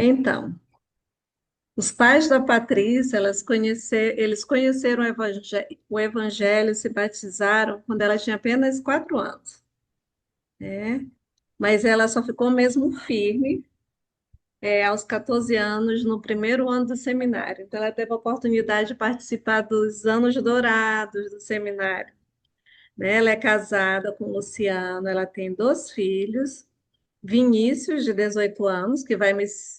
Então, os pais da Patrícia, eles conheceram o Evangelho, se batizaram quando ela tinha apenas 4 anos, né? Mas ela só ficou mesmo firme, aos 14 anos, no primeiro ano do seminário. Então, ela teve a oportunidade de participar dos anos dourados do seminário, né? Ela é casada com o Luciano, ela tem 2 filhos. Vinícius, de 18 anos, que vai.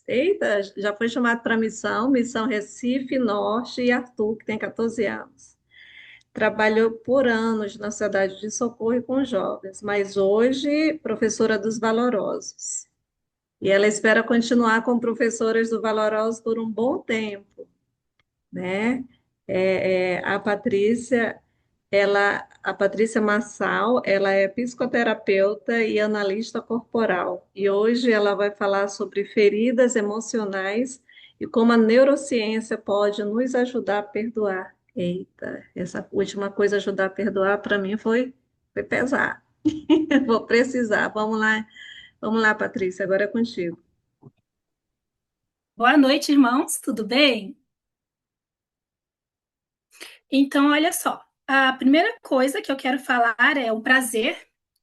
Eita, já foi chamado para Missão Recife Norte, e Arthur, que tem 14 anos. Trabalhou por anos na Sociedade de Socorro e com jovens, mas hoje professora dos Valorosos. E ela espera continuar como professora do Valorosos por um bom tempo, né? A Patrícia, a Patrícia Massal, ela é psicoterapeuta e analista corporal. E hoje ela vai falar sobre feridas emocionais e como a neurociência pode nos ajudar a perdoar. Eita, essa última coisa, ajudar a perdoar, para mim foi pesar. Vou precisar. Vamos lá, Patrícia, agora é contigo. Boa noite, irmãos, tudo bem? Então, olha só, a primeira coisa que eu quero falar é um prazer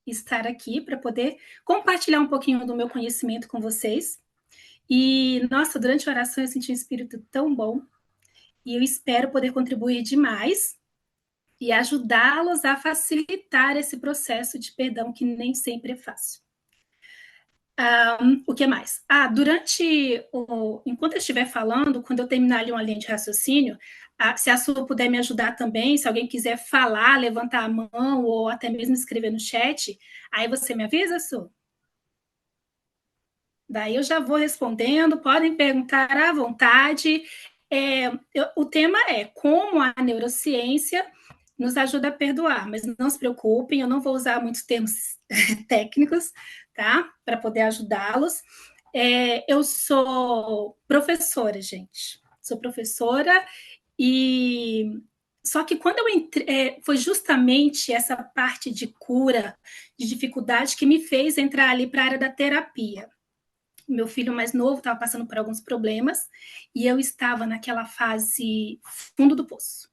estar aqui para poder compartilhar um pouquinho do meu conhecimento com vocês. E, nossa, durante a oração eu senti um espírito tão bom e eu espero poder contribuir demais e ajudá-los a facilitar esse processo de perdão que nem sempre é fácil. O que mais? Enquanto eu estiver falando, quando eu terminar ali uma linha de raciocínio, se a Su puder me ajudar também, se alguém quiser falar, levantar a mão ou até mesmo escrever no chat, aí você me avisa, Su? Daí eu já vou respondendo, podem perguntar à vontade. O tema é como a neurociência nos ajuda a perdoar, mas não se preocupem, eu não vou usar muitos termos técnicos, tá? Para poder ajudá-los. Eu sou professora, gente. Sou professora e só que quando eu entrei, foi justamente essa parte de cura, de dificuldade, que me fez entrar ali para a área da terapia. Meu filho mais novo estava passando por alguns problemas e eu estava naquela fase fundo do poço.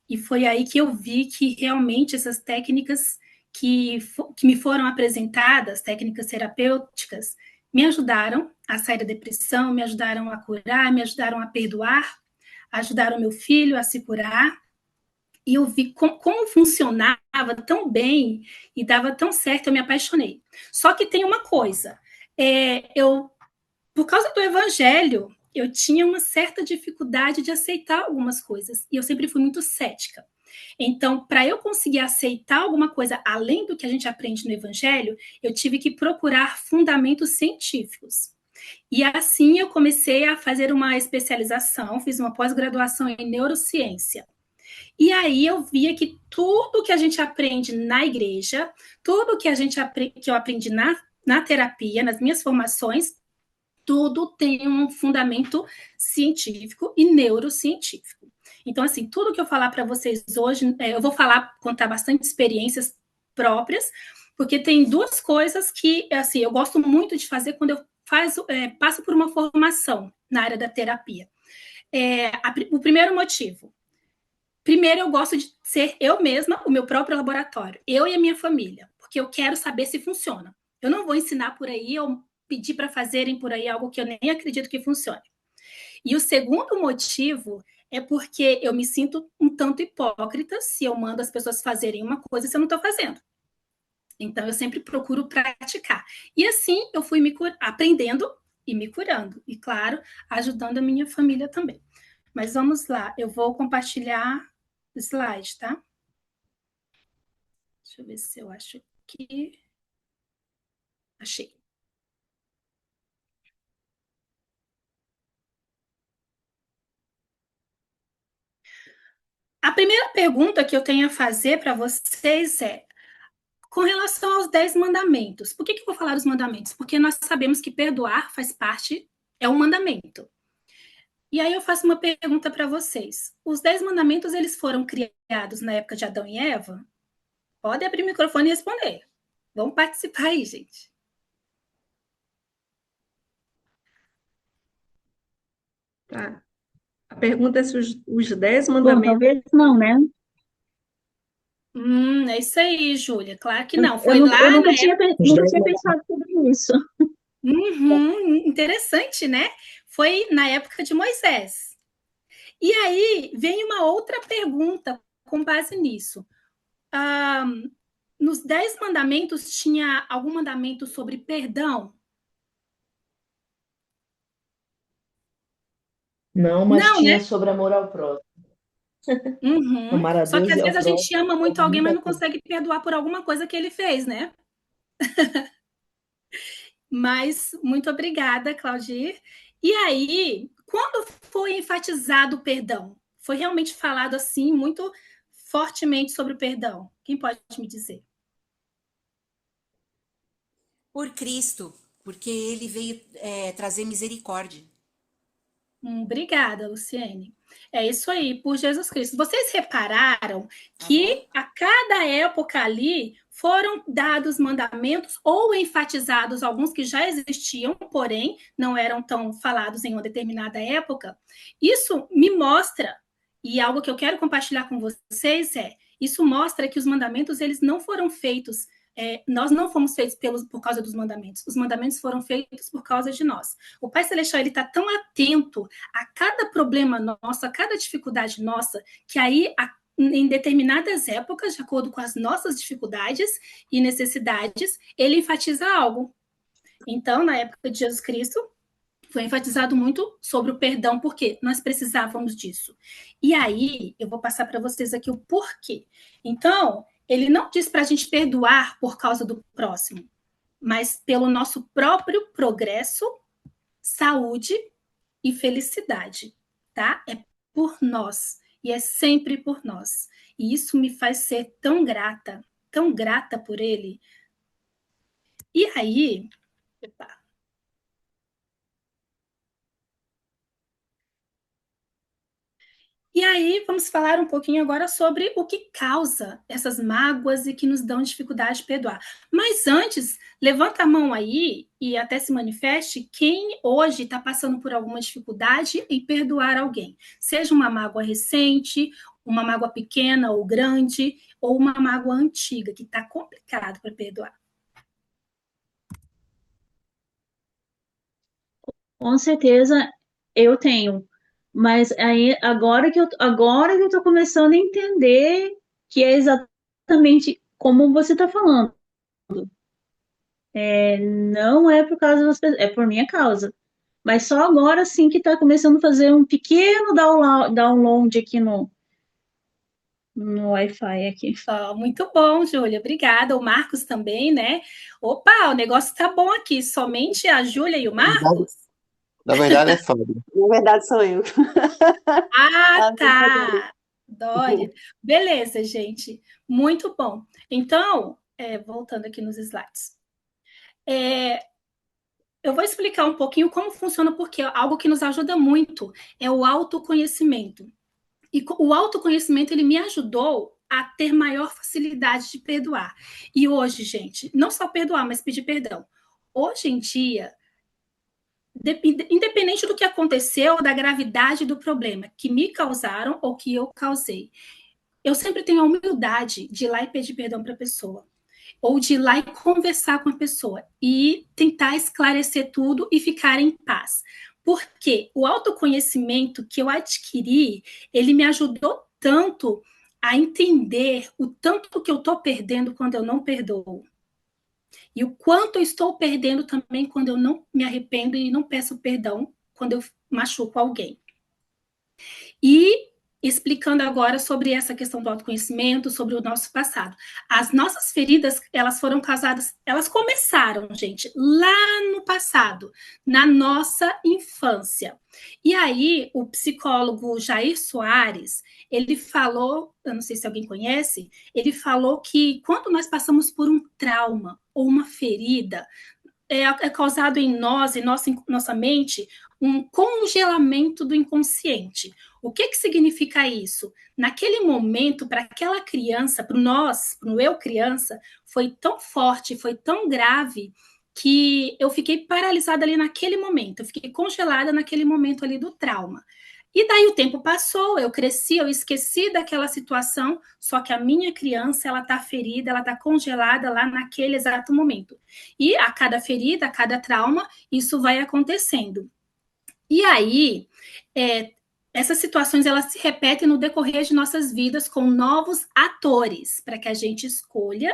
E foi aí que eu vi que realmente essas técnicas que me foram apresentadas, técnicas terapêuticas, me ajudaram a sair da depressão, me ajudaram a curar, me ajudaram a perdoar, ajudaram meu filho a se curar. E eu vi como funcionava tão bem e dava tão certo, eu me apaixonei. Só que tem uma coisa, eu por causa do evangelho, eu tinha uma certa dificuldade de aceitar algumas coisas. E eu sempre fui muito cética. Então, para eu conseguir aceitar alguma coisa além do que a gente aprende no evangelho, eu tive que procurar fundamentos científicos. E assim eu comecei a fazer uma especialização, fiz uma pós-graduação em neurociência. E aí eu via que tudo que a gente aprende na igreja, tudo que que eu aprendi na terapia, nas minhas formações, tudo tem um fundamento científico e neurocientífico. Então, assim, tudo que eu falar para vocês hoje, eu vou contar bastante experiências próprias, porque tem duas coisas que, assim, eu gosto muito de fazer quando eu passo por uma formação na área da terapia. O primeiro motivo. Primeiro, eu gosto de ser eu mesma o meu próprio laboratório, eu e a minha família, porque eu quero saber se funciona. Eu não vou ensinar por aí ou pedir para fazerem por aí algo que eu nem acredito que funcione. E o segundo motivo é porque eu me sinto um tanto hipócrita se eu mando as pessoas fazerem uma coisa se eu não estou fazendo. Então, eu sempre procuro praticar. E assim eu fui aprendendo e me curando. E, claro, ajudando a minha família também. Mas vamos lá, eu vou compartilhar o slide, tá? Deixa eu ver se eu acho aqui. Achei. A primeira pergunta que eu tenho a fazer para vocês é: com relação aos 10 mandamentos. Por que eu vou falar dos mandamentos? Porque nós sabemos que perdoar faz parte, é um mandamento. E aí eu faço uma pergunta para vocês. Os 10 mandamentos, eles foram criados na época de Adão e Eva? Pode abrir o microfone e responder. Vamos participar aí, gente. Tá. A pergunta é se os 10 Bom, mandamentos. talvez não, né? É isso aí, Júlia. Claro que Eu, não. eu, Foi nu- eu lá nunca na tinha, época. nunca tinha pensado sobre isso. Interessante, né? Foi na época de Moisés. E aí vem uma outra pergunta com base nisso. Ah, nos 10 mandamentos tinha algum mandamento sobre perdão? Não, mas Não, né? tinha sobre amor ao próximo. Amar a Só que Deus às e ao vezes a próximo gente ama muito como a alguém, mim mas não mesmo. consegue perdoar por alguma coisa que ele fez, né? Mas muito obrigada, Claudir. E aí, quando foi enfatizado o perdão? Foi realmente falado assim, muito fortemente sobre o perdão? Quem pode me dizer? Por Cristo, porque ele veio trazer misericórdia. Obrigada, Luciene. É isso aí, por Jesus Cristo. Vocês repararam Aham. que a cada época ali foram dados mandamentos ou enfatizados alguns que já existiam, porém não eram tão falados em uma determinada época? Isso me mostra, e algo que eu quero compartilhar com vocês isso mostra que os mandamentos eles não foram feitos nós não fomos feitos por causa dos mandamentos. Os mandamentos foram feitos por causa de nós. O Pai Celestial ele está tão atento a cada problema nosso, a cada dificuldade nossa, que aí em determinadas épocas, de acordo com as nossas dificuldades e necessidades, ele enfatiza algo. Então, na época de Jesus Cristo, foi enfatizado muito sobre o perdão, porque nós precisávamos disso. E aí, eu vou passar para vocês aqui o porquê. Então, ele não diz para a gente perdoar por causa do próximo, mas pelo nosso próprio progresso, saúde e felicidade, tá? É por nós e é sempre por nós. E isso me faz ser tão grata por ele. E aí, epa, e aí, vamos falar um pouquinho agora sobre o que causa essas mágoas e que nos dão dificuldade de perdoar. Mas antes, levanta a mão aí e até se manifeste quem hoje está passando por alguma dificuldade em perdoar alguém. Seja uma mágoa recente, uma mágoa pequena ou grande, ou uma mágoa antiga, que está complicado para perdoar. Com certeza eu tenho. Mas aí, agora que eu tô começando a entender que é exatamente como você está falando. Não é por causa das pessoas, é por minha causa. Mas só agora sim que está começando a fazer um pequeno download aqui no Wi-Fi aqui. Oh, muito bom, Júlia, obrigada. O Marcos também, né? Opa, o negócio está bom aqui. Somente a Júlia e o Na verdade, Marcos? na verdade é Fábio. Na verdade, sou eu. Ah, Ah, brincadeira. tá. Dória. Beleza, gente. Muito bom. Então, voltando aqui nos slides. Eu vou explicar um pouquinho como funciona, porque algo que nos ajuda muito é o autoconhecimento. E o autoconhecimento, ele me ajudou a ter maior facilidade de perdoar. E hoje, gente, não só perdoar, mas pedir perdão. Hoje em dia, independente do que aconteceu, da gravidade do problema que me causaram ou que eu causei, eu sempre tenho a humildade de ir lá e pedir perdão para a pessoa. Ou de ir lá e conversar com a pessoa e tentar esclarecer tudo e ficar em paz. Porque o autoconhecimento que eu adquiri, ele me ajudou tanto a entender o tanto que eu estou perdendo quando eu não perdoo. E o quanto eu estou perdendo também quando eu não me arrependo e não peço perdão quando eu machuco alguém. E explicando agora sobre essa questão do autoconhecimento, sobre o nosso passado. As nossas feridas, elas foram causadas, elas começaram, gente, lá no passado, na nossa infância. E aí, o psicólogo Jair Soares, ele falou, eu não sei se alguém conhece, ele falou que quando nós passamos por um trauma ou uma ferida, é causado em nós, em nossa mente, um congelamento do inconsciente. O que significa isso? Naquele momento, para aquela criança, para nós, para o eu criança, foi tão forte, foi tão grave, que eu fiquei paralisada ali naquele momento, eu fiquei congelada naquele momento ali do trauma. E daí o tempo passou, eu cresci, eu esqueci daquela situação, só que a minha criança, ela tá ferida, ela tá congelada lá naquele exato momento. E a cada ferida, a cada trauma, isso vai acontecendo. E aí, essas situações, elas se repetem no decorrer de nossas vidas com novos atores, para que a gente escolha,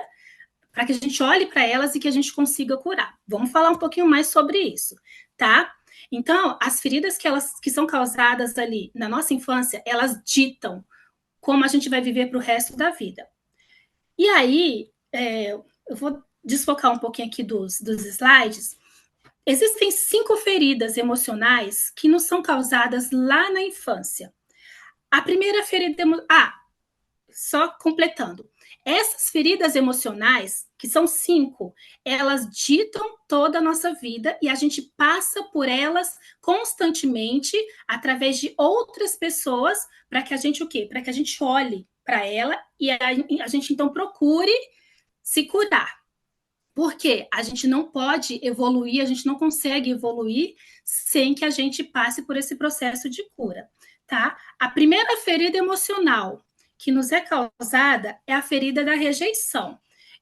para que a gente olhe para elas e que a gente consiga curar. Vamos falar um pouquinho mais sobre isso, tá? Então, as feridas que são causadas ali na nossa infância, elas ditam como a gente vai viver para o resto da vida. E aí, eu vou desfocar um pouquinho aqui dos slides. Existem 5 feridas emocionais que nos são causadas lá na infância. A primeira ferida... só completando. Essas feridas emocionais, que são 5, elas ditam toda a nossa vida e a gente passa por elas constantemente através de outras pessoas para que a gente o quê? Para que a gente olhe para ela e a gente então procure se curar. Porque a gente não pode evoluir, a gente não consegue evoluir sem que a gente passe por esse processo de cura, tá? A primeira ferida emocional que nos é causada é a ferida da rejeição.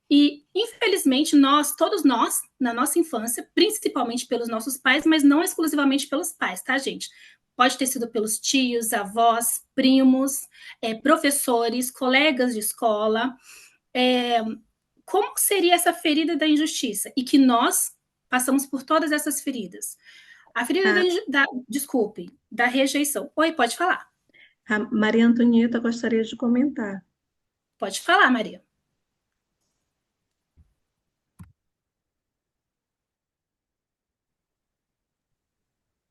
E, infelizmente, todos nós, na nossa infância, principalmente pelos nossos pais, mas não exclusivamente pelos pais, tá, gente? Pode ter sido pelos tios, avós, primos, professores, colegas de escola. Como seria essa ferida da injustiça? E que nós passamos por todas essas feridas. A ferida da rejeição. Oi, pode falar. A Maria Antonieta gostaria de comentar. Pode falar, Maria.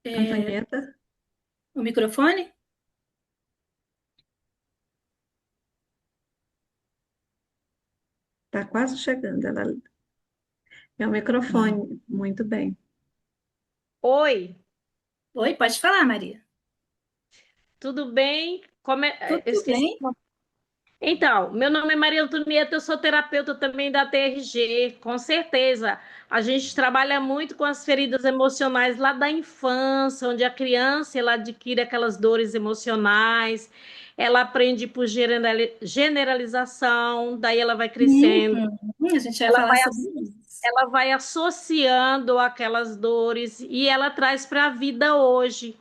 Antonieta? O microfone? Está quase chegando. É o microfone. Muito bem. Oi, Oi, pode falar, Maria. tudo bem? Eu Tudo esqueci. bem? Então, meu nome é Maria Antonieta, eu sou terapeuta também da TRG, com certeza. A gente trabalha muito com as feridas emocionais lá da infância, onde a criança ela adquire aquelas dores emocionais, ela aprende por generalização, daí ela vai crescendo, A gente vai ela falar vai, sobre isso. ela vai associando aquelas dores e ela traz para a vida hoje.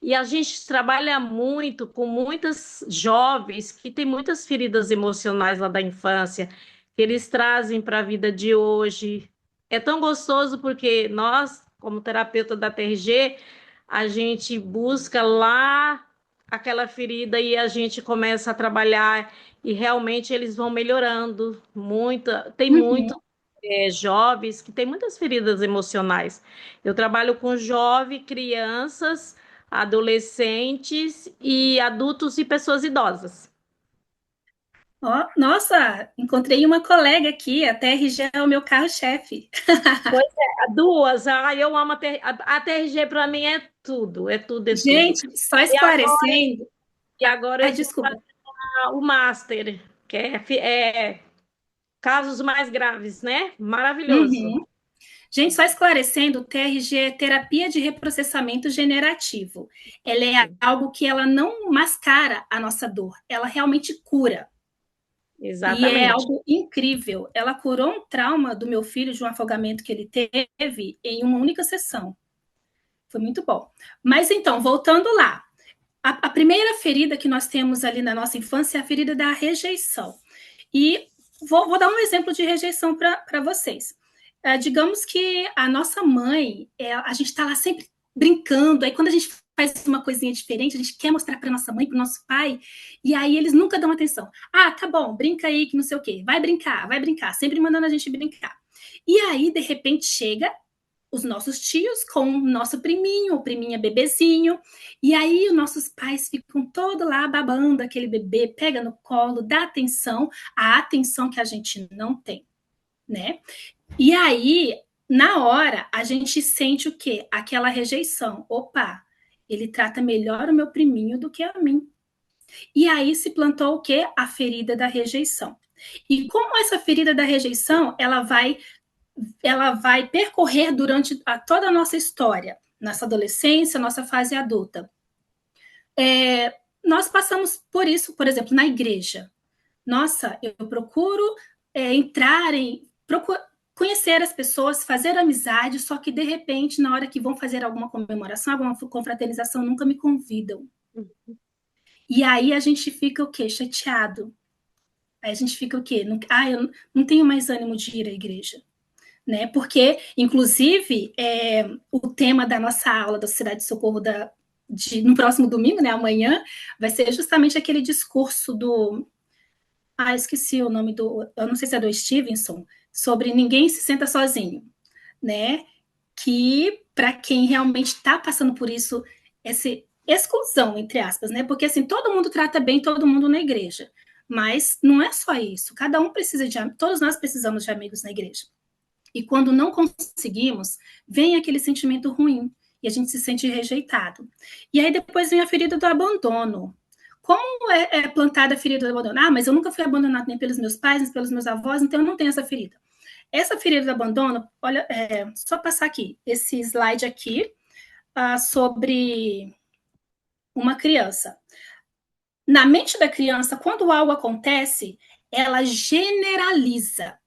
E a gente trabalha muito com muitas jovens que têm muitas feridas emocionais lá da infância, que eles trazem para a vida de hoje. É tão gostoso porque nós, como terapeuta da TRG, a gente busca lá aquela ferida e a gente começa a trabalhar e realmente eles vão melhorando. Tem muito jovens que têm muitas feridas emocionais. Eu trabalho com jovens, crianças, adolescentes e adultos e pessoas idosas. Nossa, encontrei uma colega aqui, a TRG é o meu carro-chefe. Pois é, duas. Eu amo a TRG, para mim é tudo, é tudo, é tudo. Gente, só esclarecendo. E agora eu estou Desculpa. fazendo o Master, que é casos mais graves, né? Maravilhoso. Gente, só esclarecendo, o TRG é terapia de reprocessamento generativo. Ela é algo que ela não mascara a nossa dor, ela realmente cura. E é Exatamente. algo incrível. Ela curou um trauma do meu filho de um afogamento que ele teve em uma única sessão. Foi muito bom. Mas então, voltando lá. A primeira ferida que nós temos ali na nossa infância é a ferida da rejeição. E vou dar um exemplo de rejeição para vocês. Digamos que a nossa mãe, a gente está lá sempre brincando, aí quando a gente faz uma coisinha diferente, a gente quer mostrar para nossa mãe, para o nosso pai, e aí eles nunca dão atenção. Tá bom, brinca aí, que não sei o quê. Vai brincar, sempre mandando a gente brincar. E aí, de repente, chega os nossos tios com o nosso priminho, o priminha bebezinho, e aí os nossos pais ficam todo lá babando aquele bebê, pega no colo, dá atenção, a atenção que a gente não tem, né? E aí, na hora, a gente sente o quê? Aquela rejeição. Opa, ele trata melhor o meu priminho do que a mim. E aí se plantou o quê? A ferida da rejeição. E como essa ferida da rejeição, ela vai ela vai percorrer durante toda a nossa história, nossa adolescência, nossa fase adulta. Nós passamos por isso, por exemplo, na igreja. Nossa, eu procuro entrar em... conhecer as pessoas, fazer amizade, só que, de repente, na hora que vão fazer alguma comemoração, alguma confraternização, nunca me convidam. E aí a gente fica o quê? Chateado. Aí a gente fica o quê? Eu não tenho mais ânimo de ir à igreja. Né? Porque, inclusive, o tema da nossa aula da Sociedade de Socorro no próximo domingo, né, amanhã, vai ser justamente aquele discurso do... esqueci o nome eu não sei se é do Stevenson, sobre ninguém se senta sozinho, né? Que, para quem realmente está passando por isso, essa exclusão, entre aspas, né? Porque, assim, todo mundo trata bem todo mundo na igreja, mas não é só isso. Cada um precisa todos nós precisamos de amigos na igreja. E quando não conseguimos, vem aquele sentimento ruim e a gente se sente rejeitado. E aí depois vem a ferida do abandono. Como é plantada a ferida do abandono? Mas eu nunca fui abandonado nem pelos meus pais, nem pelos meus avós, então eu não tenho essa ferida. Essa ferida do abandono, olha, só passar aqui, esse slide aqui, sobre uma criança. Na mente da criança, quando algo acontece, ela generaliza.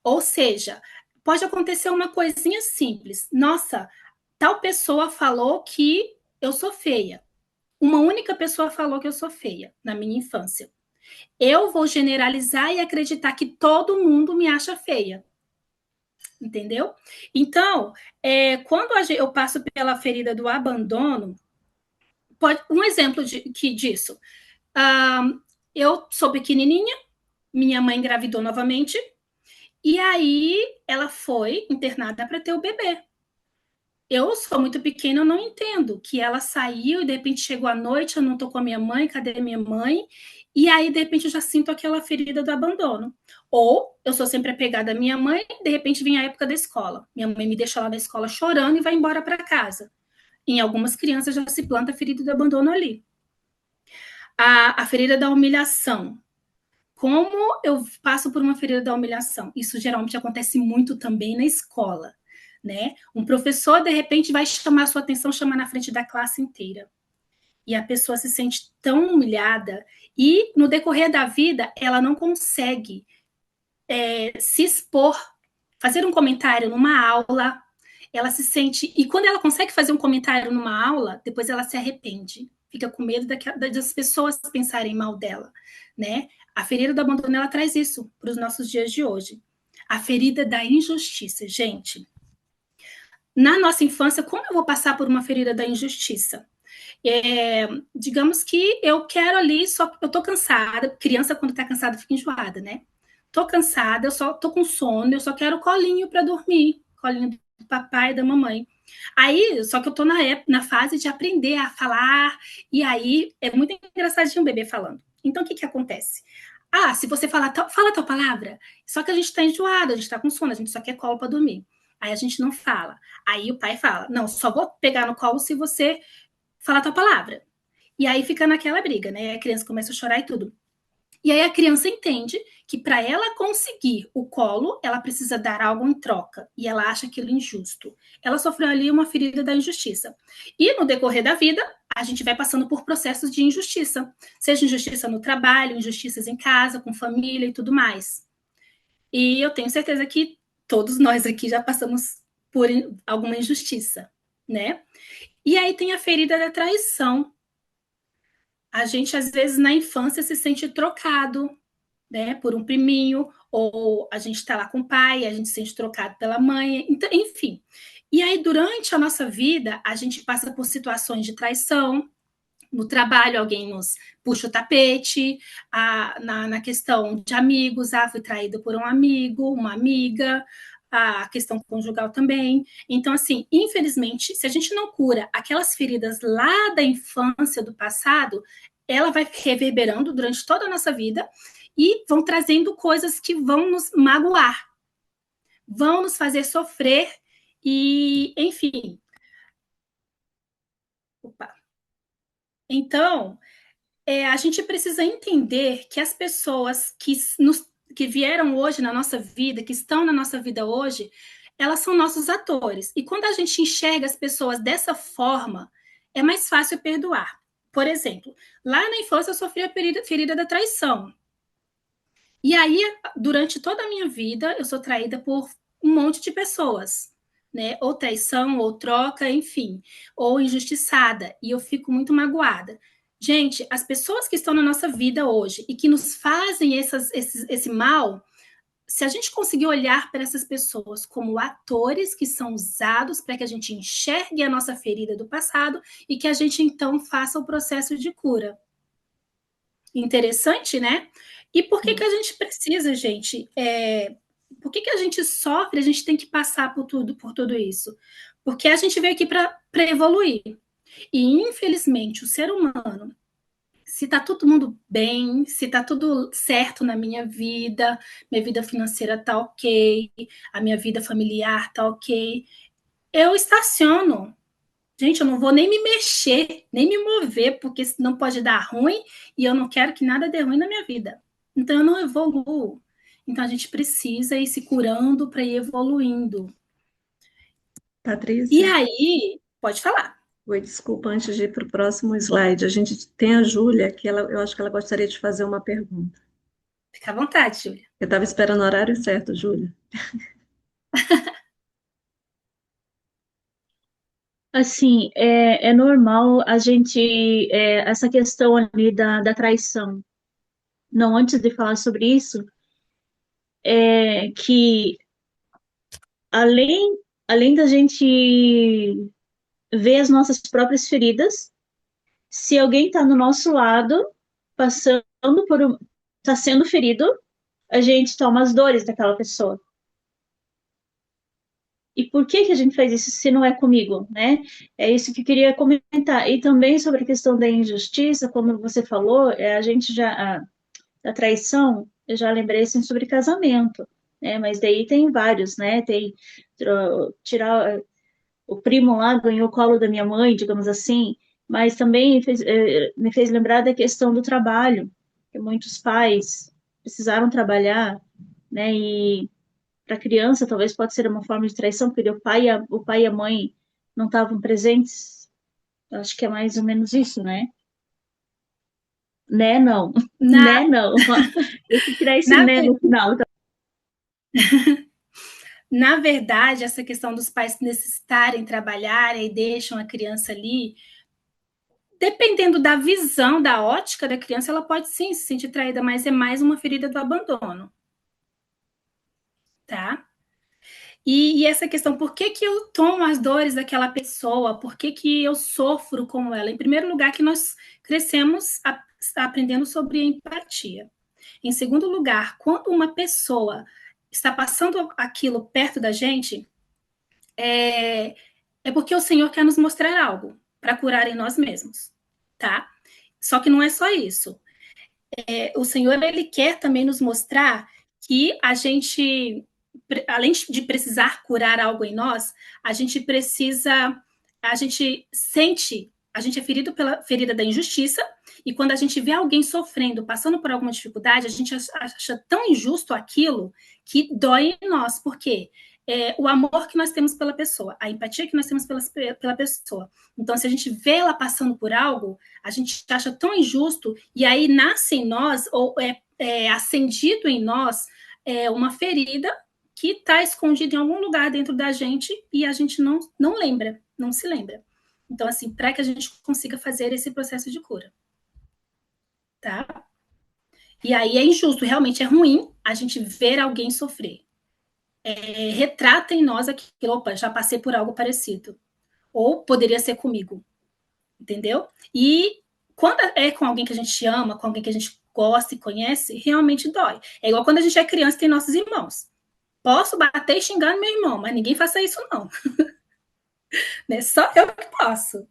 Ou seja, pode acontecer uma coisinha simples. Nossa, tal pessoa falou que eu sou feia. Uma única pessoa falou que eu sou feia na minha infância. Eu vou generalizar e acreditar que todo mundo me acha feia. Entendeu? Então, quando eu passo pela ferida do abandono, um exemplo disso. Eu sou pequenininha, minha mãe engravidou novamente, e aí ela foi internada para ter o bebê. Eu sou muito pequena, eu não entendo que ela saiu e de repente chegou à noite, eu não tô com a minha mãe, cadê minha mãe? E aí, de repente, eu já sinto aquela ferida do abandono. Ou eu sou sempre apegada à minha mãe, de repente vem a época da escola. Minha mãe me deixa lá na escola chorando e vai embora para casa. Em algumas crianças já se planta a ferida do abandono ali. A ferida da humilhação. Como eu passo por uma ferida da humilhação? Isso geralmente acontece muito também na escola, né? Um professor, de repente, vai chamar a sua atenção, chamar na frente da classe inteira. E a pessoa se sente tão humilhada e, no decorrer da vida, ela não consegue se expor, fazer um comentário numa aula, ela se sente... E quando ela consegue fazer um comentário numa aula, depois ela se arrepende, fica com medo das pessoas pensarem mal dela, né? A ferida do abandono, ela traz isso para os nossos dias de hoje. A ferida da injustiça, gente. Na nossa infância, como eu vou passar por uma ferida da injustiça? Digamos que eu quero ali, eu tô cansada, criança quando tá cansada fica enjoada, né? Tô cansada, eu só tô com sono, eu só quero colinho para dormir, colinho do papai e da mamãe. Aí, só que eu tô na fase de aprender a falar, e aí é muito engraçadinho o bebê falando. Então, o que acontece? Se você fala tal palavra, só que a gente tá enjoado, a gente tá com sono, a gente só quer colo para dormir. Aí a gente não fala. Aí o pai fala, não, só vou pegar no colo se você falar tal palavra. E aí fica naquela briga, né? A criança começa a chorar e tudo. E aí a criança entende que para ela conseguir o colo, ela precisa dar algo em troca. E ela acha aquilo injusto. Ela sofreu ali uma ferida da injustiça. E no decorrer da vida, a gente vai passando por processos de injustiça. Seja injustiça no trabalho, injustiças em casa, com família e tudo mais. E eu tenho certeza que todos nós aqui já passamos por alguma injustiça, né? E aí tem a ferida da traição. A gente, às vezes, na infância, se sente trocado, né, por um priminho, ou a gente está lá com o pai, a gente se sente trocado pela mãe, então, enfim. E aí, durante a nossa vida, a gente passa por situações de traição. No trabalho, alguém nos puxa o tapete, na questão de amigos, fui traída por um amigo, uma amiga, a questão conjugal também. Então, assim, infelizmente, se a gente não cura aquelas feridas lá da infância, do passado, ela vai reverberando durante toda a nossa vida e vão trazendo coisas que vão nos magoar, vão nos fazer sofrer e, enfim. Então, a gente precisa entender que as pessoas que que vieram hoje na nossa vida, que estão na nossa vida hoje, elas são nossos atores. E quando a gente enxerga as pessoas dessa forma, é mais fácil perdoar. Por exemplo, lá na infância eu sofri a ferida da traição. E aí, durante toda a minha vida, eu sou traída por um monte de pessoas, né? Ou traição, ou troca, enfim, ou injustiçada. E eu fico muito magoada. Gente, as pessoas que estão na nossa vida hoje e que nos fazem esse mal, se a gente conseguir olhar para essas pessoas como atores que são usados para que a gente enxergue a nossa ferida do passado e que a gente então faça o processo de cura. Interessante, né? E por que a gente precisa, gente? Por que a gente sofre? A gente tem que passar por tudo isso? Porque a gente veio aqui para evoluir. E, infelizmente, o ser humano, se tá todo mundo bem, se tá tudo certo na minha vida financeira tá ok, a minha vida familiar tá ok, eu estaciono. Gente, eu não vou nem me mexer, nem me mover, porque senão pode dar ruim e eu não quero que nada dê ruim na minha vida. Então eu não evoluo. Então a gente precisa ir se curando para ir evoluindo. E Patrícia, aí, pode falar. oi, desculpa, antes de ir para o próximo slide, a gente tem a Júlia, que eu acho que ela gostaria de fazer uma pergunta. Fica à vontade, Júlia. Eu estava esperando o horário certo, Júlia. Assim, é normal a gente, essa questão ali da traição. Não, antes de falar sobre isso, que além, além da gente ver as nossas próprias feridas, se alguém está do nosso lado, passando está sendo ferido, a gente toma as dores daquela pessoa. E por que a gente faz isso se não é comigo, né? É isso que eu queria comentar. E também sobre a questão da injustiça, como você falou, a gente já a traição, eu já lembrei assim sobre casamento, né? Mas daí tem vários, né? Tem tirar o primo lá ganhou o colo da minha mãe, digamos assim, mas também me fez lembrar da questão do trabalho, que muitos pais precisaram trabalhar, né? E para a criança talvez pode ser uma forma de traição, porque o pai e a mãe não estavam presentes. Eu acho que é mais ou menos isso, né? Né, não. Na, Né, não. Deixa eu tirar esse na, né no final. na verdade, essa questão dos pais necessitarem trabalhar e deixam a criança ali, dependendo da visão, da ótica da criança, ela pode sim se sentir traída, mas é mais uma ferida do abandono, tá? E essa questão, por que eu tomo as dores daquela pessoa? Por que eu sofro com ela? Em primeiro lugar, que nós crescemos aprendendo sobre empatia. Em segundo lugar, quando uma pessoa está passando aquilo perto da gente, é porque o Senhor quer nos mostrar algo para curar em nós mesmos, tá? Só que não é só isso. O Senhor, ele quer também nos mostrar que a gente, além de precisar curar algo em nós, a gente sente, a gente é ferido pela ferida da injustiça, e quando a gente vê alguém sofrendo, passando por alguma dificuldade, a gente acha tão injusto aquilo que dói em nós. Por quê? O amor que nós temos pela pessoa, a empatia que nós temos pela pessoa. Então, se a gente vê ela passando por algo, a gente acha tão injusto, e aí nasce em nós, ou é acendido em nós, uma ferida que está escondida em algum lugar dentro da gente e a gente não lembra, não se lembra. Então, assim, para que a gente consiga fazer esse processo de cura. Tá? E aí é injusto, realmente é ruim a gente ver alguém sofrer. Retrata em nós aquilo, opa, já passei por algo parecido. Ou poderia ser comigo. Entendeu? E quando é com alguém que a gente ama, com alguém que a gente gosta e conhece, realmente dói. É igual quando a gente é criança e tem nossos irmãos. Posso bater e xingar meu irmão, mas ninguém faça isso, não. Né? Só eu que posso.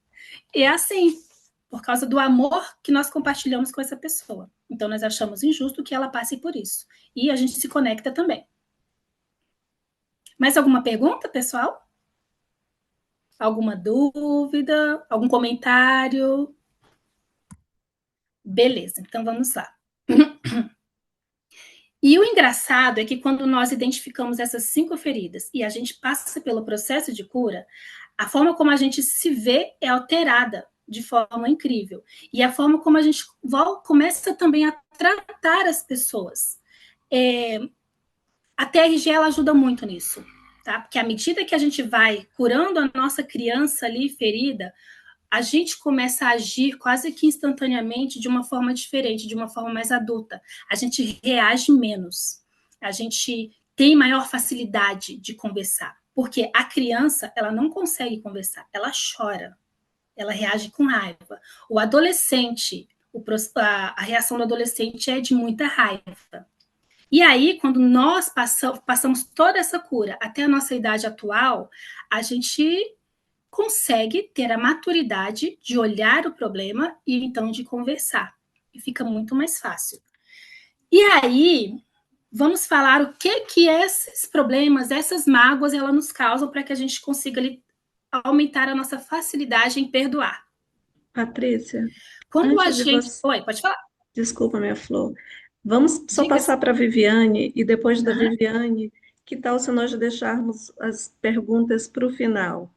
E é assim, por causa do amor que nós compartilhamos com essa pessoa. Então, nós achamos injusto que ela passe por isso. E a gente se conecta também. Mais alguma pergunta, pessoal? Alguma dúvida? Algum comentário? Beleza, então vamos lá. E o engraçado é que quando nós identificamos essas 5 feridas e a gente passa pelo processo de cura, a forma como a gente se vê é alterada de forma incrível. E a forma como a gente começa também a tratar as pessoas. A TRG ela ajuda muito nisso, tá? Porque à medida que a gente vai curando a nossa criança ali ferida, a gente começa a agir quase que instantaneamente de uma forma diferente, de uma forma mais adulta. A gente reage menos. A gente tem maior facilidade de conversar. Porque a criança, ela não consegue conversar, ela chora. Ela reage com raiva. O adolescente, a reação do adolescente é de muita raiva. E aí, quando nós passamos toda essa cura até a nossa idade atual, a gente consegue ter a maturidade de olhar o problema e então de conversar. E fica muito mais fácil. E aí, vamos falar o que esses problemas, essas mágoas, elas nos causam para que a gente consiga aumentar a nossa facilidade em perdoar. Patrícia, Quando a antes de gente... você... Oi, pode falar. Desculpa, minha flor. Vamos só Diga. passar para a Viviane, e depois da Viviane, que tal se nós deixarmos as perguntas para o final?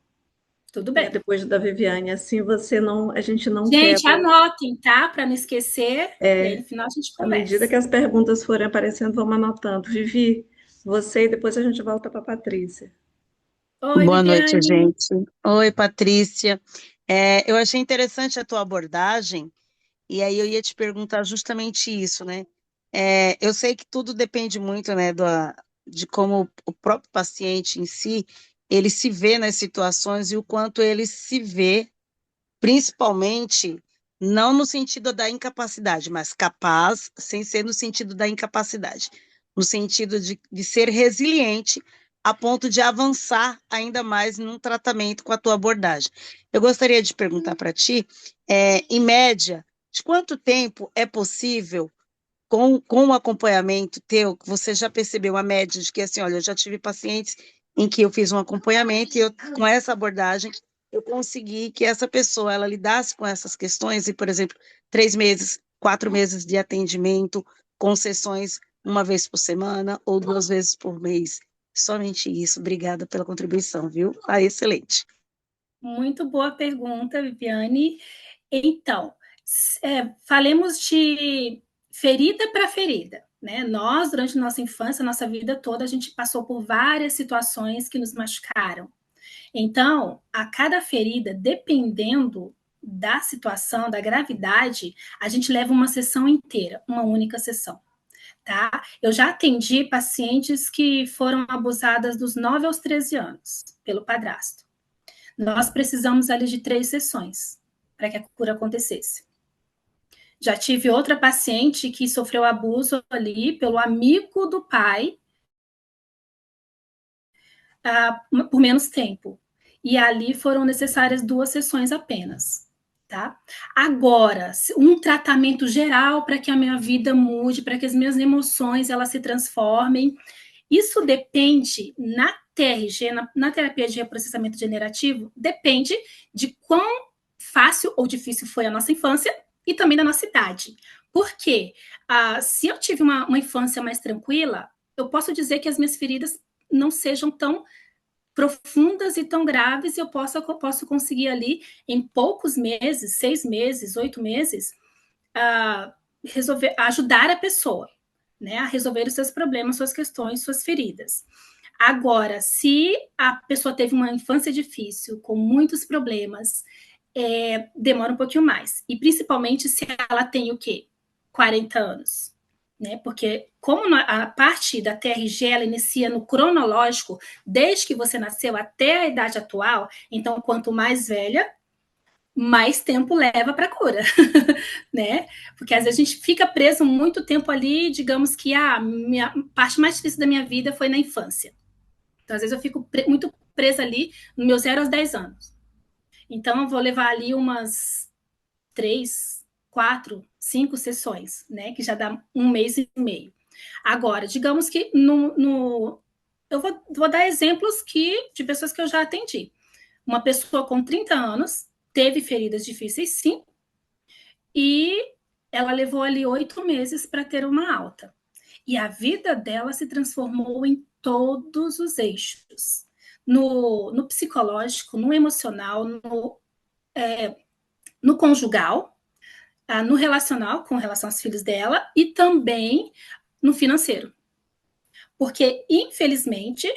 Tudo bem. Depois da Viviane, assim a gente não Gente, quebra. anotem, tá? Para não esquecer. E aí, no final a gente À conversa. medida que as perguntas forem aparecendo, vamos anotando. Vivi, você e depois a gente volta para a Patrícia. Oi, Boa Viviane. noite, gente. Oi, Patrícia. Eu achei interessante a tua abordagem, e aí eu ia te perguntar justamente isso, né? Eu sei que tudo depende muito, né, de como o próprio paciente em si, ele se vê nas situações e o quanto ele se vê, principalmente, não no sentido da incapacidade, mas capaz, sem ser no sentido da incapacidade, no sentido de ser resiliente a ponto de avançar ainda mais num tratamento com a tua abordagem. Eu gostaria de perguntar para ti, em média, de quanto tempo é possível, com o acompanhamento teu, que você já percebeu a média de que, assim, olha, eu já tive pacientes em que eu fiz um acompanhamento e com essa abordagem, eu consegui que essa pessoa, ela lidasse com essas questões e, por exemplo, 3 meses, 4 meses de atendimento, com sessões uma vez por semana ou 2 vezes por mês. Somente isso. Obrigada pela contribuição, viu? Excelente. Muito boa pergunta, Viviane. Então, falemos de ferida para ferida, né? Nós, durante nossa infância, nossa vida toda, a gente passou por várias situações que nos machucaram. Então, a cada ferida, dependendo da situação, da gravidade, a gente leva uma sessão inteira, uma única sessão. Tá? Eu já atendi pacientes que foram abusadas dos 9 aos 13 anos pelo padrasto. Nós precisamos ali de 3 sessões para que a cura acontecesse. Já tive outra paciente que sofreu abuso ali pelo amigo do pai por menos tempo. E ali foram necessárias 2 sessões apenas. Tá? Agora, um tratamento geral para que a minha vida mude, para que as minhas emoções elas se transformem, isso depende, na TRG, na terapia de reprocessamento generativo, depende de quão fácil ou difícil foi a nossa infância e também da nossa idade. Por quê? Se eu tive uma infância mais tranquila, eu posso dizer que as minhas feridas não sejam tão profundas e tão graves, e eu posso conseguir ali, em poucos meses, 6 meses, 8 meses, ajudar a pessoa, né, a resolver os seus problemas, suas questões, suas feridas. Agora, se a pessoa teve uma infância difícil, com muitos problemas, demora um pouquinho mais. E principalmente se ela tem o quê? 40 anos. Né? Porque como a parte da TRG ela inicia no cronológico, desde que você nasceu até a idade atual, então quanto mais velha, mais tempo leva para a cura, né? Porque às vezes a gente fica preso muito tempo ali, digamos que a minha parte mais difícil da minha vida foi na infância. Então às vezes eu fico muito presa ali no meu 0 aos 10 anos. Então eu vou levar ali umas 3, 4, 5 sessões, né? Que já dá 1 mês e meio. Agora, digamos que eu vou dar exemplos de pessoas que eu já atendi. Uma pessoa com 30 anos teve feridas difíceis, sim, e ela levou ali 8 meses para ter uma alta. E a vida dela se transformou em todos os eixos. No psicológico, no emocional, no conjugal, no relacional, com relação aos filhos dela, e também no financeiro. Porque, infelizmente,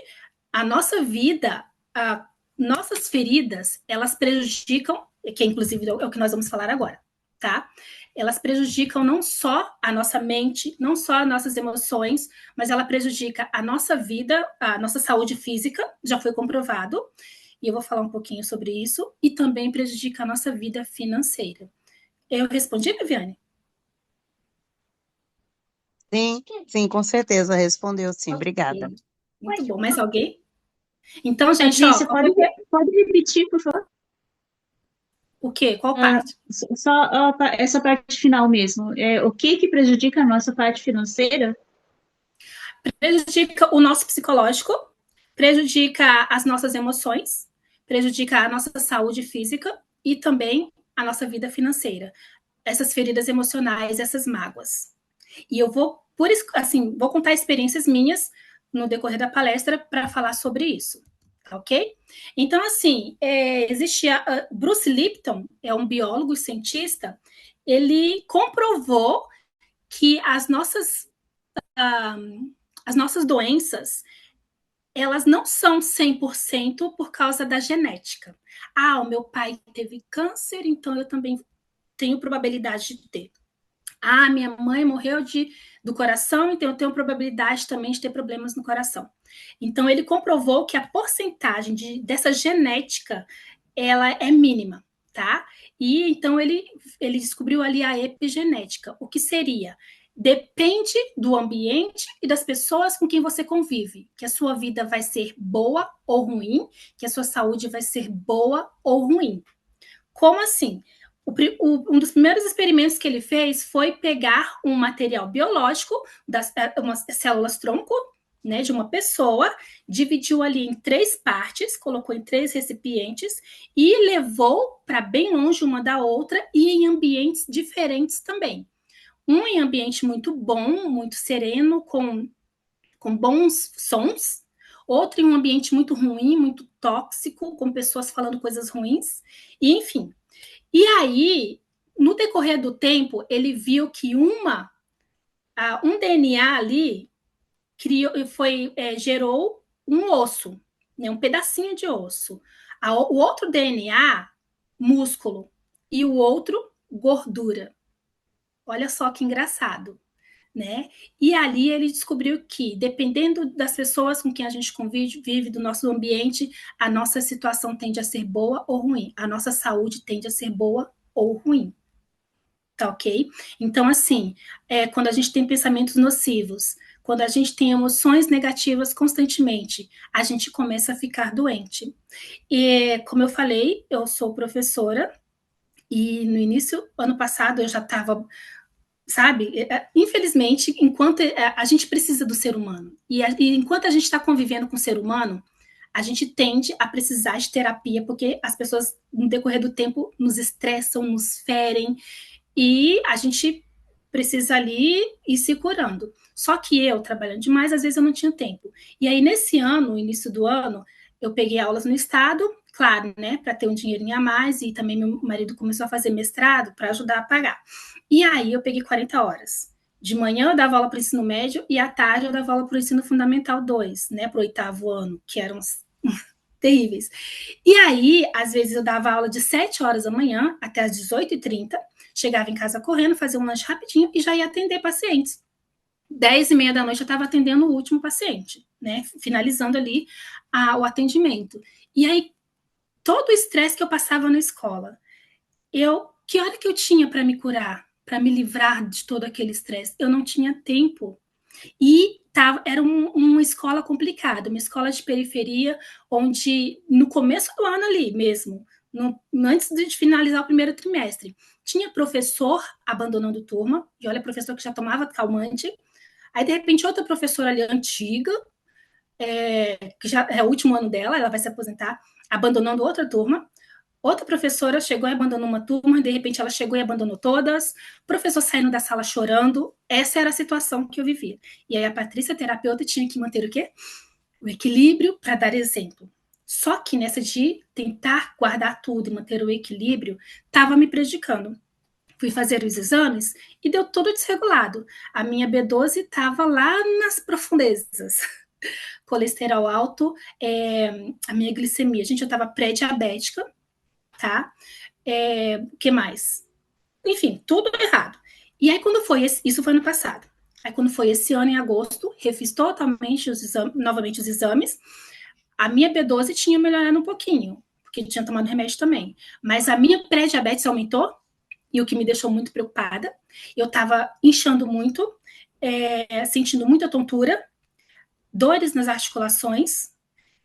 a nossa vida, nossas feridas, elas prejudicam, que inclusive é o que nós vamos falar agora, tá? Elas prejudicam não só a nossa mente, não só as nossas emoções, mas ela prejudica a nossa vida, a nossa saúde física, já foi comprovado, e eu vou falar um pouquinho sobre isso, e também prejudica a nossa vida financeira. Eu respondi, Viviane? Sim, sim, com certeza, respondeu sim, obrigada. Muito bom. Mais alguém? Então, gente, Patrícia, pode repetir, por favor? O quê? Qual parte? Só essa parte final mesmo. O que prejudica a nossa parte financeira? Prejudica o nosso psicológico, prejudica as nossas emoções, prejudica a nossa saúde física e também a nossa vida financeira. Essas feridas emocionais, essas mágoas. E eu vou, vou contar experiências minhas no decorrer da palestra para falar sobre isso, ok? Então, assim, existia Bruce Lipton, é um biólogo e cientista, ele comprovou que as nossas doenças, elas não são 100% por causa da genética. O meu pai teve câncer, então eu também tenho probabilidade de ter. Minha mãe morreu do coração, então eu tenho probabilidade também de ter problemas no coração. Então, ele comprovou que a porcentagem dessa genética, ela é mínima, tá? E, então, ele descobriu ali a epigenética. O que seria? Depende do ambiente e das pessoas com quem você convive, que a sua vida vai ser boa ou ruim, que a sua saúde vai ser boa ou ruim. Como assim? Um dos primeiros experimentos que ele fez foi pegar um material biológico, umas células tronco, né, de uma pessoa, dividiu ali em 3 partes, colocou em 3 recipientes e levou para bem longe uma da outra e em ambientes diferentes também. Um em ambiente muito bom, muito sereno, com bons sons, outro em um ambiente muito ruim, muito tóxico, com pessoas falando coisas ruins, e enfim. E aí, no decorrer do tempo, ele viu que um DNA ali gerou um osso, né, um pedacinho de osso. O outro DNA, músculo, e o outro, gordura. Olha só que engraçado, né? E ali ele descobriu que, dependendo das pessoas com quem a gente vive, do nosso ambiente, a nossa situação tende a ser boa ou ruim. A nossa saúde tende a ser boa ou ruim. Tá ok? Então, assim, quando a gente tem pensamentos nocivos, quando a gente tem emoções negativas constantemente, a gente começa a ficar doente. E, como eu falei, eu sou professora e no início, ano passado, eu já estava, sabe? Infelizmente, enquanto a gente precisa do ser humano e enquanto a gente está convivendo com o ser humano, a gente tende a precisar de terapia porque as pessoas, no decorrer do tempo, nos estressam, nos ferem, e a gente precisa ali ir se curando. Só que eu, trabalhando demais, às vezes eu não tinha tempo. E aí, nesse ano, no início do ano, eu peguei aulas no estado, claro, né, para ter um dinheirinho a mais, e também meu marido começou a fazer mestrado para ajudar a pagar. E aí eu peguei 40 horas. De manhã eu dava aula para o ensino médio e à tarde eu dava aula para o ensino fundamental 2, né, para o 8º ano, que eram terríveis. E aí, às vezes eu dava aula de 7 horas da manhã até as 18h30, chegava em casa correndo, fazia um lanche rapidinho e já ia atender pacientes. 10h30 da noite eu estava atendendo o último paciente, né? Finalizando ali o atendimento. E aí, todo o estresse que eu passava na escola, que hora que eu tinha para me curar, para me livrar de todo aquele estresse? Eu não tinha tempo. E era uma escola complicada, uma escola de periferia, onde no começo do ano ali mesmo, antes de finalizar o primeiro trimestre, tinha professor abandonando turma, e olha, professor que já tomava calmante, aí de repente outra professora ali antiga, que já é o último ano dela, ela vai se aposentar, abandonando outra turma, Outra professora chegou e abandonou uma turma, de repente ela chegou e abandonou todas, professor saindo da sala chorando. Essa era a situação que eu vivia. E aí a Patrícia, terapeuta, tinha que manter o quê? O equilíbrio para dar exemplo. Só que nessa de tentar guardar tudo e manter o equilíbrio, estava me prejudicando. Fui fazer os exames e deu tudo desregulado. A minha B12 estava lá nas profundezas. Colesterol alto, a minha glicemia. Gente, eu estava pré-diabética, tá? Que mais? Enfim, tudo errado. E aí, quando foi isso foi no passado. Aí, quando foi esse ano, em agosto, refiz totalmente novamente os exames. A minha B12 tinha melhorado um pouquinho, porque tinha tomado remédio também. Mas a minha pré-diabetes aumentou, e o que me deixou muito preocupada. Eu estava inchando muito, sentindo muita tontura, dores nas articulações,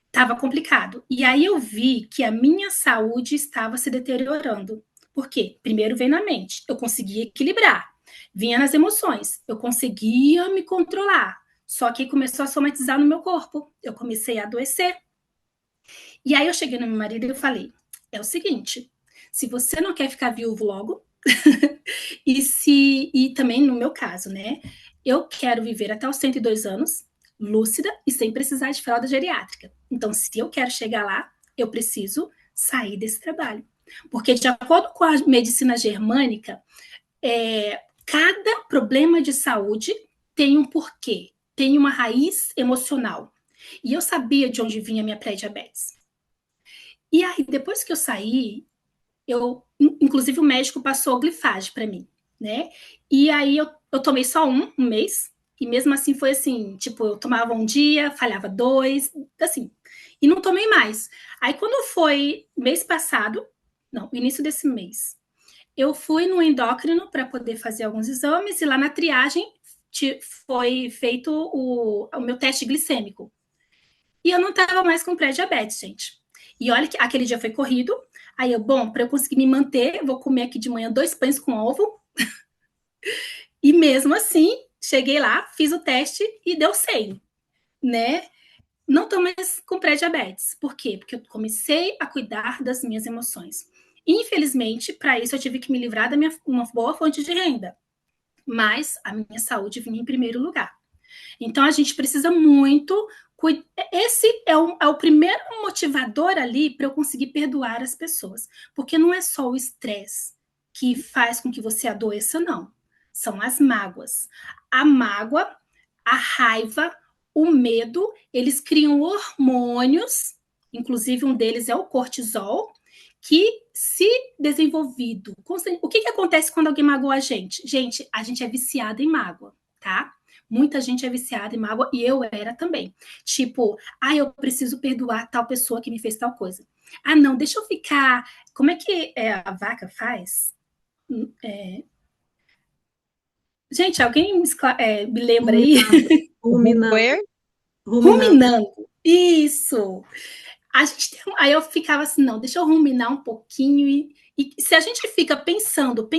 estava complicado. E aí eu vi que a minha saúde estava se deteriorando. Por quê? Primeiro vem na mente, eu conseguia equilibrar. Vinha nas emoções, eu conseguia me controlar. Só que começou a somatizar no meu corpo. Eu comecei a adoecer. E aí eu cheguei no meu marido e eu falei, é o seguinte, se você não quer ficar viúvo logo, e também no meu caso, né? Eu quero viver até os 102 anos, lúcida e sem precisar de fralda geriátrica. Então, se eu quero chegar lá, eu preciso sair desse trabalho. Porque, de acordo com a medicina germânica, cada problema de saúde tem um porquê, tem uma raiz emocional. E eu sabia de onde vinha a minha pré-diabetes. E aí, depois que eu saí, inclusive o médico passou glifage para mim, né? E aí eu tomei só um mês, e mesmo assim foi assim, tipo, eu tomava um dia, falhava 2, assim, e não tomei mais. Aí quando foi mês passado, não, início desse mês, eu fui no endócrino para poder fazer alguns exames, e lá na triagem foi feito o meu teste glicêmico. E eu não estava mais com pré-diabetes, gente. E olha que aquele dia foi corrido. Aí para eu conseguir me manter, eu vou comer aqui de manhã 2 pães com ovo. E mesmo assim, cheguei lá, fiz o teste e deu 100, né? Não estou mais com pré-diabetes. Por quê? Porque eu comecei a cuidar das minhas emoções. Infelizmente, para isso eu tive que me livrar da uma boa fonte de renda. Mas a minha saúde vinha em primeiro lugar. Então, a gente precisa muito. Esse é o primeiro motivador ali para eu conseguir perdoar as pessoas. Porque não é só o estresse que faz com que você adoeça, não. São as mágoas. A mágoa, a raiva, o medo, eles criam hormônios, inclusive um deles é o cortisol, que, se desenvolvido... O que acontece quando alguém magoa a gente? Gente, a gente é viciada em mágoa, tá? Muita gente é viciada em mágoa, e eu era também. Tipo, eu preciso perdoar tal pessoa que me fez tal coisa. Não, deixa eu ficar... Como é que a vaca faz? Gente, alguém me lembra aí? Ruminando. Ruminando. Isso! Aí eu ficava assim, não, deixa eu ruminar um pouquinho. E se a gente fica pensando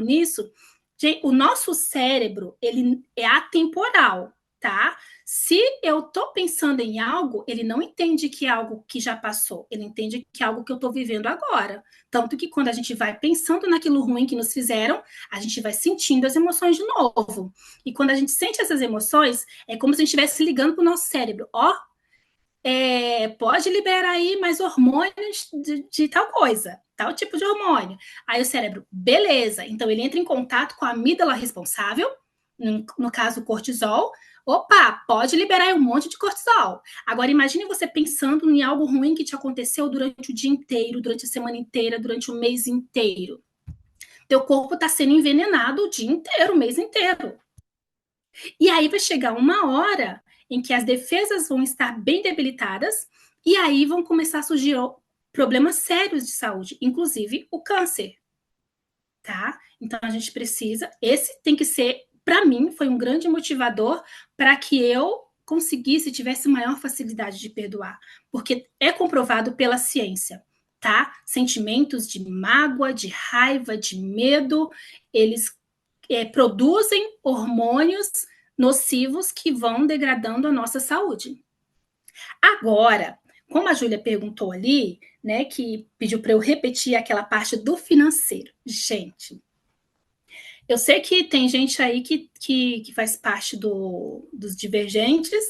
nisso, gente, o nosso cérebro, ele é atemporal, tá? Se eu tô pensando em algo, ele não entende que é algo que já passou, ele entende que é algo que eu tô vivendo agora. Tanto que quando a gente vai pensando naquilo ruim que nos fizeram, a gente vai sentindo as emoções de novo. E quando a gente sente essas emoções, é como se a gente estivesse ligando pro nosso cérebro. Pode liberar aí mais hormônios de tal coisa, tal tipo de hormônio. Aí o cérebro, beleza. Então ele entra em contato com a amígdala responsável, no caso o cortisol. Opa, pode liberar aí um monte de cortisol. Agora imagine você pensando em algo ruim que te aconteceu durante o dia inteiro, durante a semana inteira, durante o mês inteiro. Teu corpo está sendo envenenado o dia inteiro, o mês inteiro. E aí vai chegar uma hora em que as defesas vão estar bem debilitadas, e aí vão começar a surgir problemas sérios de saúde, inclusive o câncer, tá? Então a gente precisa, esse tem que ser, para mim, foi um grande motivador para que eu conseguisse, tivesse maior facilidade de perdoar, porque é comprovado pela ciência, tá? Sentimentos de mágoa, de raiva, de medo, eles produzem hormônios nocivos que vão degradando a nossa saúde. Agora, como a Júlia perguntou ali, né, que pediu para eu repetir aquela parte do financeiro. Gente, eu sei que tem gente aí que faz parte dos Divergentes,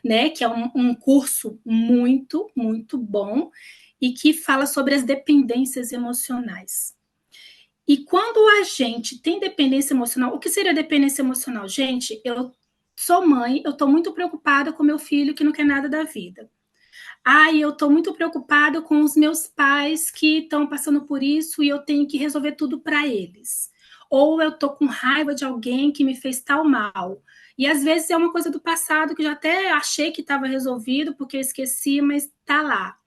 né, que é um curso muito, muito bom e que fala sobre as dependências emocionais. E quando a gente tem dependência emocional, o que seria dependência emocional? Gente, eu sou mãe, eu estou muito preocupada com meu filho que não quer nada da vida. Ai, eu estou muito preocupada com os meus pais que estão passando por isso e eu tenho que resolver tudo para eles. Ou eu estou com raiva de alguém que me fez tal mal. E às vezes é uma coisa do passado que eu já até achei que estava resolvido porque eu esqueci, mas está lá,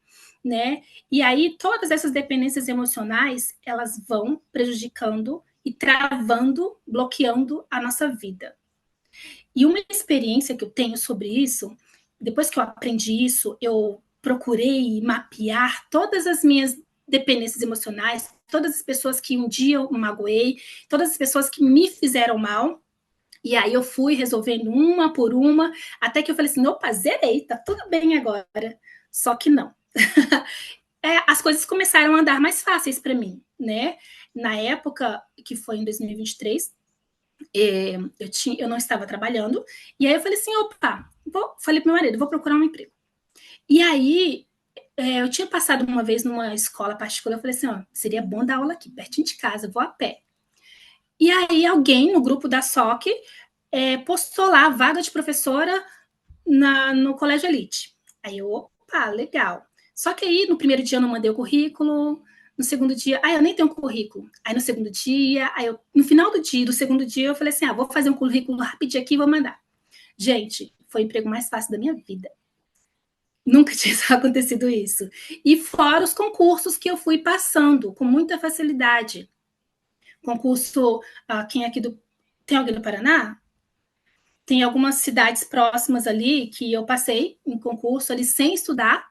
né? E aí todas essas dependências emocionais, elas vão prejudicando e travando, bloqueando a nossa vida. E uma experiência que eu tenho sobre isso, depois que eu aprendi isso, eu procurei mapear todas as minhas dependências emocionais, todas as pessoas que um dia eu magoei, todas as pessoas que me fizeram mal. E aí eu fui resolvendo uma por uma, até que eu falei assim, opa, zerei, tá tudo bem agora. Só que não. As coisas começaram a andar mais fáceis para mim, né? Na época, que foi em 2023, eu não estava trabalhando, e aí eu falei assim, opa, falei pro meu marido, vou procurar um emprego. E aí, eu tinha passado uma vez numa escola particular, eu falei assim, ó, seria bom dar aula aqui, pertinho de casa, eu vou a pé. E aí alguém no grupo da SOC postou lá a vaga de professora no Colégio Elite. Aí eu, opa, legal. Só que aí no primeiro dia eu não mandei o currículo, no segundo dia, eu nem tenho currículo. Aí no segundo dia, no final do segundo dia, eu falei assim, vou fazer um currículo rapidinho aqui e vou mandar. Gente, foi o emprego mais fácil da minha vida. Nunca tinha acontecido isso. E fora os concursos que eu fui passando com muita facilidade. Concurso, tem alguém do Paraná? Tem algumas cidades próximas ali que eu passei em concurso ali sem estudar,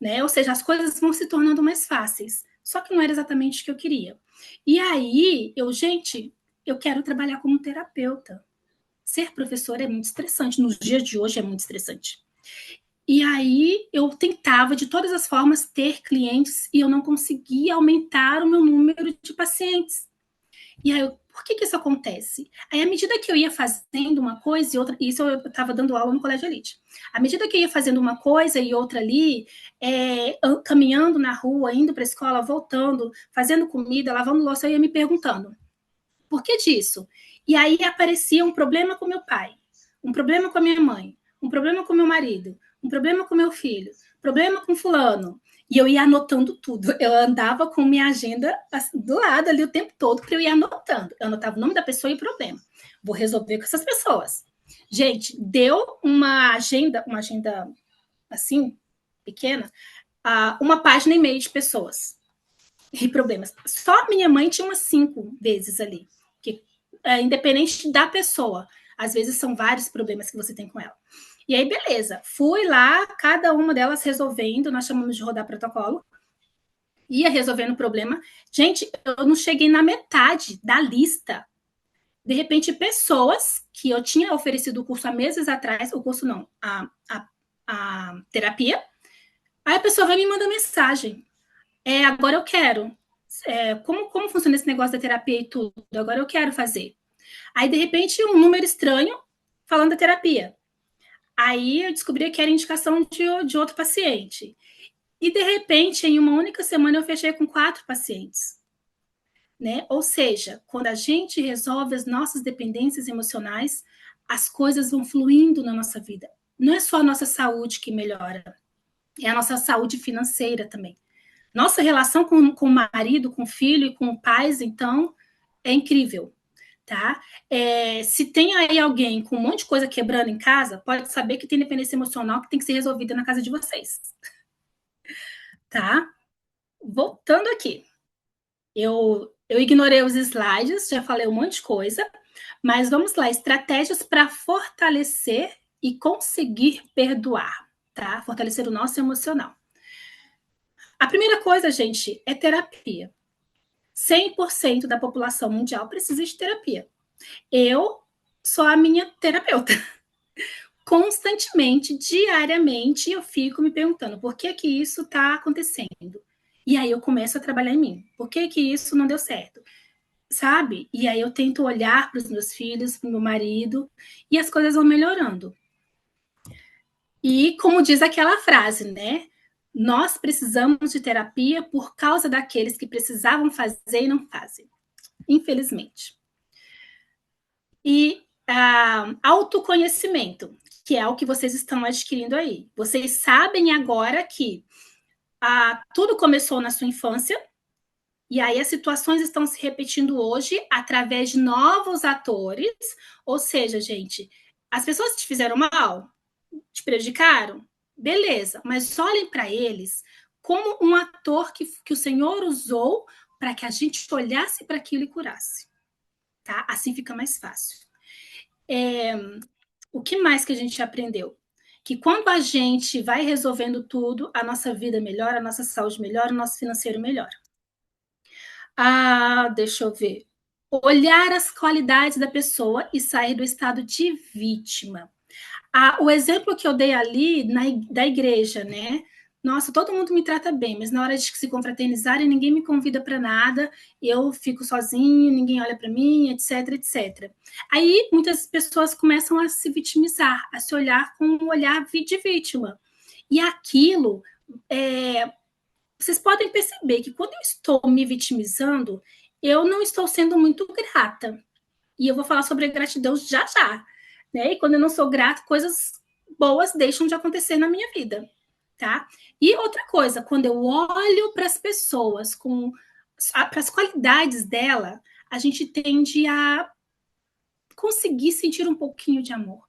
né? Ou seja, as coisas vão se tornando mais fáceis. Só que não era exatamente o que eu queria. E aí, eu quero trabalhar como terapeuta. Ser professora é muito estressante. Nos dias de hoje é muito estressante. E aí, eu tentava, de todas as formas, ter clientes e eu não conseguia aumentar o meu número de pacientes. E aí, por que isso acontece? Aí, à medida que eu ia fazendo uma coisa e outra, isso eu estava dando aula no Colégio Elite. À medida que eu ia fazendo uma coisa e outra ali, caminhando na rua, indo para a escola, voltando, fazendo comida, lavando louça, eu ia me perguntando, por que disso? E aí aparecia um problema com meu pai, um problema com a minha mãe, um problema com meu marido, um problema com meu filho, problema com fulano. E eu ia anotando tudo. Eu andava com minha agenda do lado ali o tempo todo para eu ir anotando. Eu anotava o nome da pessoa e o problema. Vou resolver com essas pessoas. Gente, deu uma agenda assim, pequena, uma página e meia de pessoas e problemas. Só minha mãe tinha umas 5 vezes ali. Que, independente da pessoa, às vezes são vários problemas que você tem com ela. E aí, beleza, fui lá, cada uma delas resolvendo, nós chamamos de rodar protocolo, ia resolvendo o problema. Gente, eu não cheguei na metade da lista. De repente, pessoas que eu tinha oferecido o curso há meses atrás, o curso não, a terapia, aí a pessoa vai me mandar mensagem. Agora eu quero. Como funciona esse negócio da terapia e tudo? Agora eu quero fazer. Aí, de repente, um número estranho falando da terapia. Aí eu descobri que era indicação de outro paciente. E, de repente, em uma única semana, eu fechei com 4 pacientes. Né? Ou seja, quando a gente resolve as nossas dependências emocionais, as coisas vão fluindo na nossa vida. Não é só a nossa saúde que melhora, é a nossa saúde financeira também. Nossa relação com o marido, com o filho e com pais, então, é incrível. Tá? Se tem aí alguém com um monte de coisa quebrando em casa, pode saber que tem dependência emocional que tem que ser resolvida na casa de vocês. Tá? Voltando aqui. Eu ignorei os slides, já falei um monte de coisa, mas vamos lá, estratégias para fortalecer e conseguir perdoar, tá? Fortalecer o nosso emocional. A primeira coisa, gente, é terapia. 100% da população mundial precisa de terapia. Eu sou a minha terapeuta. constantemente, diariamente, eu fico me perguntando por que que isso está acontecendo. E aí eu começo a trabalhar em mim. Por que que isso não deu certo? Sabe? E aí eu tento olhar para os meus filhos, para o meu marido, e as coisas vão melhorando. E como diz aquela frase, né? Nós precisamos de terapia por causa daqueles que precisavam fazer e não fazem. Infelizmente. E autoconhecimento, que é o que vocês estão adquirindo aí. Vocês sabem agora que tudo começou na sua infância, e aí as situações estão se repetindo hoje através de novos atores. Ou seja, gente, as pessoas te fizeram mal, te prejudicaram, beleza, mas olhem para eles como um ator que o Senhor usou para que a gente olhasse para aquilo e curasse. Tá? Assim fica mais fácil. O que mais que a gente aprendeu? Que quando a gente vai resolvendo tudo, a nossa vida melhora, a nossa saúde melhora, o nosso financeiro melhora. Deixa eu ver. Olhar as qualidades da pessoa e sair do estado de vítima. O exemplo que eu dei ali da igreja, né? Nossa, todo mundo me trata bem, mas na hora de se confraternizarem, ninguém me convida para nada, eu fico sozinho, ninguém olha para mim, etc, etc. Aí muitas pessoas começam a se vitimizar, a se olhar com um olhar de vítima. E aquilo, vocês podem perceber que quando eu estou me vitimizando, eu não estou sendo muito grata. E eu vou falar sobre a gratidão já já. Né? E quando eu não sou grata, coisas boas deixam de acontecer na minha vida. Tá? E outra coisa, quando eu olho para as pessoas, para as qualidades dela, a gente tende a conseguir sentir um pouquinho de amor.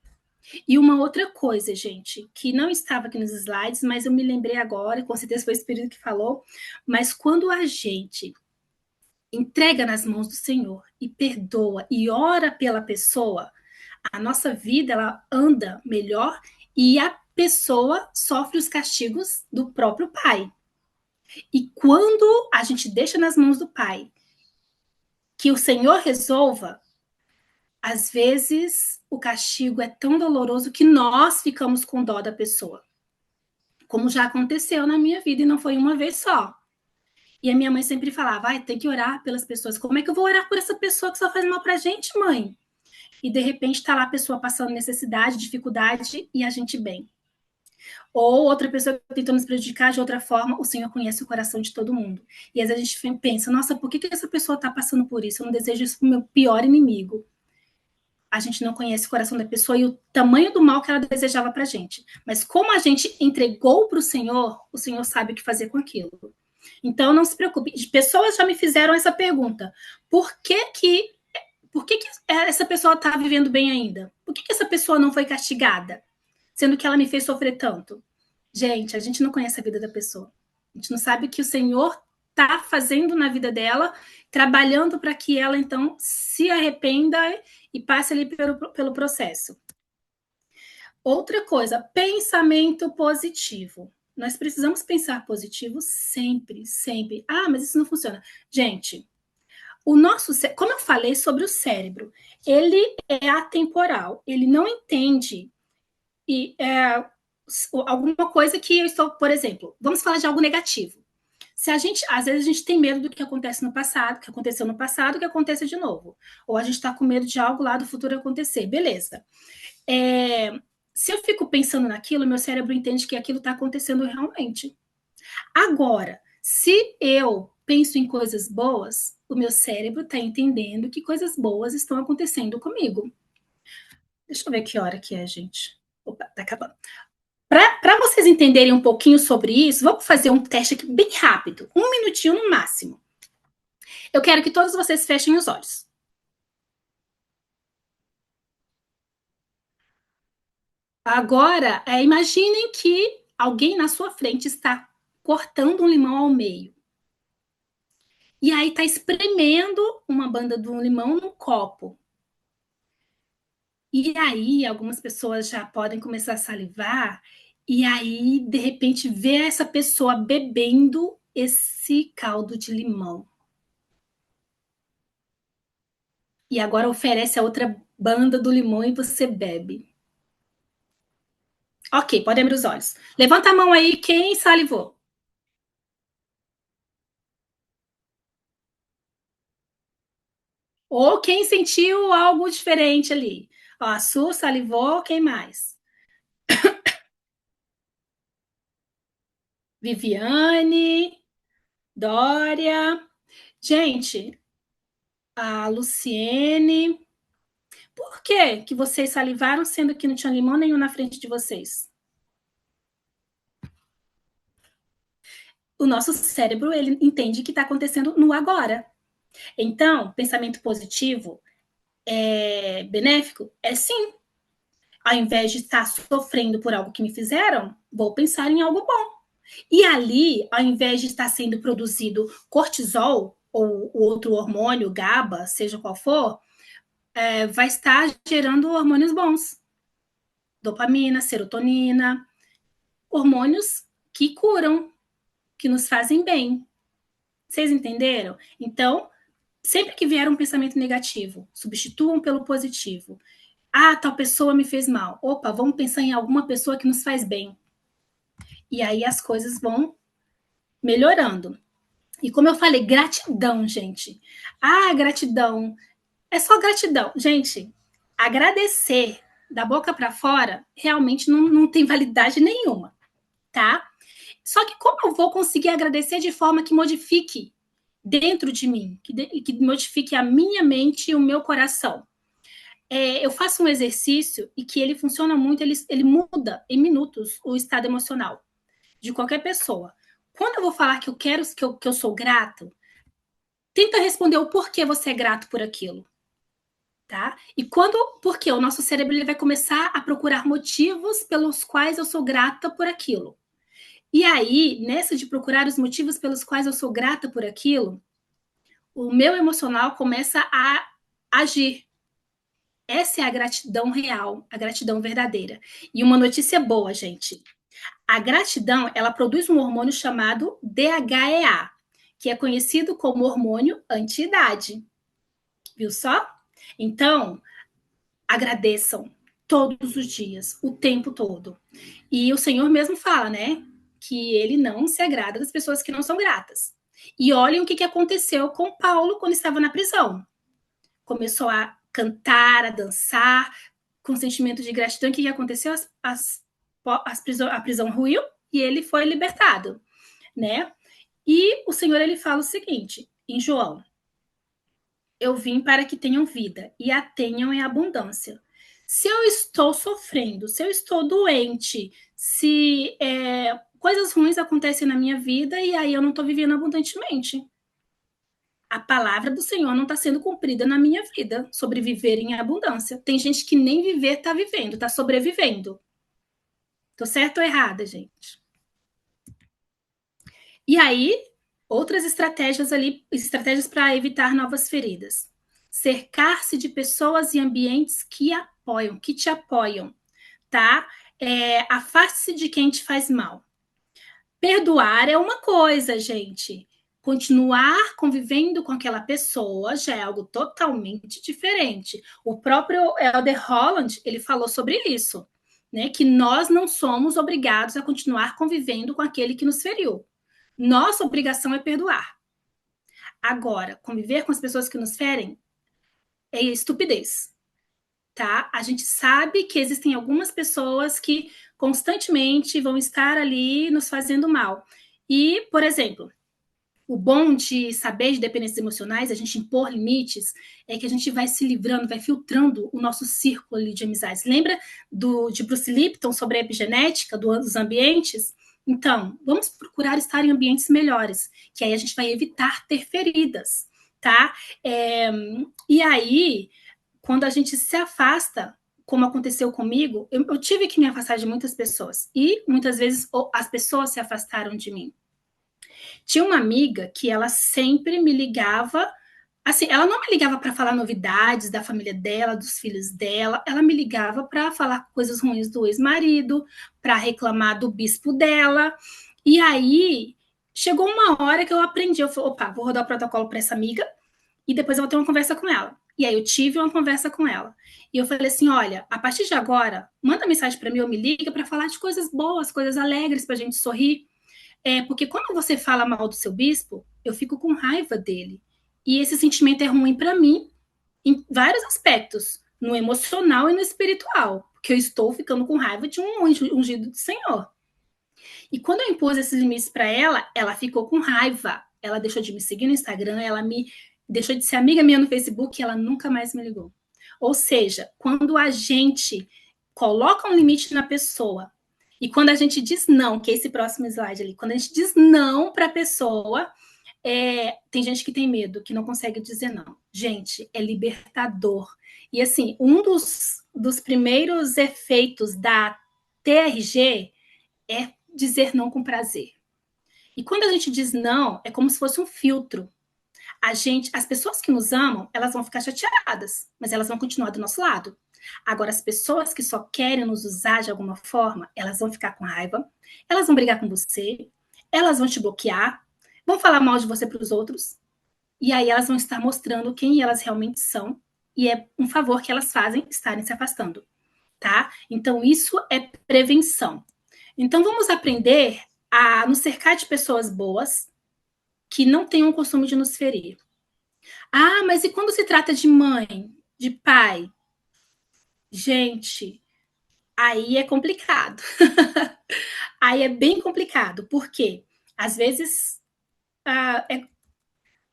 E uma outra coisa, gente, que não estava aqui nos slides, mas eu me lembrei agora, com certeza foi o Espírito que falou, mas quando a gente entrega nas mãos do Senhor e perdoa e ora pela pessoa, a nossa vida ela anda melhor e a pessoa sofre os castigos do próprio Pai. E quando a gente deixa nas mãos do Pai que o Senhor resolva, às vezes o castigo é tão doloroso que nós ficamos com dó da pessoa. Como já aconteceu na minha vida e não foi uma vez só. E a minha mãe sempre falava, tem que orar pelas pessoas. Como é que eu vou orar por essa pessoa que só faz mal pra gente, mãe? E de repente está lá a pessoa passando necessidade, dificuldade e a gente bem. Ou outra pessoa tentando nos prejudicar de outra forma, o Senhor conhece o coração de todo mundo. E às vezes a gente pensa, nossa, por que essa pessoa está passando por isso? Eu não desejo isso para o meu pior inimigo. A gente não conhece o coração da pessoa e o tamanho do mal que ela desejava para a gente. Mas como a gente entregou para o Senhor sabe o que fazer com aquilo. Então, não se preocupe. Pessoas já me fizeram essa pergunta. Por que essa pessoa está vivendo bem ainda? Por que essa pessoa não foi castigada? Sendo que ela me fez sofrer tanto. Gente, a gente não conhece a vida da pessoa. A gente não sabe o que o Senhor está fazendo na vida dela, trabalhando para que ela, então, se arrependa e passe ali pelo processo. Outra coisa, pensamento positivo. Nós precisamos pensar positivo sempre, sempre. Mas isso não funciona. Gente, como eu falei sobre o cérebro, ele é atemporal, ele não entende alguma coisa que eu estou, por exemplo, vamos falar de algo negativo. Às vezes a gente tem medo do que acontece no passado, que aconteceu no passado, que aconteça de novo. Ou a gente está com medo de algo lá do futuro acontecer. Beleza. Se eu fico pensando naquilo, meu cérebro entende que aquilo está acontecendo realmente. Agora, se eu penso em coisas boas, o meu cérebro está entendendo que coisas boas estão acontecendo comigo. Deixa eu ver que hora que é, gente. Opa, tá acabando. Para vocês entenderem um pouquinho sobre isso, vamos fazer um teste aqui bem rápido, 1 minutinho no máximo. Eu quero que todos vocês fechem os olhos. Agora, imaginem que alguém na sua frente está cortando um limão ao meio. E aí está espremendo uma banda de um limão num copo. E aí, algumas pessoas já podem começar a salivar, e aí, de repente, ver essa pessoa bebendo esse caldo de limão. E agora oferece a outra banda do limão e você bebe. Ok, pode abrir os olhos. Levanta a mão aí, quem salivou? Ou quem sentiu algo diferente ali? Ó, a Su salivou, quem mais? Viviane, Dória. Gente, a Luciene. Por que vocês salivaram, sendo que não tinha limão nenhum na frente de vocês? O nosso cérebro, ele entende que está acontecendo no agora. Então, pensamento positivo é benéfico? É sim. Ao invés de estar sofrendo por algo que me fizeram, vou pensar em algo bom. E ali, ao invés de estar sendo produzido cortisol ou outro hormônio, GABA, seja qual for, vai estar gerando hormônios bons. Dopamina, serotonina, hormônios que curam, que nos fazem bem. Vocês entenderam? Então, sempre que vier um pensamento negativo, substituam pelo positivo. Ah, tal pessoa me fez mal. Opa, vamos pensar em alguma pessoa que nos faz bem. E aí as coisas vão melhorando. E como eu falei, gratidão, gente. Ah, gratidão. É só gratidão. Gente, agradecer da boca para fora realmente não tem validade nenhuma, tá? Só que como eu vou conseguir agradecer de forma que modifique dentro de mim, que modifique a minha mente e o meu coração? Eu faço um exercício e que ele funciona muito, ele muda em minutos o estado emocional de qualquer pessoa. Quando eu vou falar que eu quero, que eu sou grato, tenta responder o porquê você é grato por aquilo. Tá? E porque o nosso cérebro ele vai começar a procurar motivos pelos quais eu sou grata por aquilo. E aí, nessa de procurar os motivos pelos quais eu sou grata por aquilo, o meu emocional começa a agir. Essa é a gratidão real, a gratidão verdadeira. E uma notícia boa, gente. A gratidão, ela produz um hormônio chamado DHEA, que é conhecido como hormônio anti-idade. Viu só? Então, agradeçam todos os dias, o tempo todo. E o Senhor mesmo fala, né? Que ele não se agrada das pessoas que não são gratas. E olhem o que aconteceu com Paulo quando estava na prisão. Começou a cantar, a dançar, com sentimento de gratidão. O que aconteceu? A prisão ruiu e ele foi libertado, né? E o Senhor, ele fala o seguinte, em João: eu vim para que tenham vida e a tenham em abundância. Se eu estou sofrendo, se eu estou doente, se coisas ruins acontecem na minha vida e aí eu não estou vivendo abundantemente. A palavra do Senhor não está sendo cumprida na minha vida, sobre viver em abundância. Tem gente que nem viver está vivendo, está sobrevivendo. Tô certo ou errada, gente? E aí, outras estratégias ali, estratégias para evitar novas feridas. Cercar-se de pessoas e ambientes que apoiam, que te apoiam, tá? Afaste-se de quem te faz mal. Perdoar é uma coisa, gente. Continuar convivendo com aquela pessoa já é algo totalmente diferente. O próprio Elder Holland, ele falou sobre isso, né? Que nós não somos obrigados a continuar convivendo com aquele que nos feriu. Nossa obrigação é perdoar. Agora, conviver com as pessoas que nos ferem é estupidez, tá? A gente sabe que existem algumas pessoas que constantemente vão estar ali nos fazendo mal. E, por exemplo, o bom de saber de dependências emocionais, a gente impor limites, é que a gente vai se livrando, vai filtrando o nosso círculo ali de amizades. Lembra de Bruce Lipton sobre a epigenética dos ambientes? Então, vamos procurar estar em ambientes melhores, que aí a gente vai evitar ter feridas, tá? E aí, quando a gente se afasta, como aconteceu comigo, eu tive que me afastar de muitas pessoas. E muitas vezes as pessoas se afastaram de mim. Tinha uma amiga que ela sempre me ligava, assim, ela não me ligava para falar novidades da família dela, dos filhos dela, ela me ligava para falar coisas ruins do ex-marido, para reclamar do bispo dela. E aí chegou uma hora que eu aprendi, eu falei, opa, vou rodar o protocolo para essa amiga e depois eu vou ter uma conversa com ela. E aí eu tive uma conversa com ela. E eu falei assim, olha, a partir de agora, manda mensagem para mim ou me liga para falar de coisas boas, coisas alegres, para a gente sorrir. Porque quando você fala mal do seu bispo, eu fico com raiva dele. E esse sentimento é ruim para mim em vários aspectos, no emocional e no espiritual, porque eu estou ficando com raiva de um ungido do Senhor. E quando eu impus esses limites para ela, ela ficou com raiva. Ela deixou de me seguir no Instagram, ela me deixou de ser amiga minha no Facebook e ela nunca mais me ligou. Ou seja, quando a gente coloca um limite na pessoa e quando a gente diz não, que é esse próximo slide ali, quando a gente diz não para a pessoa, tem gente que tem medo, que não consegue dizer não. Gente, é libertador. E assim, um dos primeiros efeitos da TRG é dizer não com prazer. E quando a gente diz não, é como se fosse um filtro. As pessoas que nos amam, elas vão ficar chateadas, mas elas vão continuar do nosso lado. Agora, as pessoas que só querem nos usar de alguma forma, elas vão ficar com raiva, elas vão brigar com você, elas vão te bloquear, vão falar mal de você para os outros, e aí elas vão estar mostrando quem elas realmente são, e é um favor que elas fazem estarem se afastando, tá? Então, isso é prevenção. Então, vamos aprender a nos cercar de pessoas boas, que não tenham o costume de nos ferir. Ah, mas e quando se trata de mãe, de pai? Gente, aí é complicado. Aí é bem complicado, porque às vezes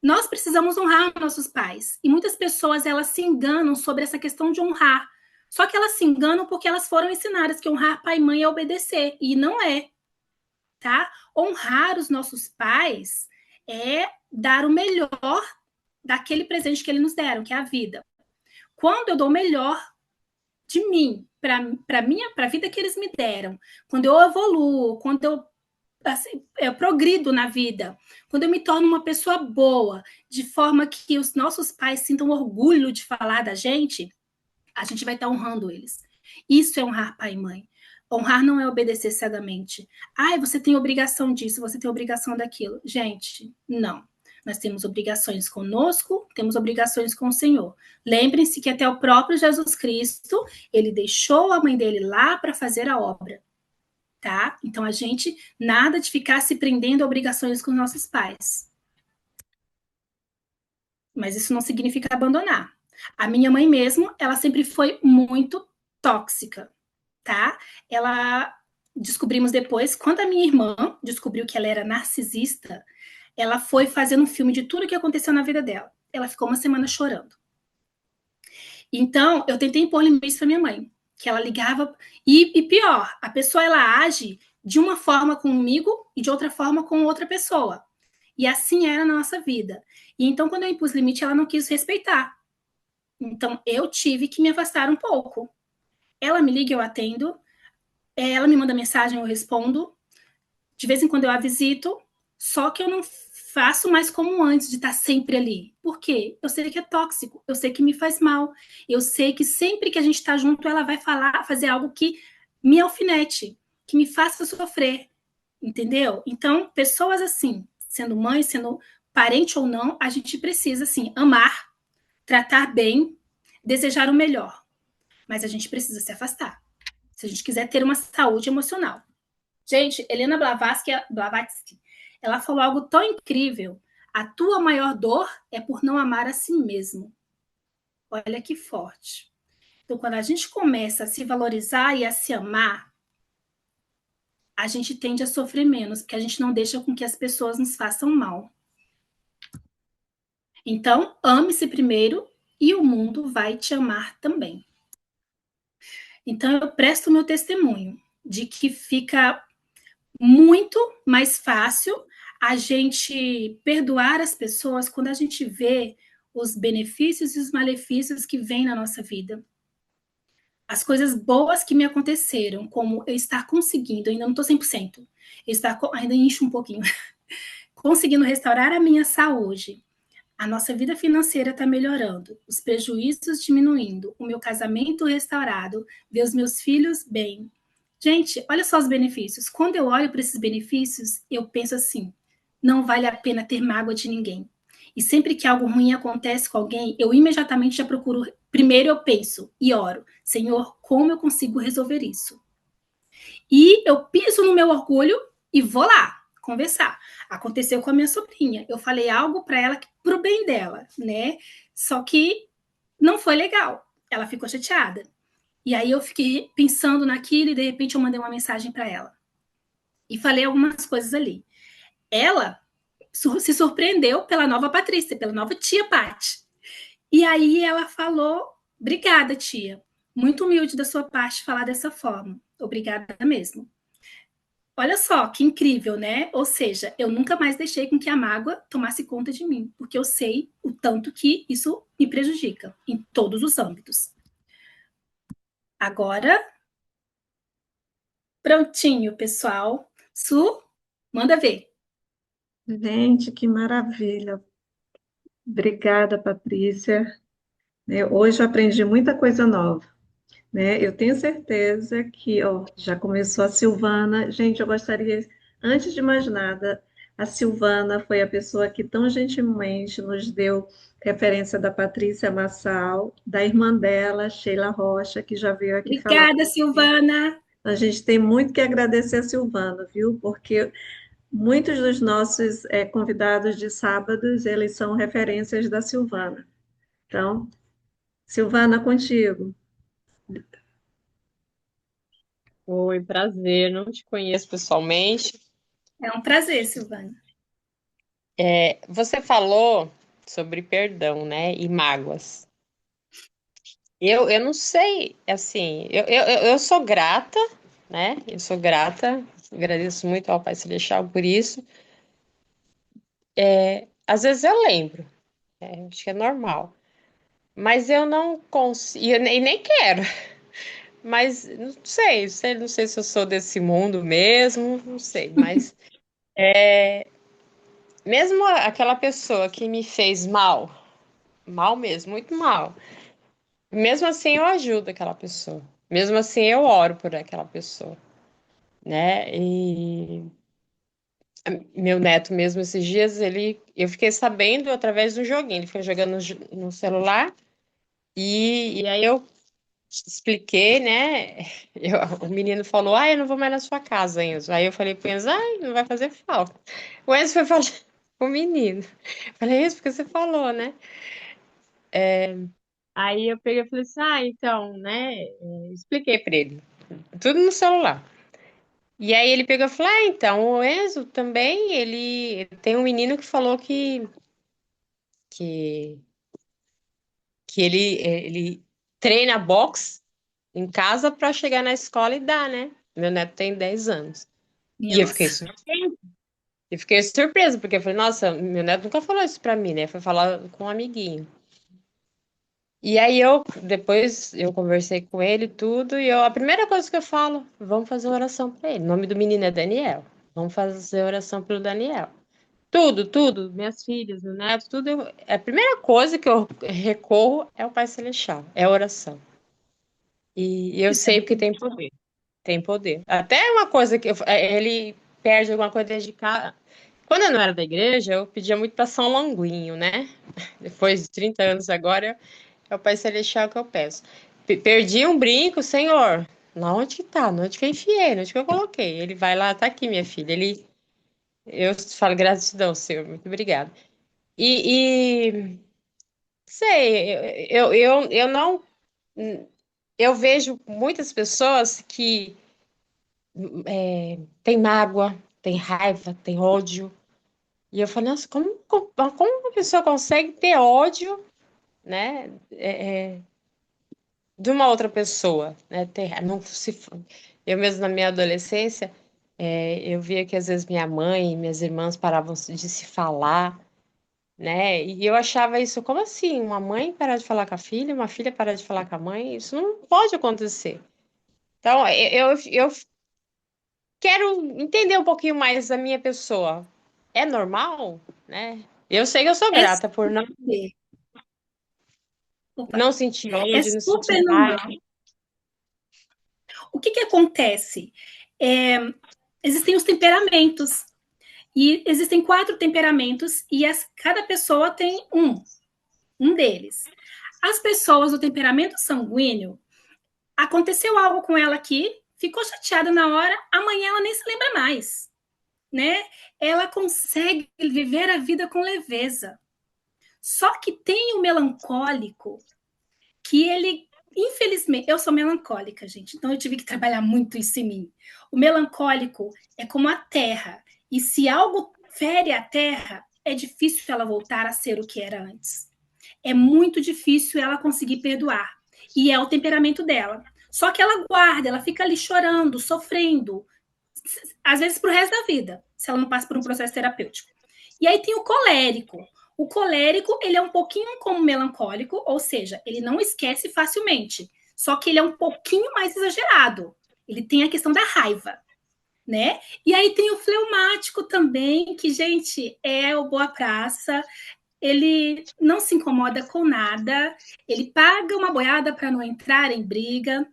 nós precisamos honrar nossos pais. E muitas pessoas elas se enganam sobre essa questão de honrar. Só que elas se enganam porque elas foram ensinadas que honrar pai e mãe é obedecer. E não é, tá? Honrar os nossos pais é dar o melhor daquele presente que eles nos deram, que é a vida. Quando eu dou o melhor de mim, para a vida que eles me deram, quando eu evoluo, quando eu progrido na vida, quando eu me torno uma pessoa boa, de forma que os nossos pais sintam orgulho de falar da gente, a gente vai estar honrando eles. Isso é honrar pai e mãe. Honrar não é obedecer cegamente. Ai, você tem obrigação disso, você tem obrigação daquilo. Gente, não. Nós temos obrigações conosco, temos obrigações com o Senhor. Lembrem-se que até o próprio Jesus Cristo, ele deixou a mãe dele lá para fazer a obra. Tá? Então, a gente, nada de ficar se prendendo a obrigações com nossos pais. Mas isso não significa abandonar. A minha mãe mesmo, ela sempre foi muito tóxica, tá? Descobrimos depois, quando a minha irmã descobriu que ela era narcisista, ela foi fazendo um filme de tudo que aconteceu na vida dela. Ela ficou uma semana chorando. Então, eu tentei impor limites para minha mãe, que ela ligava... E pior, a pessoa, ela age de uma forma comigo e de outra forma com outra pessoa. E assim era na nossa vida. E então, quando eu impus limite, ela não quis respeitar. Então, eu tive que me afastar um pouco. Ela me liga, eu atendo. Ela me manda mensagem, eu respondo. De vez em quando eu a visito. Só que eu não faço mais como antes, de estar sempre ali. Por quê? Eu sei que é tóxico. Eu sei que me faz mal. Eu sei que sempre que a gente está junto, ela vai fazer algo que me alfinete, que me faça sofrer. Entendeu? Então, pessoas assim, sendo mãe, sendo parente ou não, a gente precisa, assim, amar, tratar bem, desejar o melhor. Mas a gente precisa se afastar, se a gente quiser ter uma saúde emocional. Gente, Helena Blavatsky, ela falou algo tão incrível. A tua maior dor é por não amar a si mesmo. Olha que forte. Então, quando a gente começa a se valorizar e a se amar, a gente tende a sofrer menos, porque a gente não deixa com que as pessoas nos façam mal. Então, ame-se primeiro e o mundo vai te amar também. Então, eu presto meu testemunho de que fica muito mais fácil a gente perdoar as pessoas quando a gente vê os benefícios e os malefícios que vêm na nossa vida. As coisas boas que me aconteceram, como eu estar conseguindo, ainda não estou 100%, ainda encho um pouquinho, conseguindo restaurar a minha saúde, a nossa vida financeira está melhorando, os prejuízos diminuindo, o meu casamento restaurado, ver os meus filhos bem. Gente, olha só os benefícios. Quando eu olho para esses benefícios, eu penso assim, não vale a pena ter mágoa de ninguém. E sempre que algo ruim acontece com alguém, eu imediatamente já procuro. Primeiro eu penso e oro: Senhor, como eu consigo resolver isso? E eu piso no meu orgulho e vou lá conversar. Aconteceu com a minha sobrinha. Eu falei algo para ela pro bem dela, né? Só que não foi legal. Ela ficou chateada. E aí eu fiquei pensando naquilo e de repente eu mandei uma mensagem para ela. E falei algumas coisas ali. Ela se surpreendeu pela nova Patrícia, pela nova tia Paty. E aí ela falou: obrigada, tia. Muito humilde da sua parte falar dessa forma. Obrigada mesmo. Olha só que incrível, né? Ou seja, eu nunca mais deixei com que a mágoa tomasse conta de mim, porque eu sei o tanto que isso me prejudica em todos os âmbitos. Agora, prontinho, pessoal. Su, manda ver. Gente, que maravilha. Obrigada, Patrícia. Hoje eu aprendi muita coisa nova, né? Eu tenho certeza que, ó, já começou a Silvana. Gente, eu gostaria, antes de mais nada, a Silvana foi a pessoa que tão gentilmente nos deu referência da Patrícia Massal, da irmã dela, Sheila Rocha, que já veio aqui falar. Obrigada, Silvana. A gente tem muito que agradecer a Silvana, viu? Porque muitos dos nossos convidados de sábados, eles são referências da Silvana. Então, Silvana, contigo. Oi, prazer. Não te conheço pessoalmente. É um prazer, Silvana. Você falou sobre perdão, né? E mágoas. Eu não sei, assim, eu sou grata, né? Eu sou grata, agradeço muito ao Pai Celestial por isso. Às vezes eu lembro, acho que é normal. Mas eu não consigo, e nem quero. Mas não sei se eu sou desse mundo mesmo, não sei. Mas mesmo aquela pessoa que me fez mal, mal mesmo, muito mal. Mesmo assim, eu ajudo aquela pessoa. Mesmo assim, eu oro por aquela pessoa, né? E meu neto, mesmo esses dias, eu fiquei sabendo através do joguinho. Ele foi jogando no celular e aí eu expliquei, né? O menino falou: eu não vou mais na sua casa, Enzo. Aí eu falei pro Enzo: não vai fazer falta. O Enzo foi falar com o menino. Eu falei: isso porque você falou, né? Aí eu peguei e falei assim: então, né? Expliquei pra ele. Tudo no celular. E aí ele pegou e falou: então, o Enzo também, ele tem um menino que falou que, que ele treina boxe em casa para chegar na escola e dar, né? Meu neto tem 10 anos. E eu fiquei Nossa. surpresa. Eu fiquei surpresa, porque eu falei: nossa, meu neto nunca falou isso pra mim, né? Foi falar com um amiguinho. E aí depois eu conversei com ele e tudo, e a primeira coisa que eu falo: vamos fazer uma oração para ele. O nome do menino é Daniel. Vamos fazer oração pelo Daniel. Tudo, minhas filhas, meu neto, tudo. A primeira coisa que eu recorro é o Pai Celestial, é a oração. E eu Isso é sei muito que tem poder, tem poder. Até uma coisa que ele perde alguma coisa dentro de casa. Quando eu não era da igreja, eu pedia muito para São Longuinho, né? Depois de 30 anos agora, é o Pai Celestial que eu peço. Perdi um brinco, Senhor. Lá onde que tá? Onde que eu enfiei? Onde que eu coloquei? Ele vai lá, tá aqui, minha filha. Eu falo gratidão, Senhor, muito obrigada. Sei, eu não. Eu vejo muitas pessoas que têm mágoa, têm raiva, têm ódio. E eu falo: nossa, como uma pessoa consegue ter ódio, né? De uma outra pessoa, né? Não se, eu mesmo na minha adolescência, eu via que às vezes minha mãe e minhas irmãs paravam de se falar, né? E eu achava isso, como assim? Uma mãe parar de falar com a filha, uma filha parar de falar com a mãe? Isso não pode acontecer. Então, eu quero entender um pouquinho mais da minha pessoa. É normal, né? Eu sei que eu sou É grata por super. Opa. não sentir É ódio, não super sentir normal. raiva. O que acontece? Existem os temperamentos. E existem 4 temperamentos e cada pessoa tem um deles. As pessoas do temperamento sanguíneo, aconteceu algo com ela aqui, ficou chateada na hora, amanhã ela nem se lembra mais, né? Ela consegue viver a vida com leveza. Só que tem o melancólico, que ele, infelizmente, eu sou melancólica, gente, então eu tive que trabalhar muito isso em mim. O melancólico é como a terra, e se algo fere a terra, é difícil ela voltar a ser o que era antes. É muito difícil ela conseguir perdoar. E é o temperamento dela. Só que ela guarda, ela fica ali chorando, sofrendo, às vezes pro resto da vida, se ela não passa por um processo terapêutico. E aí tem o colérico. O colérico, ele é um pouquinho como o melancólico, ou seja, ele não esquece facilmente, só que ele é um pouquinho mais exagerado. Ele tem a questão da raiva, né? E aí tem o fleumático também, que, gente, é o boa praça, ele não se incomoda com nada, ele paga uma boiada para não entrar em briga.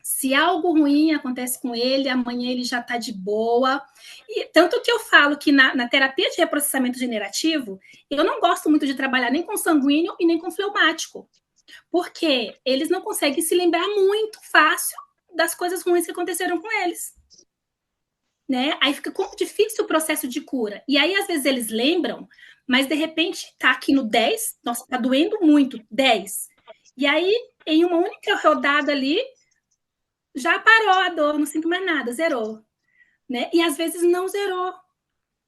Se algo ruim acontece com ele, amanhã ele já está de boa. E tanto que eu falo que na terapia de reprocessamento generativo, eu não gosto muito de trabalhar nem com sanguíneo e nem com fleumático, porque eles não conseguem se lembrar muito fácil das coisas ruins que aconteceram com eles. Né? Aí fica difícil o processo de cura. E aí, às vezes, eles lembram, mas de repente tá aqui no 10, nossa, tá doendo muito, 10. E aí, em uma única rodada ali, já parou a dor, não sinto mais nada, zerou. Né? E às vezes não zerou,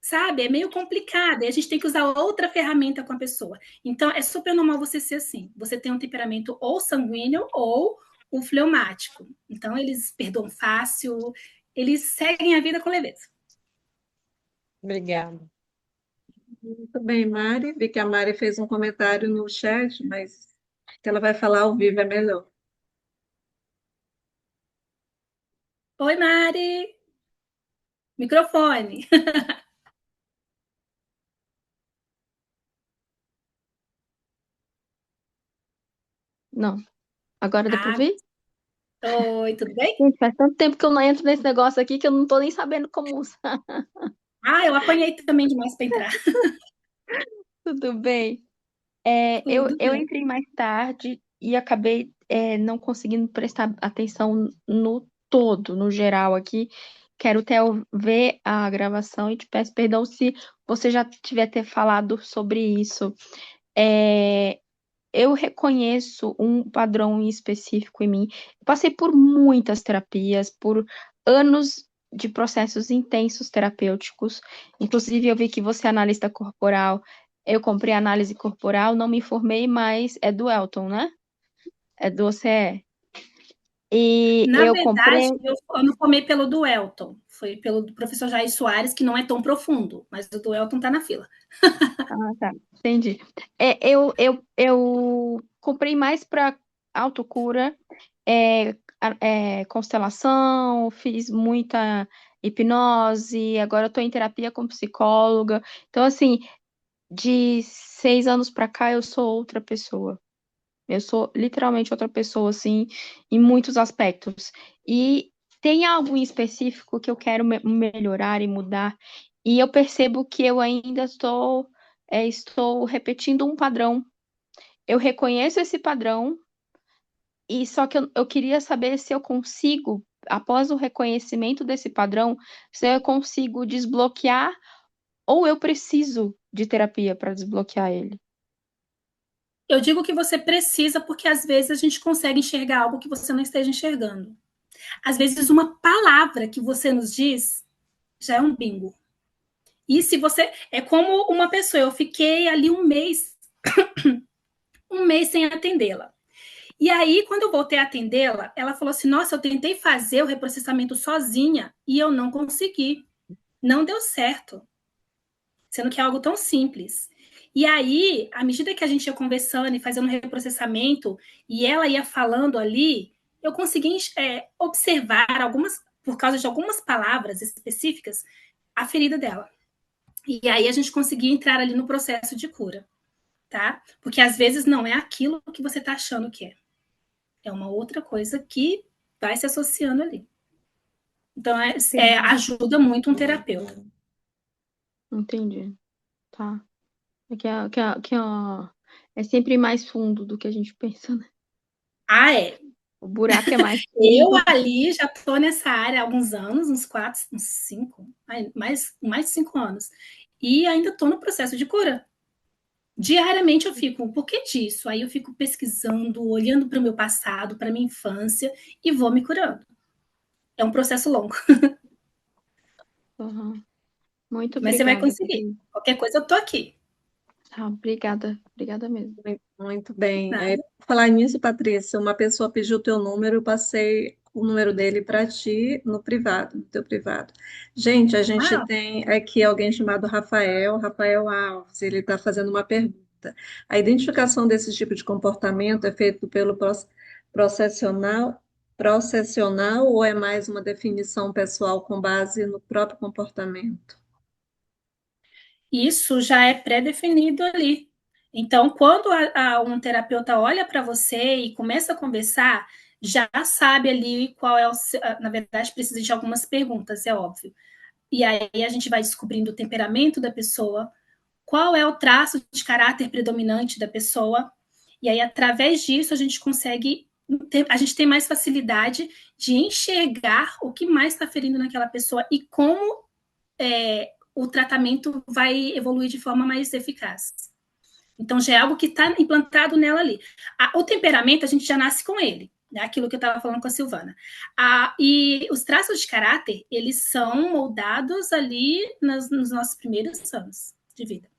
sabe? É meio complicado. E a gente tem que usar outra ferramenta com a pessoa. Então, é super normal você ser assim. Você tem um temperamento ou sanguíneo ou o fleumático. Então, eles perdoam fácil, eles seguem a vida com leveza. Obrigada. Muito bem, Mari. Vi que a Mari fez um comentário no chat, mas que ela vai falar ao vivo é melhor. Oi, Mari. Microfone. Não. Agora dá para ouvir? Oi, tudo bem? Gente, faz tanto tempo que eu não entro nesse negócio aqui que eu não tô nem sabendo como usar. Eu apanhei também demais para entrar. Tudo bem. Tudo Eu bem. entrei mais tarde e acabei não conseguindo prestar atenção no todo, no geral aqui. Quero até ver a gravação e te peço perdão se você já tiver ter falado sobre isso. Eu reconheço um padrão em específico em mim. Eu passei por muitas terapias, por anos de processos intensos terapêuticos. Inclusive, eu vi que você é analista corporal. Eu comprei análise corporal, não me formei, mas é do Elton, né? É do OCE. E Na eu verdade, comprei. eu não formei pelo do Elton. Foi pelo do professor Jair Soares, que não é tão profundo, mas o do Elton está na fila. Ah, tá. Entendi. Eu comprei mais para autocura, constelação, fiz muita hipnose, agora eu estou em terapia com psicóloga. Então, assim, de 6 anos para cá, eu sou outra pessoa. Eu sou literalmente outra pessoa, assim, em muitos aspectos. E tem algo em específico que eu quero melhorar e mudar. E eu percebo que eu ainda estou repetindo um padrão. Eu reconheço esse padrão, e só que eu queria saber se eu consigo, após o reconhecimento desse padrão, se eu consigo desbloquear ou eu preciso de terapia para desbloquear ele. Eu digo que você precisa, porque às vezes a gente consegue enxergar algo que você não esteja enxergando. Às vezes, uma palavra que você nos diz já é um bingo. E se você. É como uma pessoa, eu fiquei ali um mês sem atendê-la. E aí, quando eu voltei a atendê-la, ela falou assim: Nossa, eu tentei fazer o reprocessamento sozinha e eu não consegui. Não deu certo. Sendo que é algo tão simples. E aí, à medida que a gente ia conversando e fazendo o reprocessamento, e ela ia falando ali, eu consegui observar por causa de algumas palavras específicas, a ferida dela. E aí a gente conseguia entrar ali no processo de cura, tá? Porque às vezes não é aquilo que você está achando que é. É uma outra coisa que vai se associando ali. Então, ajuda muito um terapeuta. Entendi. Tá. É sempre mais fundo do que a gente pensa, né? Ah, é. O buraco é mais Eu fundo. ali já estou nessa área há alguns anos, uns 4, uns 5, mais de 5 anos. E ainda estou no processo de cura. Diariamente eu fico, por que disso? Aí eu fico pesquisando, olhando para o meu passado, para a minha infância, e vou me curando. É um processo longo, Uhum. Muito mas você vai obrigada, conseguir. Patrícia. Qualquer coisa eu tô aqui. Tá, obrigada. Obrigada mesmo. Muito bem. Nada. Por falar nisso, Patrícia, uma pessoa pediu o teu número, eu passei o número dele para ti no privado, no teu privado. Gente, a gente Ah, tem aqui alguém chamado Rafael Alves, ele está fazendo uma pergunta. A identificação desse tipo de comportamento é feito pelo processional, processional ou é mais uma definição pessoal com base no próprio comportamento? isso já é pré-definido ali. Então, quando um terapeuta olha para você e começa a conversar, já sabe ali qual é na verdade, precisa de algumas perguntas, é óbvio. E aí a gente vai descobrindo o temperamento da pessoa, qual é o traço de caráter predominante da pessoa, e aí, através disso, a gente tem mais facilidade de enxergar o que mais está ferindo naquela pessoa e como o tratamento vai evoluir de forma mais eficaz. Então, já é algo que está implantado nela ali. O temperamento, a gente já nasce com ele, né? Aquilo que eu estava falando com a Silvana. E os traços de caráter, eles são moldados ali nos nossos primeiros anos de vida.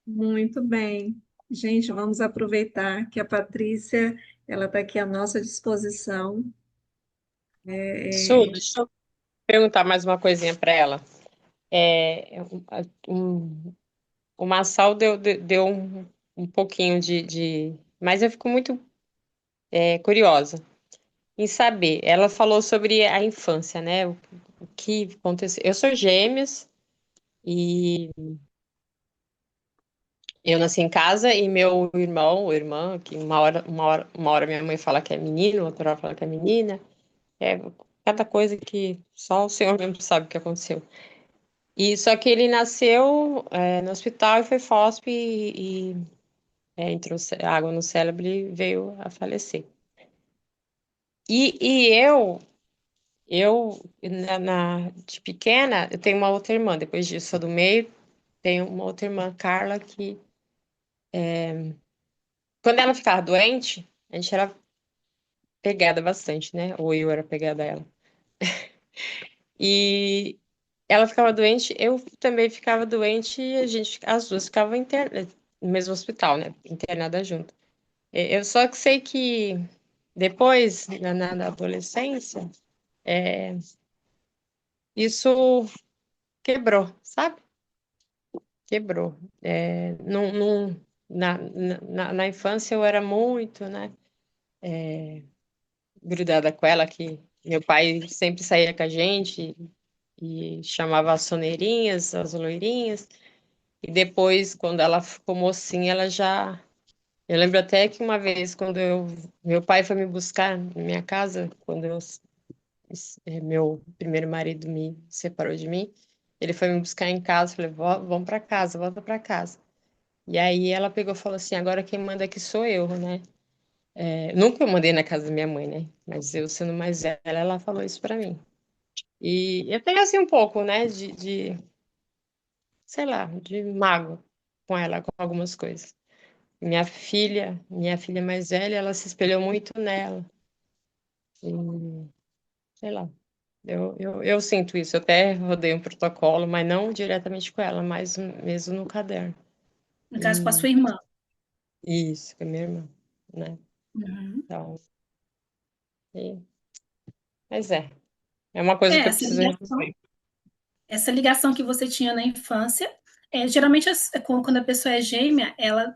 Muito bem. Gente, vamos aproveitar que a Patrícia, ela está aqui à nossa disposição. Su, deixa eu perguntar mais uma coisinha para ela. Um, o Massal deu um pouquinho Mas eu fico muito curiosa em saber. Ela falou sobre a infância, né? O que aconteceu. Eu sou gêmeos e eu nasci em casa e meu irmão ou irmã, que uma hora minha mãe fala que é menino, outra hora fala que é menina. É cada coisa que só o Senhor mesmo sabe o que aconteceu. E só que ele nasceu no hospital e foi FOSP e entrou água no cérebro e veio a falecer. E de pequena, eu tenho uma outra irmã, depois disso, sou do meio, tenho uma outra irmã, Carla, que quando ela ficava doente, a gente era pegada bastante, né? Ou eu era pegada a ela. E ela ficava doente, eu também ficava doente e as duas ficavam no mesmo hospital, né? Internadas junto. Eu só que sei que depois, na adolescência, isso quebrou, sabe? Quebrou. Na infância eu era muito, né? Grudada com ela, que meu pai sempre saía com a gente e chamava as soneirinhas, as loirinhas. E depois, quando ela ficou mocinha, ela já. Eu lembro até que uma vez, meu pai foi me buscar na minha casa, quando meu primeiro marido me separou de mim, ele foi me buscar em casa, falei, vamos para casa, volta para casa. E aí ela pegou e falou assim, agora quem manda aqui sou eu, né? Nunca eu mandei na casa da minha mãe, né? Mas eu sendo mais velha, ela falou isso para mim. E eu tenho assim um pouco, né, sei lá, de mágoa com ela, com algumas coisas. Minha filha mais velha, ela se espelhou muito nela. E, sei lá, eu sinto isso. Eu até rodei um protocolo, mas não diretamente com ela, mas mesmo no caderno. No caso, com a E sua irmã. isso, com a minha irmã, né? Uhum. Então, e- mas é uma coisa que eu Essa preciso ligação, resolver. essa ligação que você tinha na infância, geralmente quando a pessoa é gêmea, ela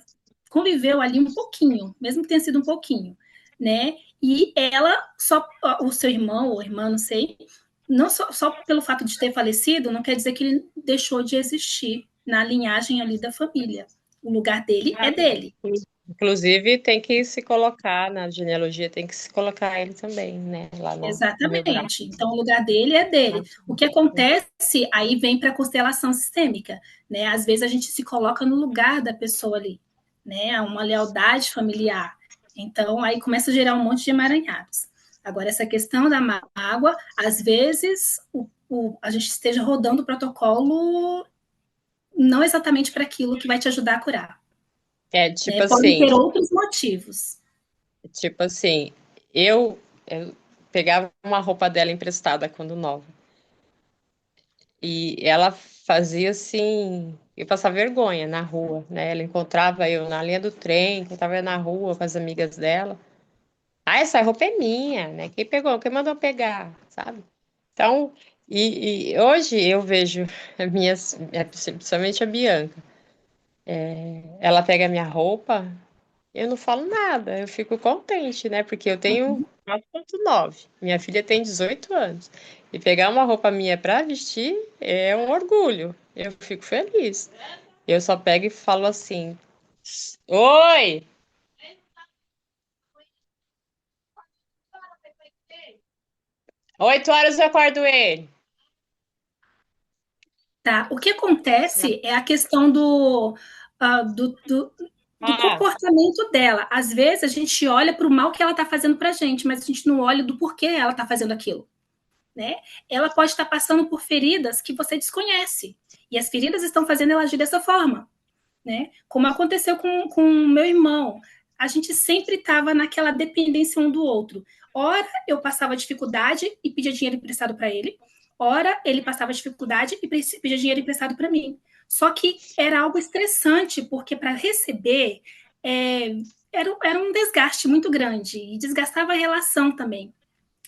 conviveu ali um pouquinho, mesmo que tenha sido um pouquinho, né? E ela, o seu irmão ou irmã, não sei, não só pelo fato de ter falecido, não quer dizer que ele deixou de existir na linhagem ali da família. O lugar dele é dele. Inclusive, tem que se colocar na genealogia, tem que se colocar ele também, né? Lá no meu grau. Exatamente. Então, o lugar dele é dele. O que acontece, aí vem para a constelação sistêmica, né? Às vezes a gente se coloca no lugar da pessoa ali, né? Há uma lealdade familiar. Então, aí começa a gerar um monte de emaranhados. Agora, essa questão da mágoa, às vezes a gente esteja rodando o protocolo não exatamente para aquilo que vai te ajudar a curar, É né? Podem assim, ter outros motivos. tipo assim, eu pegava uma roupa dela emprestada quando nova. E ela fazia assim, eu passava vergonha na rua, né? Ela encontrava eu na linha do trem, que eu tava na rua com as amigas dela. Ah, essa roupa é minha, né? Quem pegou? Quem mandou pegar, sabe? Então, e hoje eu vejo as minhas, principalmente a Bianca, ela pega a minha roupa, eu não falo nada, eu fico contente, né? Porque eu tenho 4,9, minha filha tem 18 anos. E pegar uma roupa minha para vestir é um orgulho. Eu fico feliz. Eu só pego e falo assim: Oi! 8 horas eu acordo ele. Tá? O que acontece é a questão do Ah, comportamento dela. Às vezes a gente olha para o mal que ela está fazendo para a gente, mas a gente não olha do porquê ela está fazendo aquilo. Né? Ela pode estar passando por feridas que você desconhece. E as feridas estão fazendo ela agir dessa forma. Né? Como aconteceu com o meu irmão. A gente sempre estava naquela dependência um do outro. Ora, eu passava dificuldade e pedia dinheiro emprestado para ele. Ora, ele passava dificuldade e pedia dinheiro emprestado para mim. Só que era algo estressante, porque para receber era um desgaste muito grande e desgastava a relação também.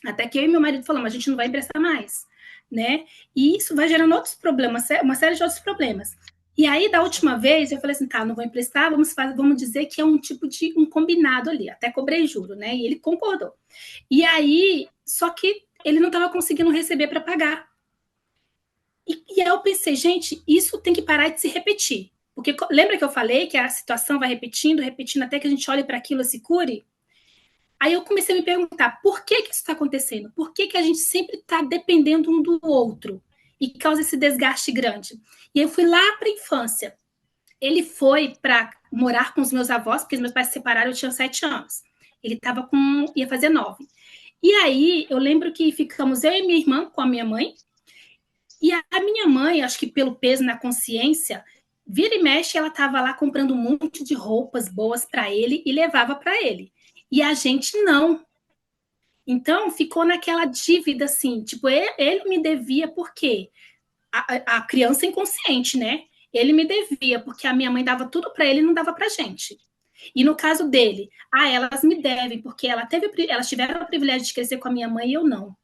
Até que eu e meu marido falamos, a gente não vai emprestar mais, né? E isso vai gerando outros problemas, uma série de outros problemas. E aí, da última vez, eu falei assim, tá, não vou emprestar, vamos dizer que é um tipo de um combinado ali, até cobrei juro, né? E ele concordou. E aí, só que ele não estava conseguindo receber para pagar. E aí eu pensei, gente, isso tem que parar de se repetir. Porque lembra que eu falei que a situação vai repetindo, repetindo, até que a gente olhe para aquilo e se cure? Aí eu comecei a me perguntar, por que isso está acontecendo? Por que a gente sempre está dependendo um do outro? E causa esse desgaste grande. E eu fui lá para a infância. Ele foi para morar com os meus avós, porque os meus pais se separaram, eu tinha 7 anos. Ele ia fazer 9. E aí eu lembro que ficamos eu e minha irmã com a minha mãe. E a minha mãe, acho que pelo peso na consciência, vira e mexe, ela estava lá comprando um monte de roupas boas para ele e levava para ele. E a gente não. Então, ficou naquela dívida, assim, tipo, ele me devia por quê? A criança inconsciente, né? Ele me devia, porque a minha mãe dava tudo para ele e não dava pra gente. E no caso dele, elas me devem, porque elas tiveram o privilégio de crescer com a minha mãe e eu não.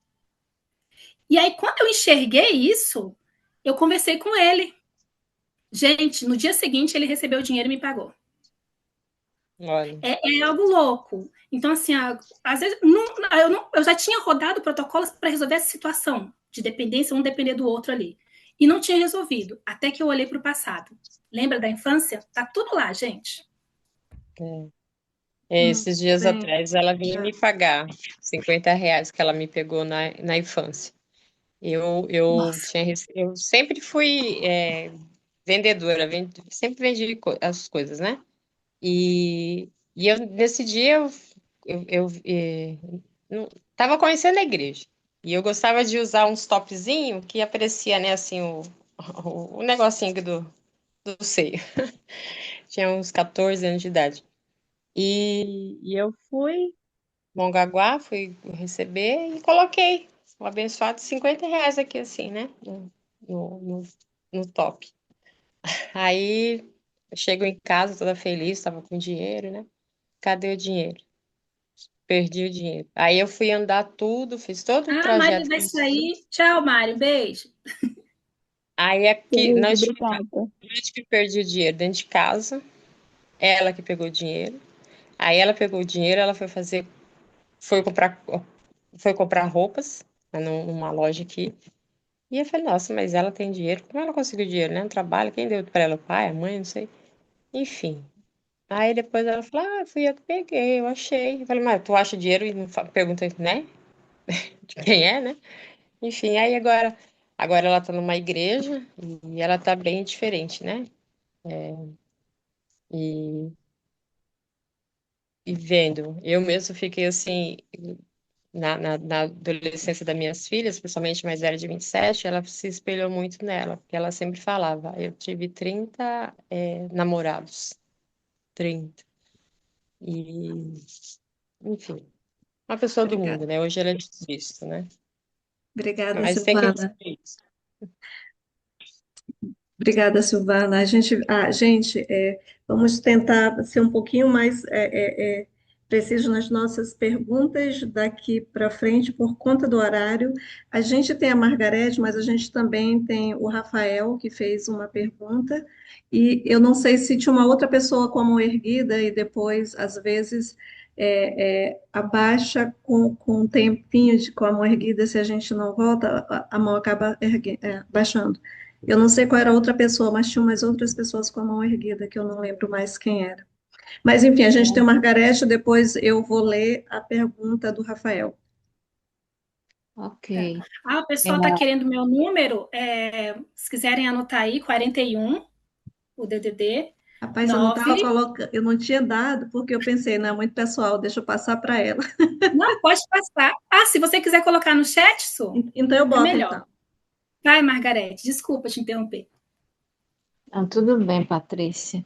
E aí, quando eu enxerguei isso, eu conversei com ele. Gente, no dia seguinte, ele recebeu o dinheiro e me pagou. olha. É algo louco. Então, assim, às vezes eu já tinha rodado protocolos para resolver essa situação de dependência, um depender do outro ali. E não tinha resolvido, até que eu olhei para o passado. Lembra da infância? Tá tudo lá, gente. Esses dias atrás ela vinha me pagar R$ 50 que ela me pegou na infância. Nossa. Eu sempre fui vendedora, sempre vendi as coisas, né? E nesse dia não, tava conhecendo a igreja. E eu gostava de usar uns topzinho que aparecia, né, assim, o negocinho do seio. Tinha uns 14 anos de idade. E eu fui, Mongaguá, fui receber e coloquei o abençoado R$ 50 aqui, assim, né, no, no, no top. Aí eu chego em casa toda feliz, estava com dinheiro, né? Cadê o dinheiro? Perdi o dinheiro. Aí eu fui andar tudo, fiz todo o Mário trajeto. vai sair. Tchau, Mário. Beijo. Aí aqui, Beijo, nós obrigada. que perdi o dinheiro dentro de casa, ela que pegou o dinheiro. Aí ela pegou o dinheiro, ela foi comprar, foi comprar roupas, né, numa loja aqui. E eu falei, nossa, mas ela tem dinheiro, como ela conseguiu dinheiro, né? Não trabalha, quem deu para ela? O pai, a mãe, não sei. Enfim, Aí depois ela falou, fui eu que peguei, eu achei. Eu falei, mas tu acha dinheiro e não pergunta, né? De quem é, né? Enfim, aí agora ela tá numa igreja e ela tá bem diferente, né? E, e vendo, eu mesmo fiquei assim, na adolescência das minhas filhas, principalmente mais velha de 27, ela se espelhou muito nela, porque ela sempre falava, eu tive 30 namorados, 30. E, enfim, uma pessoa do mundo, Obrigada. né? Hoje ela é visto, né? Obrigada, Mas tem que Silvana. dizer isso. Obrigada, Silvana. Vamos tentar ser um pouquinho mais preciso nas nossas perguntas daqui para frente, por conta do horário. A gente tem a Margarete, mas a gente também tem o Rafael, que fez uma pergunta, e eu não sei se tinha uma outra pessoa com a mão erguida, e depois, às vezes, abaixa com um tempinho com a mão erguida, se a gente não volta, a mão acaba baixando. Eu não sei qual era a outra pessoa, mas tinha umas outras pessoas com a mão erguida, que eu não lembro mais quem era. Mas, enfim, a gente tem o Margarete, depois eu vou ler a pergunta do Rafael. Ok. O pessoal está querendo meu número. Se quiserem anotar aí, 41, o DDD, Rapaz, eu não estava 9. colocando, eu não tinha dado, porque eu pensei, não, é muito pessoal, deixa eu passar para ela. Não, pode passar. Se você quiser colocar no chat, Su, Então eu é boto, melhor. então. Vai, Margarete, desculpa te interromper. Não, tudo bem, Patrícia.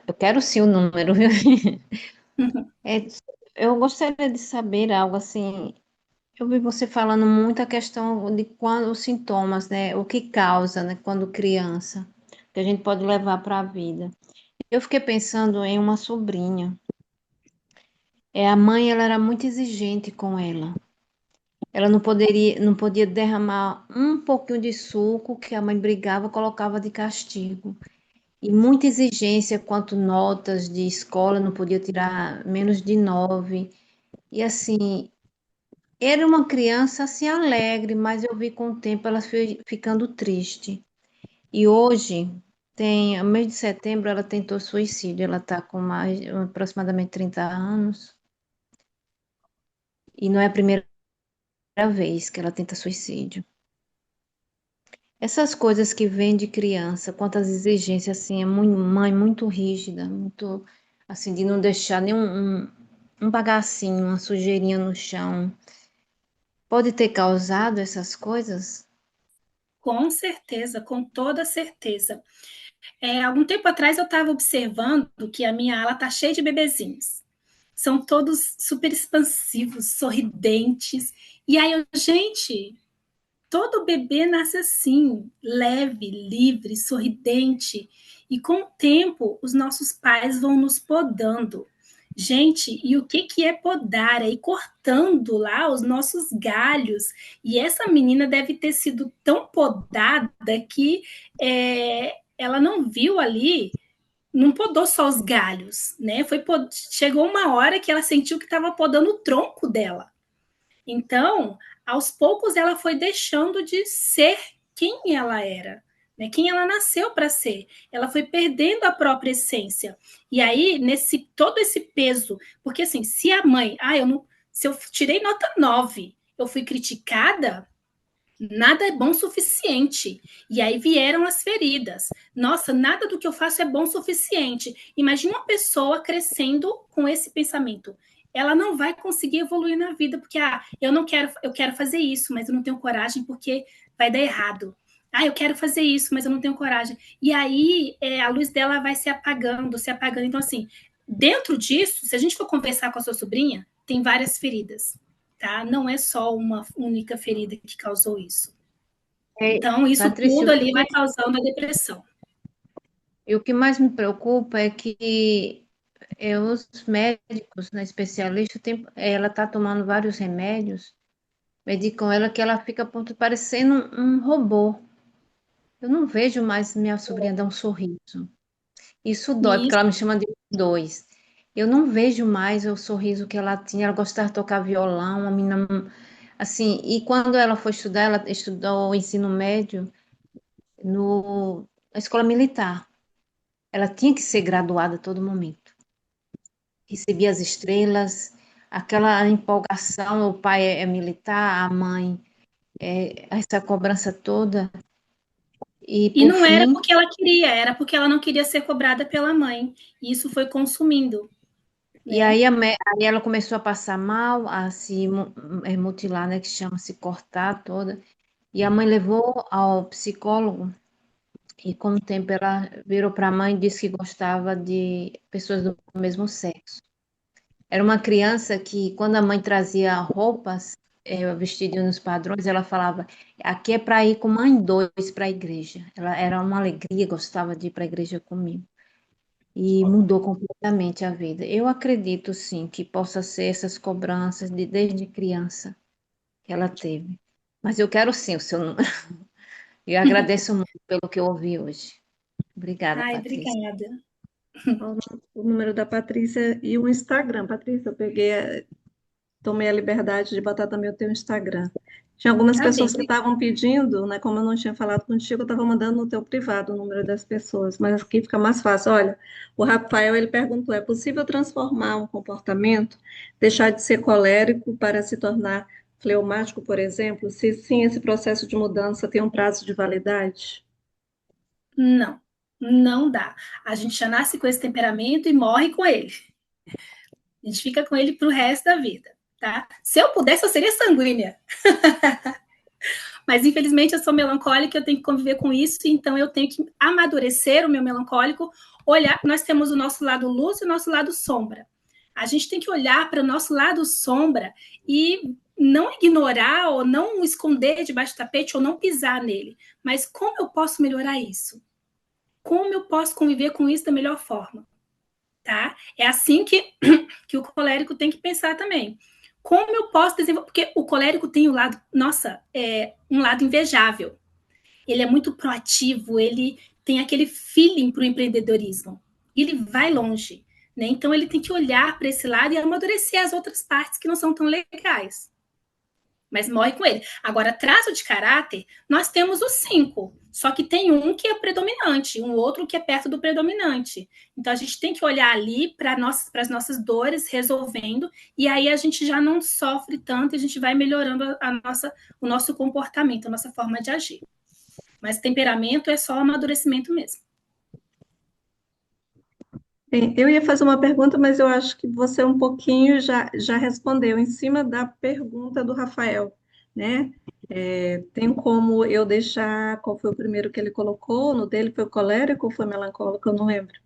Eu quero sim o número, viu? É, eu gostaria de saber algo assim. Eu vi você falando muito a questão de quando os sintomas, né? O que causa, né? Quando criança, que a gente pode levar para a vida. Eu fiquei pensando em uma sobrinha. A mãe, ela era muito exigente com ela. Ela não podia derramar um pouquinho de suco que a mãe brigava, colocava de castigo. E muita exigência quanto notas de escola, não podia tirar menos de 9. E assim, era uma criança assim alegre, mas eu vi com o tempo ela foi ficando triste. E hoje, no mês de setembro, ela tentou suicídio. Ela está com aproximadamente 30 anos. E não é a primeira vez que ela tenta suicídio. Essas coisas que vêm de criança, quantas exigências, assim, mãe muito rígida, muito, assim, de não deixar nenhum um bagacinho, uma sujeirinha no chão, pode ter causado essas coisas? Com certeza, com toda certeza. Algum tempo atrás eu estava observando que a minha ala está cheia de bebezinhos. São todos super expansivos, sorridentes. E aí, gente, todo bebê nasce assim, leve, livre, sorridente. E com o tempo, os nossos pais vão nos podando. Gente, e o que é podar? É ir cortando lá os nossos galhos. E essa menina deve ter sido tão podada que ela não viu ali, não podou só os galhos, né? Chegou uma hora que ela sentiu que estava podando o tronco dela. Então, aos poucos, ela foi deixando de ser quem ela era, né? Quem ela nasceu para ser. Ela foi perdendo a própria essência. E aí, todo esse peso, porque assim, se a mãe, se eu tirei nota 9, eu fui criticada, nada é bom o suficiente. E aí vieram as feridas. Nossa, nada do que eu faço é bom o suficiente. Imagina uma pessoa crescendo com esse pensamento. Ela não vai conseguir evoluir na vida, porque eu quero fazer isso, mas eu não tenho coragem porque vai dar errado. Eu quero fazer isso, mas eu não tenho coragem. E aí a luz dela vai se apagando, se apagando. Então, assim, dentro disso, se a gente for conversar com a sua sobrinha, tem várias feridas. Tá? Não é só uma única ferida que causou isso. Então, isso Patrícia, tudo ali vai causando a depressão. e o que mais me preocupa é que os médicos, né, especialistas, ela está tomando vários remédios, medicam ela que ela fica parecendo um robô. Eu não vejo mais minha sobrinha dar um sorriso. Isso dói, porque Isso. ela me chama de dois. Eu não vejo mais o sorriso que ela tinha. Ela gostava de tocar violão, uma menina assim. E quando ela foi estudar, ela estudou o ensino médio na escola militar. ela tinha que ser graduada a todo momento. Recebia as estrelas, aquela empolgação, o pai é militar, a mãe, essa cobrança toda. E, E por não era fim, porque ela queria, era porque ela não queria ser cobrada pela mãe. E isso foi consumindo, e né? aí ela começou a passar mal, a se mutilar, né, que chama se cortar toda. E a mãe levou ao psicólogo, e com o tempo ela virou para a mãe e disse que gostava de pessoas do mesmo sexo. Era uma criança que, quando a mãe trazia roupas, vestidinho nos padrões, ela falava, aqui é para ir com mãe dois para a igreja. Ela era uma alegria, gostava de ir para a igreja comigo. E mudou completamente a vida. Eu acredito, sim, que possa ser essas cobranças desde criança que ela teve. Mas eu quero, sim, o seu número. Eu agradeço muito pelo que eu ouvi hoje. Obrigada, Ai, Patrícia. obrigada. O número da Patrícia e o Instagram. Patrícia, eu tomei a liberdade de botar também o teu Instagram. Tinha algumas Tá bem. pessoas que estavam pedindo, né? Como eu não tinha falado contigo, eu estava mandando no teu privado o número das pessoas, mas aqui fica mais fácil. Olha, o Rafael, ele perguntou, é possível transformar um comportamento, deixar de ser colérico para se tornar fleumático, por exemplo? Se sim, esse processo de mudança tem um prazo de validade? Não, não dá. A gente já nasce com esse temperamento e morre com ele. A gente fica com ele pro resto da vida, tá? Se eu pudesse, eu seria sanguínea. Mas, infelizmente, eu sou melancólica, eu tenho que conviver com isso, então eu tenho que amadurecer o meu melancólico, olhar, nós temos o nosso lado luz e o nosso lado sombra. A gente tem que olhar para o nosso lado sombra e não ignorar ou não esconder debaixo do tapete ou não pisar nele. Mas como eu posso melhorar isso? Como eu posso conviver com isso da melhor forma? Tá? É assim que o colérico tem que pensar também. Como eu posso desenvolver? Porque o colérico tem um lado, um lado invejável. Ele é muito proativo, ele tem aquele feeling para o empreendedorismo. Ele vai longe, né? Então ele tem que olhar para esse lado e amadurecer as outras partes que não são tão legais. Mas morre com ele. Agora, traço de caráter, nós temos os 5. Só que tem um que é predominante, um outro que é perto do predominante. Então, a gente tem que olhar ali para as nossas dores, resolvendo, e aí a gente já não sofre tanto, e a gente vai melhorando o nosso comportamento, a nossa forma de agir. Mas temperamento é só amadurecimento mesmo. Bem, eu ia fazer uma pergunta, mas eu acho que você um pouquinho já respondeu em cima da pergunta do Rafael, né? Tem como eu deixar, qual foi o primeiro que ele colocou? No dele foi colérico ou foi melancólico? Eu não lembro.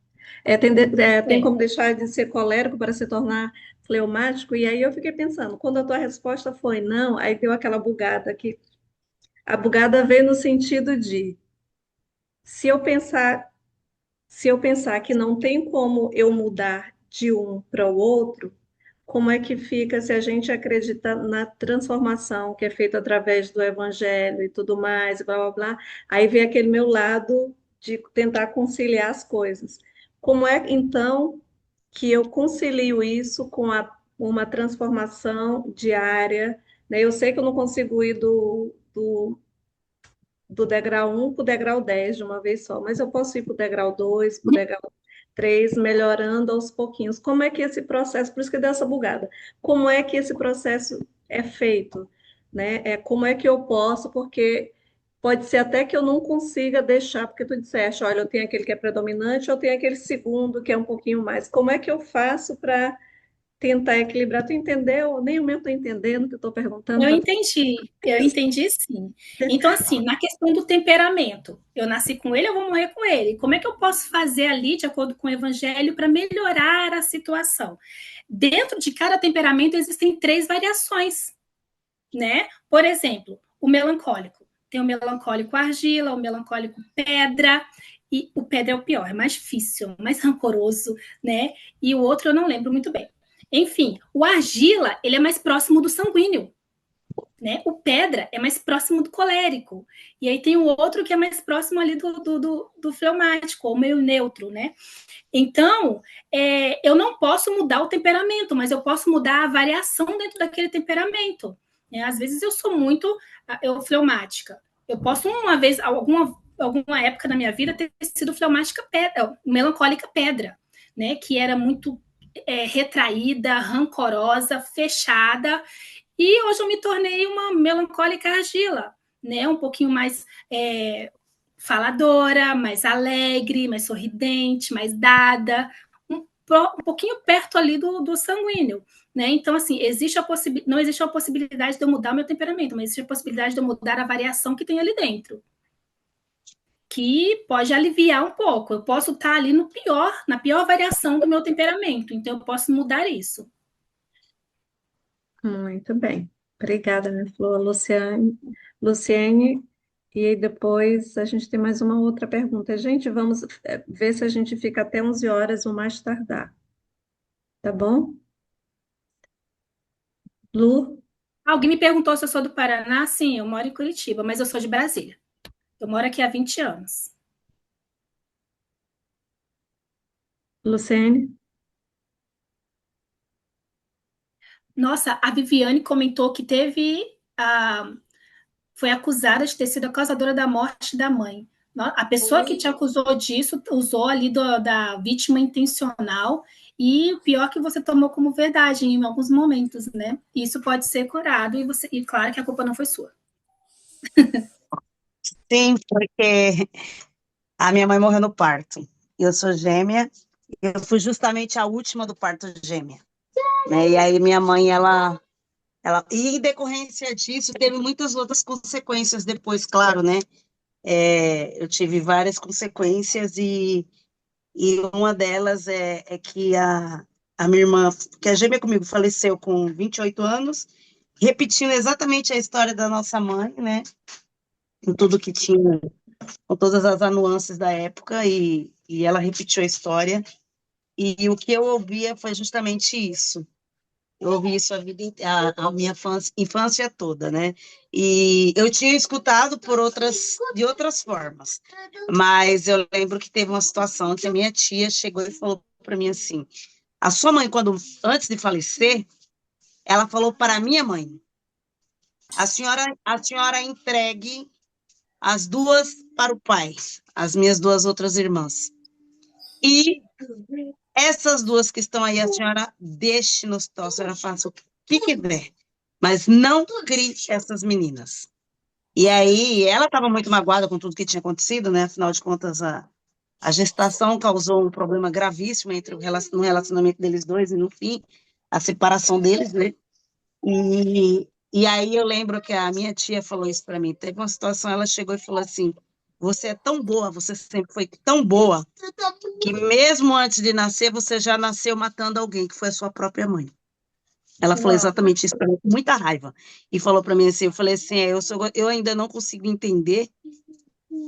Tem como deixar de ser colérico para se tornar fleumático? E aí eu fiquei pensando, quando a tua resposta foi não, aí deu aquela bugada que a bugada veio no sentido de se eu pensar se eu pensar que não tem como eu mudar de um para o outro, como é que fica se a gente acredita na transformação que é feita através do evangelho e tudo mais, blá blá blá? Aí vem aquele meu lado de tentar conciliar as coisas. Como é então que eu concilio isso com uma transformação diária, né? Eu sei que eu não consigo ir do degrau 1 para o degrau 10 de uma vez só, mas eu posso ir para o degrau 2, para o degrau 3, melhorando aos pouquinhos. Como é que esse processo, por isso que deu essa bugada, como é que esse processo é feito? Né? Como é que eu posso, porque pode ser até que eu não consiga deixar, porque tu disseste, olha, eu tenho aquele que é predominante, eu tenho aquele segundo que é um pouquinho mais. Como é que eu faço para tentar equilibrar? Tu entendeu? Nem eu mesmo estou entendendo o que eu estou perguntando. Eu entendi sim. Então, assim, na questão do temperamento, eu nasci com ele, eu vou morrer com ele. Como é que eu posso fazer ali, de acordo com o evangelho, para melhorar a situação? Dentro de cada temperamento existem 3 variações, né? Por exemplo, o melancólico. Tem o melancólico argila, o melancólico pedra, e o pedra é o pior, é mais difícil, mais rancoroso, né? E o outro eu não lembro muito bem. Enfim, o argila, ele é mais próximo do sanguíneo, né? O pedra é mais próximo do colérico. E aí tem o outro que é mais próximo ali do fleumático, ou meio neutro, né? Então, eu não posso mudar o temperamento, mas eu posso mudar a variação dentro daquele temperamento. Às vezes eu sou muito fleumática. Eu posso alguma época da minha vida ter sido fleumática pedra, melancólica pedra, né? Que era muito retraída, rancorosa, fechada, e hoje eu me tornei uma melancólica argila, né? Um pouquinho mais faladora, mais alegre, mais sorridente, mais dada, um pouquinho perto ali do sanguíneo. Né? Então, assim, não existe a possibilidade de eu mudar o meu temperamento, mas existe a possibilidade de eu mudar a variação que tem ali dentro, que pode aliviar um pouco. Eu posso estar ali na pior variação do meu temperamento, então eu posso mudar isso. Muito bem. Obrigada, minha flor. Luciene, e aí depois a gente tem mais uma outra pergunta. Gente, vamos ver se a gente fica até 11 horas ou mais tardar. Tá bom? Lu? Alguém me perguntou se eu sou do Paraná. Sim, eu moro em Curitiba, mas eu sou de Brasília. Eu moro aqui há 20 anos. Luciene? Nossa, a Viviane comentou que foi acusada de ter sido a causadora da morte da mãe. A pessoa que te acusou disso usou ali da vítima intencional, e o pior que você tomou como verdade em alguns momentos, né? Isso pode ser curado, e claro que a culpa não foi sua. Sim, porque a minha mãe morreu no parto. Eu sou gêmea, eu fui justamente a última do parto gêmea. Né? E aí minha mãe, e em decorrência disso, teve muitas outras consequências depois, claro, né? Eu tive várias consequências e uma delas é que a minha irmã, que é gêmea comigo, faleceu com 28 anos, repetindo exatamente a história da nossa mãe, né? Com tudo que tinha, com todas as nuances da época, e ela repetiu a história. E o que eu ouvia foi justamente isso. Eu ouvi isso a minha infância toda, né? E eu tinha escutado de outras formas, mas eu lembro que teve uma situação que a minha tia chegou e falou para mim assim: a sua mãe, antes de falecer, ela falou para a minha mãe: a senhora entregue as duas para o pai, as minhas duas outras irmãs. E essas duas que estão aí, a senhora deixe nos a senhora faça o que quiser, mas não crie essas meninas. E aí, ela estava muito magoada com tudo que tinha acontecido, né? Afinal de contas, a gestação causou um problema gravíssimo no relacionamento deles dois, e no fim, a separação deles, né? E aí eu lembro que a minha tia falou isso para mim. Teve uma situação, ela chegou e falou assim: você é tão boa, você sempre foi tão boa, que mesmo antes de nascer, você já nasceu matando alguém, que foi a sua própria mãe. Ela falou exatamente isso para mim, com muita raiva. E falou para mim assim, eu falei assim, eu ainda não consigo entender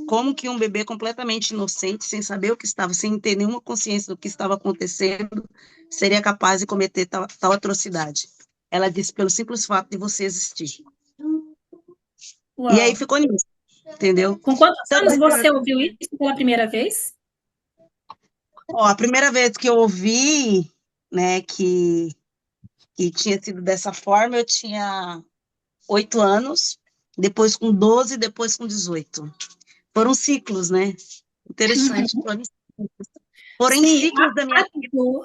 como que um bebê completamente inocente, sem saber o que estava, sem ter nenhuma consciência do que estava acontecendo, seria capaz de cometer tal atrocidade. Ela disse, pelo simples fato de você existir. Uau. E aí ficou nisso, entendeu? Com quantos anos você ouviu isso pela primeira vez? A primeira vez que eu ouvi, né, que tinha sido dessa forma, eu tinha 8 anos, depois com 12, depois com 18. Foram ciclos, né? Interessante. Foram ciclos da minha vida.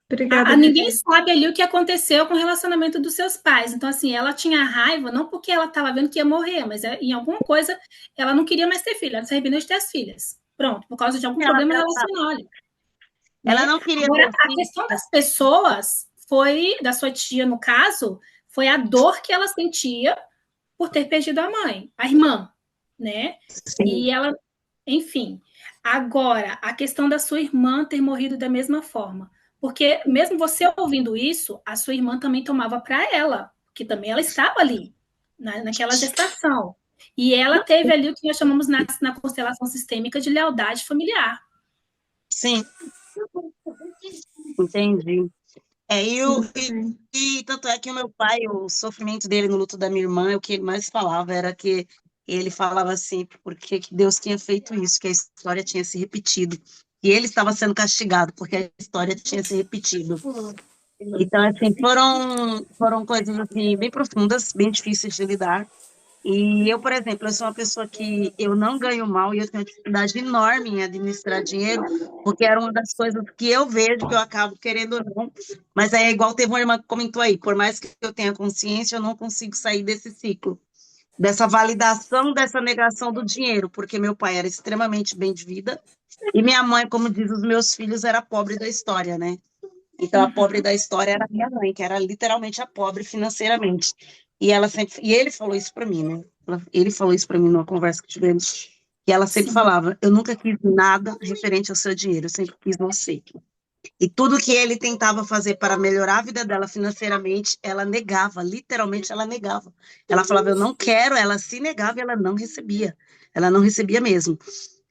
Obrigada, ninguém sabe ali o que aconteceu com o relacionamento dos seus pais. Então, assim, ela tinha raiva, não porque ela estava vendo que ia morrer, mas em alguma coisa ela não queria mais ter filho, ela se arrependeu de ter as filhas. Pronto, por causa de algum problema relacional. Ela não queria. Agora, a questão das pessoas da sua tia, no caso, foi a dor que ela sentia por ter perdido a mãe, a irmã, né? Sim. E ela, enfim. Agora, a questão da sua irmã ter morrido da mesma forma. Porque mesmo você ouvindo isso, a sua irmã também tomava para ela, porque também ela estava ali, naquela gestação. E ela teve ali o que nós chamamos na constelação sistêmica de lealdade familiar. Sim. Entendi. E tanto é que o meu pai, o sofrimento dele no luto da minha irmã, o que ele mais falava era que ele falava assim, porque que Deus tinha feito isso, que a história tinha se repetido. E ele estava sendo castigado, porque a história tinha se repetido. Então, assim, foram coisas assim, bem profundas, bem difíceis de lidar. E eu, por exemplo, eu sou uma pessoa que eu não ganho mal e eu tenho uma dificuldade enorme em administrar dinheiro, porque era uma das coisas que eu vejo que eu acabo querendo ou não. Mas é igual teve uma irmã que comentou aí, por mais que eu tenha consciência, eu não consigo sair desse ciclo, dessa validação, dessa negação do dinheiro, porque meu pai era extremamente bem de vida e minha mãe, como diz os meus filhos, era a pobre da história, né? Então, a pobre da história era a minha mãe, que era literalmente a pobre financeiramente. E ela sempre, e ele falou isso para mim, né? Ele falou isso para mim numa conversa que tivemos. E ela sempre Sim. falava: eu nunca quis nada referente ao seu dinheiro, eu sempre quis você. E tudo que ele tentava fazer para melhorar a vida dela financeiramente, ela negava, literalmente ela negava. Ela falava: eu não quero, ela se negava e ela não recebia. Ela não recebia mesmo.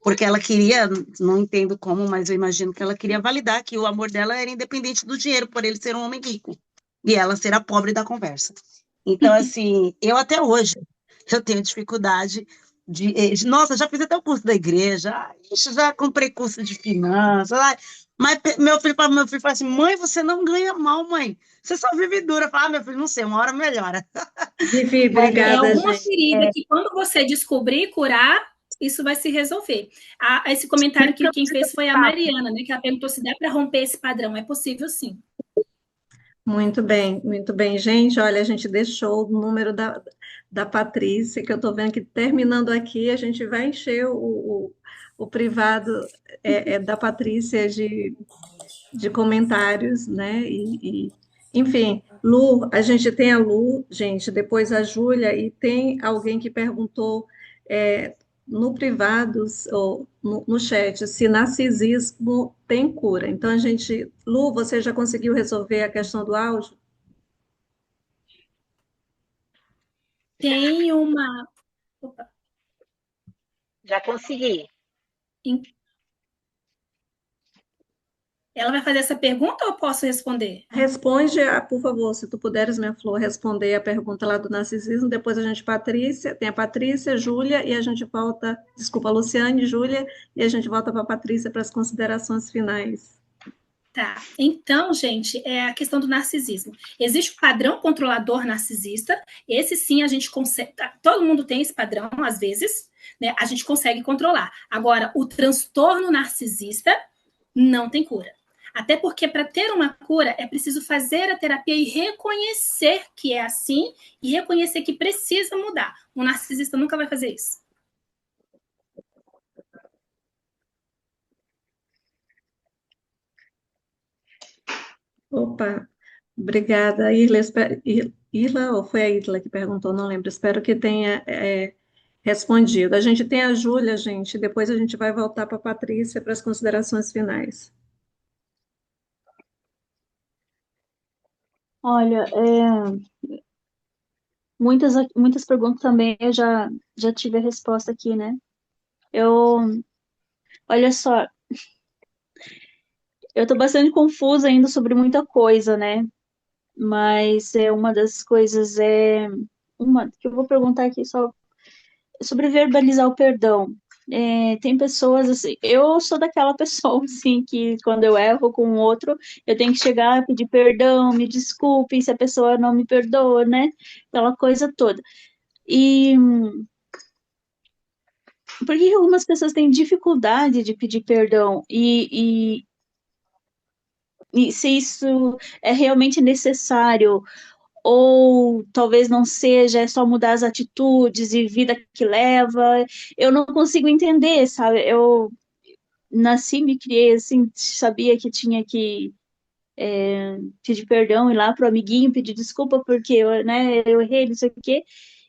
Porque ela queria, não entendo como, mas eu imagino que ela queria validar que o amor dela era independente do dinheiro, por ele ser um homem rico. E ela ser a pobre da conversa. Então, assim, eu até hoje, eu tenho dificuldade nossa, já fiz até o curso da igreja, ixi, já comprei curso de finanças, mas meu filho fala assim, mãe, você não ganha mal, mãe. Você só vive dura. Eu falo, meu filho, não sei, uma hora melhora. Vivi, Mas, É obrigada, alguma gente. ferida que quando você descobrir e curar, isso vai se resolver. Esse comentário que quem fez foi a Mariana, né? Que ela perguntou se dá para romper esse padrão. É possível, sim. Muito bem, muito bem. Gente, olha, a gente deixou o número da Patrícia, que eu estou vendo que terminando aqui, a gente vai encher o privado da Patrícia de comentários, né? Enfim, Lu, a gente tem a Lu, gente, depois a Júlia, e tem alguém que perguntou no privado, ou no chat, se narcisismo tem cura. Então, a gente, Lu, você já conseguiu resolver a questão do áudio? Tem uma. Opa. Já consegui. Ela vai fazer essa pergunta ou eu posso responder? Responde, por favor, se tu puderes, minha flor, responder a pergunta lá do narcisismo. Depois a gente, Patrícia, tem a Patrícia, Júlia, e a gente volta, desculpa, Luciane, Júlia, e a gente volta para a Patrícia para as considerações finais. Tá. Então, gente, é a questão do narcisismo. Existe o padrão controlador narcisista. Esse sim a gente consegue. Todo mundo tem esse padrão, às vezes, né? A gente consegue controlar. Agora, o transtorno narcisista não tem cura. Até porque, para ter uma cura, é preciso fazer a terapia e reconhecer que é assim e reconhecer que precisa mudar. O narcisista nunca vai fazer isso. Opa, obrigada, Irla. Irla, ou foi a Irla que perguntou? Não lembro. Espero que tenha respondido. A gente tem a Júlia, gente. Depois a gente vai voltar para a Patrícia para as considerações finais. Olha, muitas perguntas também eu já tive a resposta aqui, né? Olha só, eu tô bastante confusa ainda sobre muita coisa, né? Mas uma das coisas uma que eu vou perguntar aqui só sobre verbalizar o perdão. Tem pessoas assim, eu sou daquela pessoa assim que quando eu erro com o outro, eu tenho que chegar, pedir perdão, me desculpe se a pessoa não me perdoa, né? Aquela coisa toda. E por que algumas pessoas têm dificuldade de pedir perdão? E se isso é realmente necessário, ou talvez não seja, é só mudar as atitudes e vida que leva. Eu não consigo entender, sabe? Eu nasci, me criei assim, sabia que tinha que pedir perdão, ir lá pro amiguinho, pedir desculpa porque eu errei, não sei o quê.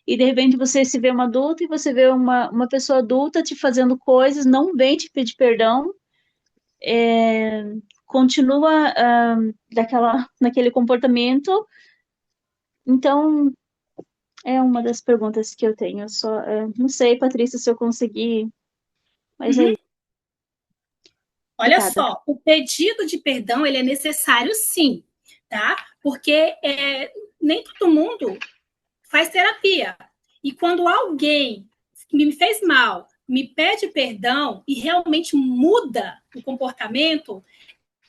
E de repente você se vê uma adulta e você vê uma pessoa adulta te fazendo coisas, não vem te pedir perdão, continua naquele comportamento. Então, é uma das perguntas que eu tenho. Eu só não sei, Patrícia, se eu conseguir, mas aí. Olha Obrigada. só, o pedido de perdão ele é necessário, sim, tá? Porque nem todo mundo faz terapia. E quando alguém que me fez mal me pede perdão e realmente muda o comportamento,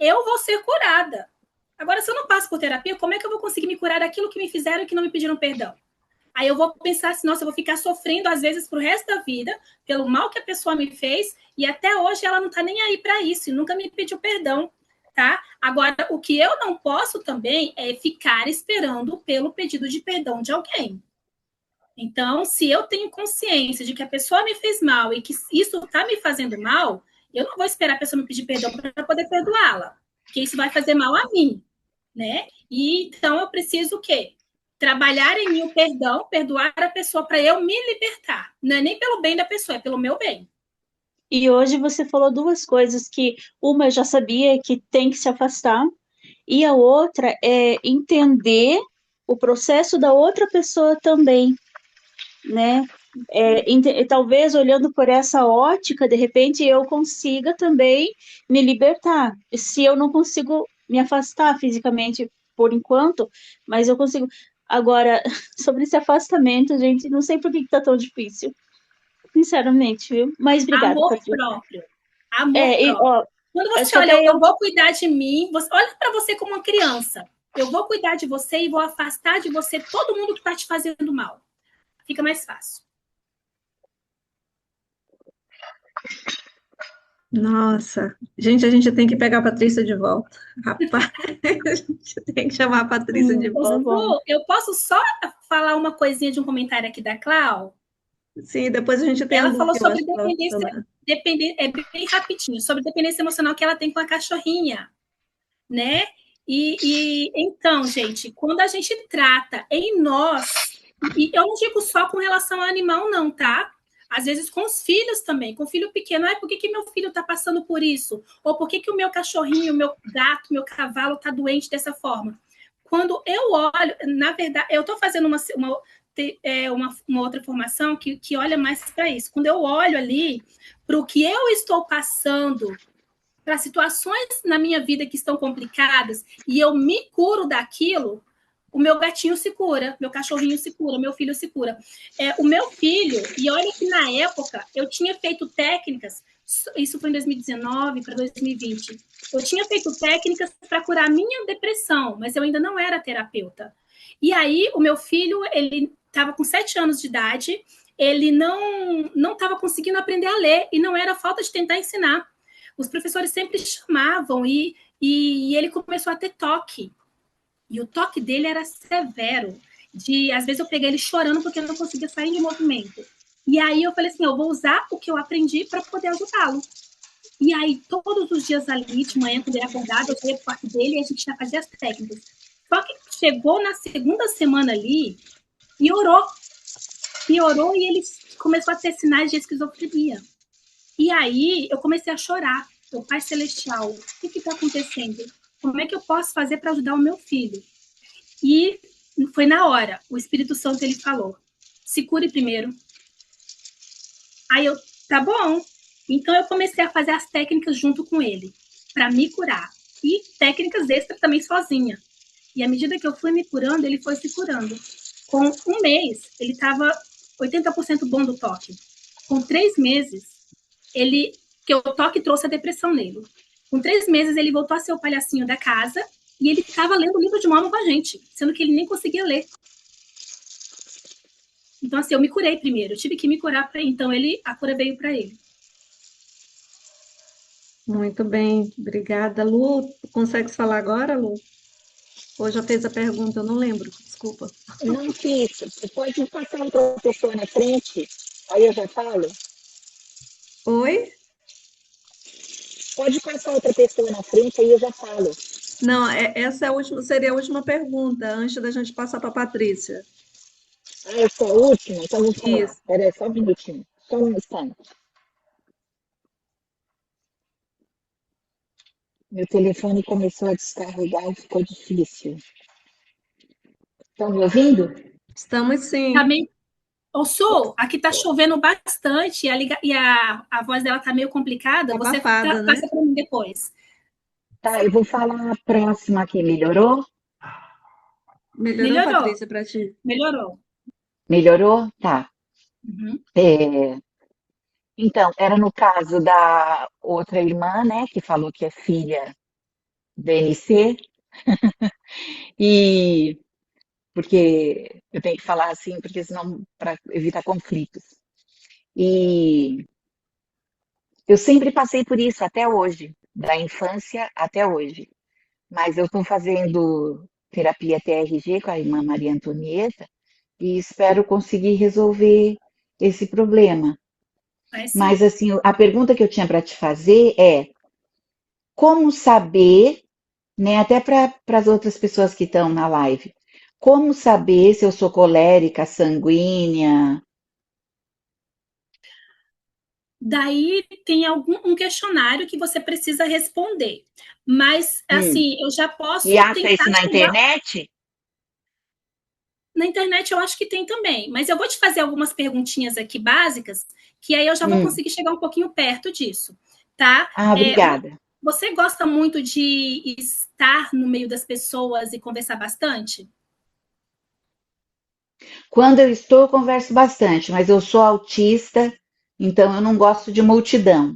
eu vou ser curada. Agora, se eu não passo por terapia, como é que eu vou conseguir me curar daquilo que me fizeram e que não me pediram perdão? Aí eu vou pensar assim, nossa, eu vou ficar sofrendo às vezes pro resto da vida pelo mal que a pessoa me fez e até hoje ela não tá nem aí para isso e nunca me pediu perdão, tá? Agora, o que eu não posso também é ficar esperando pelo pedido de perdão de alguém. Então, se eu tenho consciência de que a pessoa me fez mal e que isso está me fazendo mal, eu não vou esperar a pessoa me pedir perdão para poder perdoá-la, porque isso vai fazer mal a mim, né? E então eu preciso o quê? Trabalhar em mim o perdão, perdoar a pessoa para eu me libertar. Não é nem pelo bem da pessoa, é pelo meu bem. E hoje você falou duas coisas que uma eu já sabia que tem que se afastar, e a outra é entender o processo da outra pessoa também, né? Talvez olhando por essa ótica, de repente eu consiga também me libertar. Se eu não consigo me afastar fisicamente por enquanto, mas eu consigo. Agora, sobre esse afastamento, gente, não sei por que está tão difícil, sinceramente, viu? Mas obrigada, Amor Patrícia. próprio. Amor próprio. Ó, Quando acho você que olha, até eu vou cuidar de mim, olha para você como uma criança. Eu vou cuidar de você e vou afastar de você todo mundo que está te fazendo mal. Fica mais fácil. Nossa, gente, a gente tem que pegar a Patrícia de volta. Rapaz, a gente tem que chamar a Patrícia de volta. Eu posso só falar uma coisinha de um comentário aqui da Clau? Sim, depois a gente tem Ela um falou que eu sobre acho que vai funcionar. é bem rapidinho, sobre dependência emocional que ela tem com a cachorrinha, né? E então, gente, quando a gente trata em nós, e eu não digo só com relação ao animal, não, tá? Às vezes com os filhos também, com o filho pequeno. Por que meu filho está passando por isso? Ou por que o meu cachorrinho, o meu gato, meu cavalo está doente dessa forma? Quando eu olho, na verdade, eu estou fazendo uma outra formação que olha mais para isso. Quando eu olho ali para o que eu estou passando, para situações na minha vida que estão complicadas e eu me curo daquilo, o meu gatinho se cura, meu cachorrinho se cura, meu filho se cura. O meu filho, e olha que na época eu tinha feito técnicas, isso foi em 2019 para 2020, eu tinha feito técnicas para curar a minha depressão, mas eu ainda não era terapeuta. E aí o meu filho, ele estava com 7 anos de idade, ele não estava conseguindo aprender a ler, e não era falta de tentar ensinar. Os professores sempre chamavam e ele começou a ter toque. E o toque dele era severo. Às vezes eu peguei ele chorando porque ele não conseguia sair de movimento. E aí eu falei assim, eu vou usar o que eu aprendi para poder ajudá-lo. E aí todos os dias ali, de manhã, quando ele acordava, eu ia pro quarto dele e a gente já fazia as técnicas. Só que chegou na segunda semana ali, piorou e ele começou a ter sinais de esquizofrenia. E aí eu comecei a chorar. Meu Pai Celestial, o que está acontecendo? Como é que eu posso fazer para ajudar o meu filho? E foi na hora. O Espírito Santo, ele falou, se cure primeiro. Aí eu, tá bom. Então eu comecei a fazer as técnicas junto com ele, para me curar. E técnicas extras também sozinha. E à medida que eu fui me curando, ele foi se curando. Com um mês, ele estava 80% bom do toque. Com 3 meses, que o toque trouxe a depressão nele. Com 3 meses, ele voltou a ser o palhacinho da casa e ele estava lendo o livro de Mormon com a gente, sendo que ele nem conseguia ler. Então, assim, eu me curei primeiro. Eu tive que me curar, então a cura veio para ele. Muito bem, obrigada. Lu, consegues falar agora, Lu? Ou já fez a pergunta? Eu não lembro, desculpa. Não fiz. Você pode passar outra pessoa na frente? Aí eu já falo. Oi? Pode passar outra pessoa na frente, aí eu já falo. Não, essa seria a última pergunta, antes da gente passar para a Patrícia. Essa é a última? Então vou falar. Isso. Espera aí, só um minutinho. Só um instante. Meu telefone começou a descarregar e ficou difícil. Estão me ouvindo? Estamos sim. Também. Ô, Su, aqui tá chovendo bastante e a voz dela tá meio complicada. Você abafada, né? passa para mim depois. Tá, eu vou falar a próxima aqui. Melhorou? Melhorou, Patrícia, para ti? Melhorou. Melhorou? Tá. Uhum. Então, era no caso da outra irmã, né, que falou que é filha da NC. E porque eu tenho que falar assim, porque senão, para evitar conflitos. E eu sempre passei por isso até hoje, da infância até hoje. Mas eu estou fazendo terapia TRG com a irmã Maria Antonieta e espero conseguir resolver esse problema. Vai sim. Mas assim, a pergunta que eu tinha para te fazer é como saber, né, até para as outras pessoas que estão na live, como saber se eu sou colérica, sanguínea? Daí tem um questionário que você precisa responder. Mas, Hum. assim, eu já E posso acha tentar isso na chegar. internet? Na internet eu acho que tem também, mas eu vou te fazer algumas perguntinhas aqui básicas, que aí eu já vou Hum. conseguir chegar um pouquinho perto disso, tá? Ah, obrigada. Você gosta muito de estar no meio das pessoas e conversar bastante? Quando eu estou, eu converso bastante, mas eu sou autista, então eu não gosto de multidão.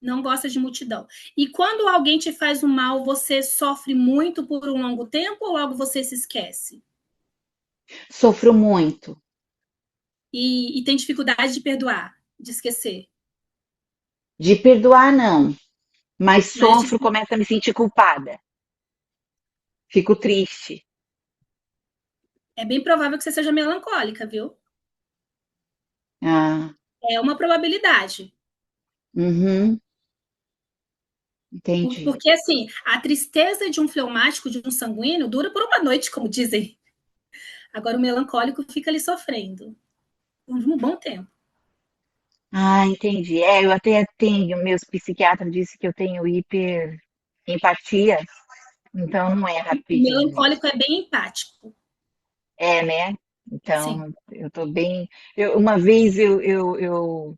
Não gosta de multidão. E quando alguém te faz um mal, você sofre muito por um longo tempo ou logo você se esquece? Sofro muito. E tem dificuldade de perdoar, de esquecer. De perdoar, não, mas Mas sofro, começo a me sentir culpada. Fico triste. é bem provável que você seja melancólica, viu? Ah, É uma probabilidade. uhum, entendi. Porque, assim, a tristeza de um fleumático, de um sanguíneo, dura por uma noite, como dizem. Agora, o melancólico fica ali sofrendo um bom tempo. Ah, entendi. É, eu até tenho, meus psiquiatras disse que eu tenho hiperempatia, então não é O rapidinho isso. melancólico é bem empático. É, né? Sim, Então, eu tô bem. Uma vez eu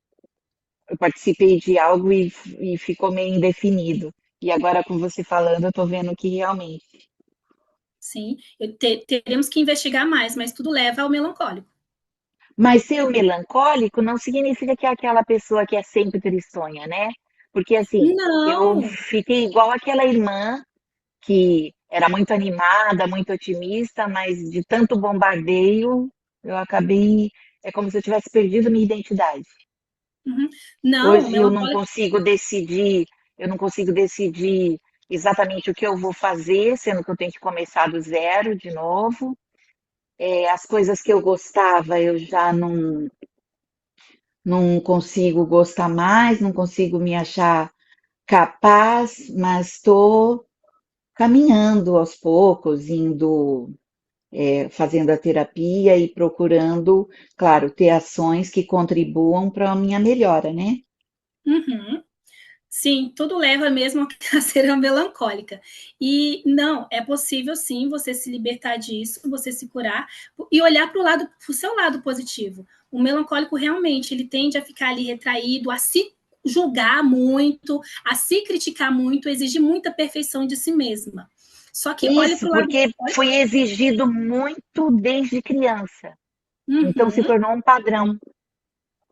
participei de algo e ficou meio indefinido. E agora, com você falando, eu tô vendo que realmente. sim. Teremos que investigar mais, mas tudo leva ao melancólico. Mas ser o melancólico não significa que é aquela pessoa que é sempre tristonha, né? Porque assim, eu Não. fiquei igual aquela irmã que era muito animada, muito otimista, mas de tanto bombardeio, eu acabei. É como se eu tivesse perdido minha identidade. Uhum. Não, o Hoje melancólico. eu não consigo decidir exatamente o que eu vou fazer, sendo que eu tenho que começar do zero de novo. É, as coisas que eu gostava, eu já não consigo gostar mais, não consigo me achar capaz, mas estou caminhando aos poucos, indo, fazendo a terapia e procurando, claro, ter ações que contribuam para a minha melhora, né? Uhum. Sim, tudo leva mesmo a ser melancólica. E não, é possível sim você se libertar disso, você se curar e olhar para o seu lado positivo. O melancólico realmente ele tende a ficar ali retraído, a se julgar muito, a se criticar muito, exige muita perfeição de si mesma. Só que olhe Isso, para o lado. porque foi exigido muito desde criança. Então se Uhum. tornou um padrão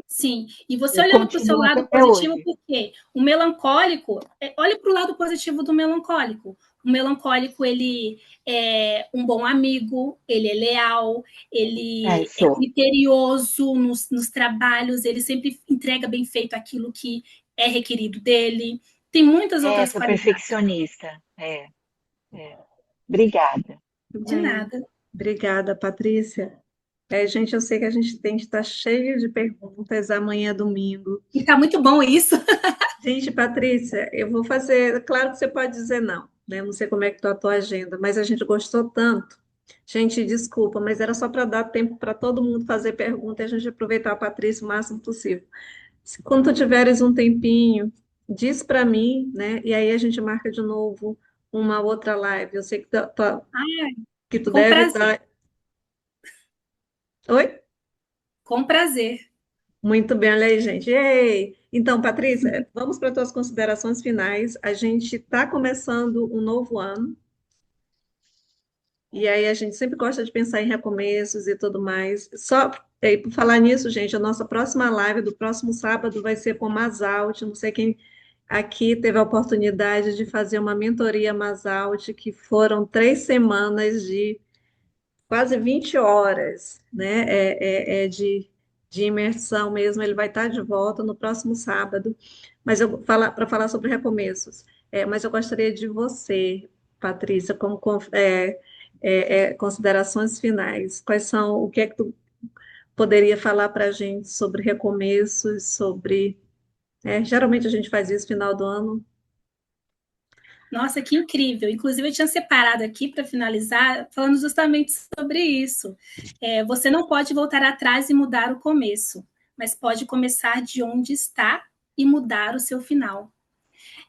Sim, e você e olhando para o seu continua lado até positivo, hoje. por quê? O melancólico, olhe para o lado positivo do melancólico. O melancólico, ele é um bom amigo, ele é leal, É, ele é sou. criterioso nos trabalhos, ele sempre entrega bem feito aquilo que é requerido dele. Tem muitas É, outras sou qualidades. perfeccionista. É. Obrigada. Tudo De bem. nada. Obrigada, Patrícia. Gente, eu sei que a gente tem que estar cheio de perguntas amanhã, domingo. E tá muito bom isso. Gente, Patrícia, eu vou fazer. Claro que você pode dizer não, né? Não sei como é que está a tua agenda, mas a gente gostou tanto. Gente, desculpa, mas era só para dar tempo para todo mundo fazer pergunta e a gente aproveitar a Patrícia o máximo possível. Quando tu tiveres um tempinho, diz para mim, né? E aí a gente marca de novo uma outra live. Eu sei que que tu Com deve prazer. estar. Oi? Com prazer. Muito bem, olha aí, gente. Ei! Então, Patrícia, vamos para as tuas considerações finais. A gente está começando um novo ano, e aí a gente sempre gosta de pensar em recomeços e tudo mais. Só por falar nisso, gente, a nossa próxima live do próximo sábado vai ser com Masalt. Não sei quem aqui teve a oportunidade de fazer uma mentoria Masalt, que foram 3 semanas de quase 20 horas, né? De imersão mesmo. Ele vai estar de volta no próximo sábado, mas eu para falar sobre recomeços. Mas eu gostaria de você, Patrícia, como considerações finais. Quais são, o que é que tu poderia falar para a gente sobre recomeços, geralmente a gente faz isso no final do ano. Nossa, que incrível! Inclusive, eu tinha separado aqui para finalizar, falando justamente sobre isso. Você não pode voltar atrás e mudar o começo, mas pode começar de onde está e mudar o seu final.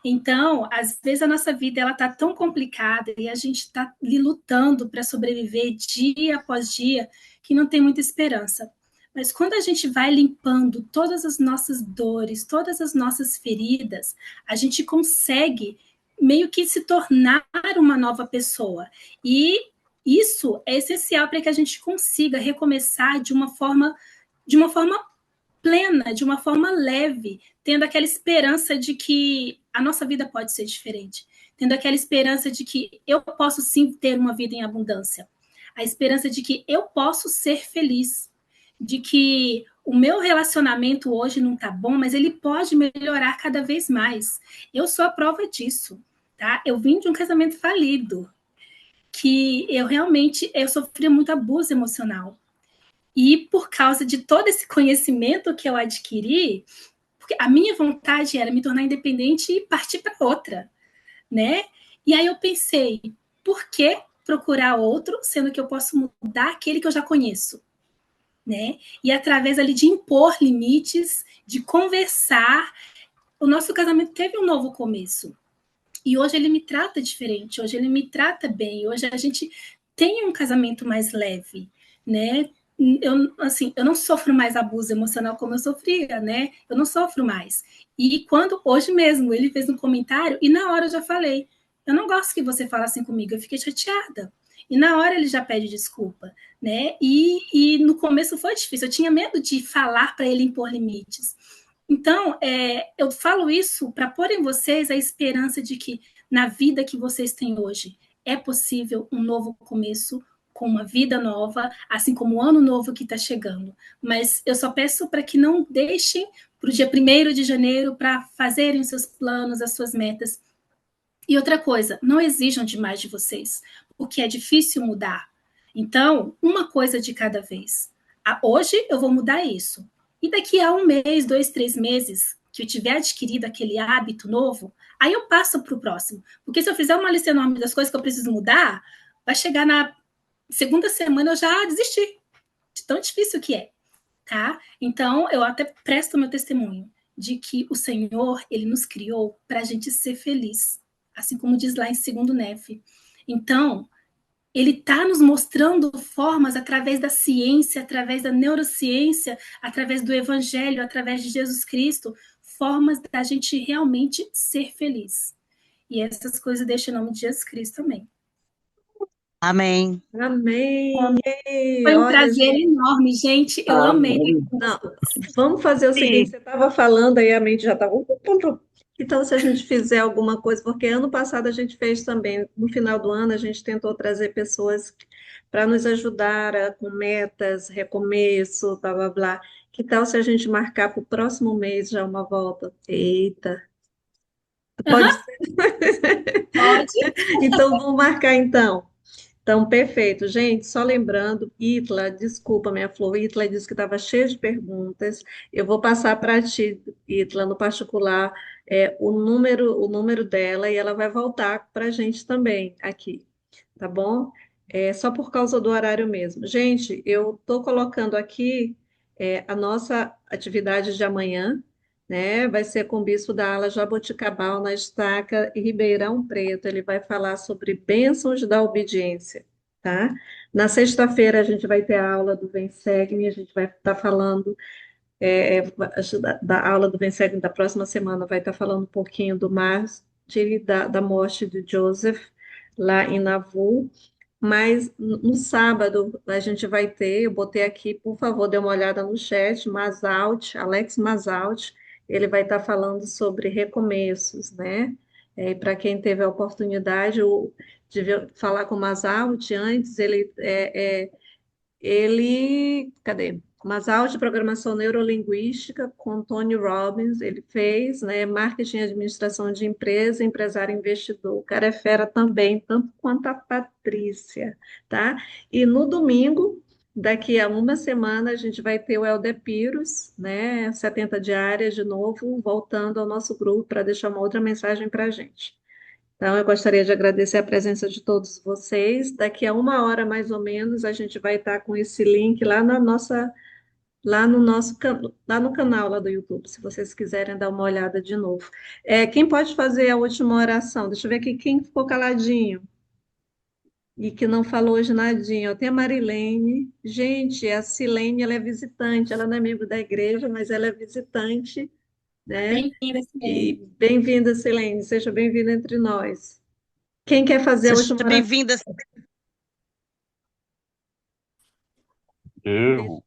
Então, às vezes a nossa vida ela está tão complicada e a gente está ali lutando para sobreviver dia após dia que não tem muita esperança. Mas quando a gente vai limpando todas as nossas dores, todas as nossas feridas, a gente consegue meio que se tornar uma nova pessoa. E isso é essencial para que a gente consiga recomeçar de uma forma plena, de uma forma leve, tendo aquela esperança de que a nossa vida pode ser diferente, tendo aquela esperança de que eu posso sim ter uma vida em abundância, a esperança de que eu posso ser feliz, de que o meu relacionamento hoje não está bom, mas ele pode melhorar cada vez mais. Eu sou a prova disso, tá? Eu vim de um casamento falido, que eu sofria muito abuso emocional. E por causa de todo esse conhecimento que eu adquiri, porque a minha vontade era me tornar independente e partir para outra, né? E aí eu pensei, por que procurar outro, sendo que eu posso mudar aquele que eu já conheço, né? E através ali de impor limites, de conversar, o nosso casamento teve um novo começo. E hoje ele me trata diferente, hoje ele me trata bem, hoje a gente tem um casamento mais leve, né? Eu não sofro mais abuso emocional como eu sofria, né? Eu não sofro mais. E hoje mesmo, ele fez um comentário e na hora eu já falei, eu não gosto que você fale assim comigo, eu fiquei chateada. E na hora ele já pede desculpa, né? E no começo foi difícil, eu tinha medo de falar para ele impor limites. Então, eu falo isso para pôr em vocês a esperança de que na vida que vocês têm hoje é possível um novo começo, com uma vida nova, assim como o ano novo que está chegando. Mas eu só peço para que não deixem para o dia 1º de janeiro para fazerem os seus planos, as suas metas. E outra coisa, não exijam demais de vocês, porque é difícil mudar. Então, uma coisa de cada vez. Hoje eu vou mudar isso. E daqui a 1 mês, 2, 3 meses, que eu tiver adquirido aquele hábito novo, aí eu passo para o próximo. Porque se eu fizer uma lista enorme das coisas que eu preciso mudar, vai chegar na segunda semana eu já desisti, de tão difícil que é, tá? Então, eu até presto meu testemunho de que o Senhor, ele nos criou para a gente ser feliz, assim como diz lá em 2 Nef. Então, ele está nos mostrando formas através da ciência, através da neurociência, através do evangelho, através de Jesus Cristo, formas da gente realmente ser feliz. E essas coisas deixam em nome de Jesus Cristo também. Amém. Amém. Foi um Olha, prazer enorme, gente. Eu amei. Não, vamos fazer o seguinte: você estava falando aí, a mente já estava. Então, se a gente fizer alguma coisa, porque ano passado a gente fez também, no final do ano, a gente tentou trazer pessoas para nos ajudar com metas, recomeço, blá, blá, blá. Que tal se a gente marcar para o próximo mês já uma volta? Eita! Pode ser? Pode. Então, vamos marcar então. Então, perfeito. Gente, só lembrando, Itla, desculpa, minha flor, Itla disse que estava cheia de perguntas. Eu vou passar para ti, Itla, no particular, o número dela e ela vai voltar para a gente também aqui, tá bom? Só por causa do horário mesmo. Gente, eu estou colocando aqui a nossa atividade de amanhã, né? Vai ser com o bispo da ala Jaboticabal, na Estaca e Ribeirão Preto. Ele vai falar sobre bênçãos da obediência, tá? Na sexta-feira a gente vai ter a aula do Vem Segue-me, a gente vai estar falando da aula do Vem Segue-me da próxima semana, vai estar falando um pouquinho do mártir da morte de Joseph, lá em Nauvoo. Mas no sábado a gente vai ter, eu botei aqui, por favor, dê uma olhada no chat, Alex Masaut, ele vai estar falando sobre recomeços, né? E para quem teve a oportunidade falar com o Mazalt antes, cadê? Mazalt de Programação Neurolinguística com Tony Robbins, ele fez, né, Marketing e Administração de Empresa, Empresário Investidor. O cara é fera também, tanto quanto a Patrícia, tá? E no domingo, daqui a uma semana, a gente vai ter o Helder Piros, né, 70 diárias de novo, voltando ao nosso grupo para deixar uma outra mensagem para a gente. Então, eu gostaria de agradecer a presença de todos vocês. Daqui a uma hora, mais ou menos, a gente vai estar com esse link lá no canal lá do YouTube, se vocês quiserem dar uma olhada de novo. Quem pode fazer a última oração? Deixa eu ver aqui quem ficou caladinho e que não falou hoje nadinha. Ó, tem a Marilene. Gente, a Silene, ela é visitante, ela não é membro da igreja, mas ela é visitante, né? Bem-vinda, E Silene. bem-vinda, Silene, seja bem-vinda entre nós. Quem quer fazer a Seja última oração? bem-vinda. Eu.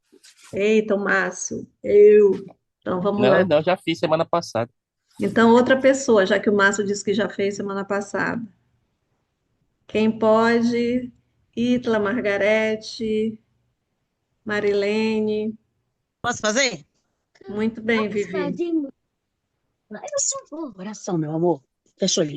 Eita, o Márcio, eu. Então, vamos lá. Não, já fiz semana passada. Então, outra pessoa, já que o Márcio disse que já fez semana passada. Quem pode? Ítala, Margarete, Marilene. Posso fazer? Muito bem, Vivi. Eu só vou. Oração, meu amor. Fecha o olhinho.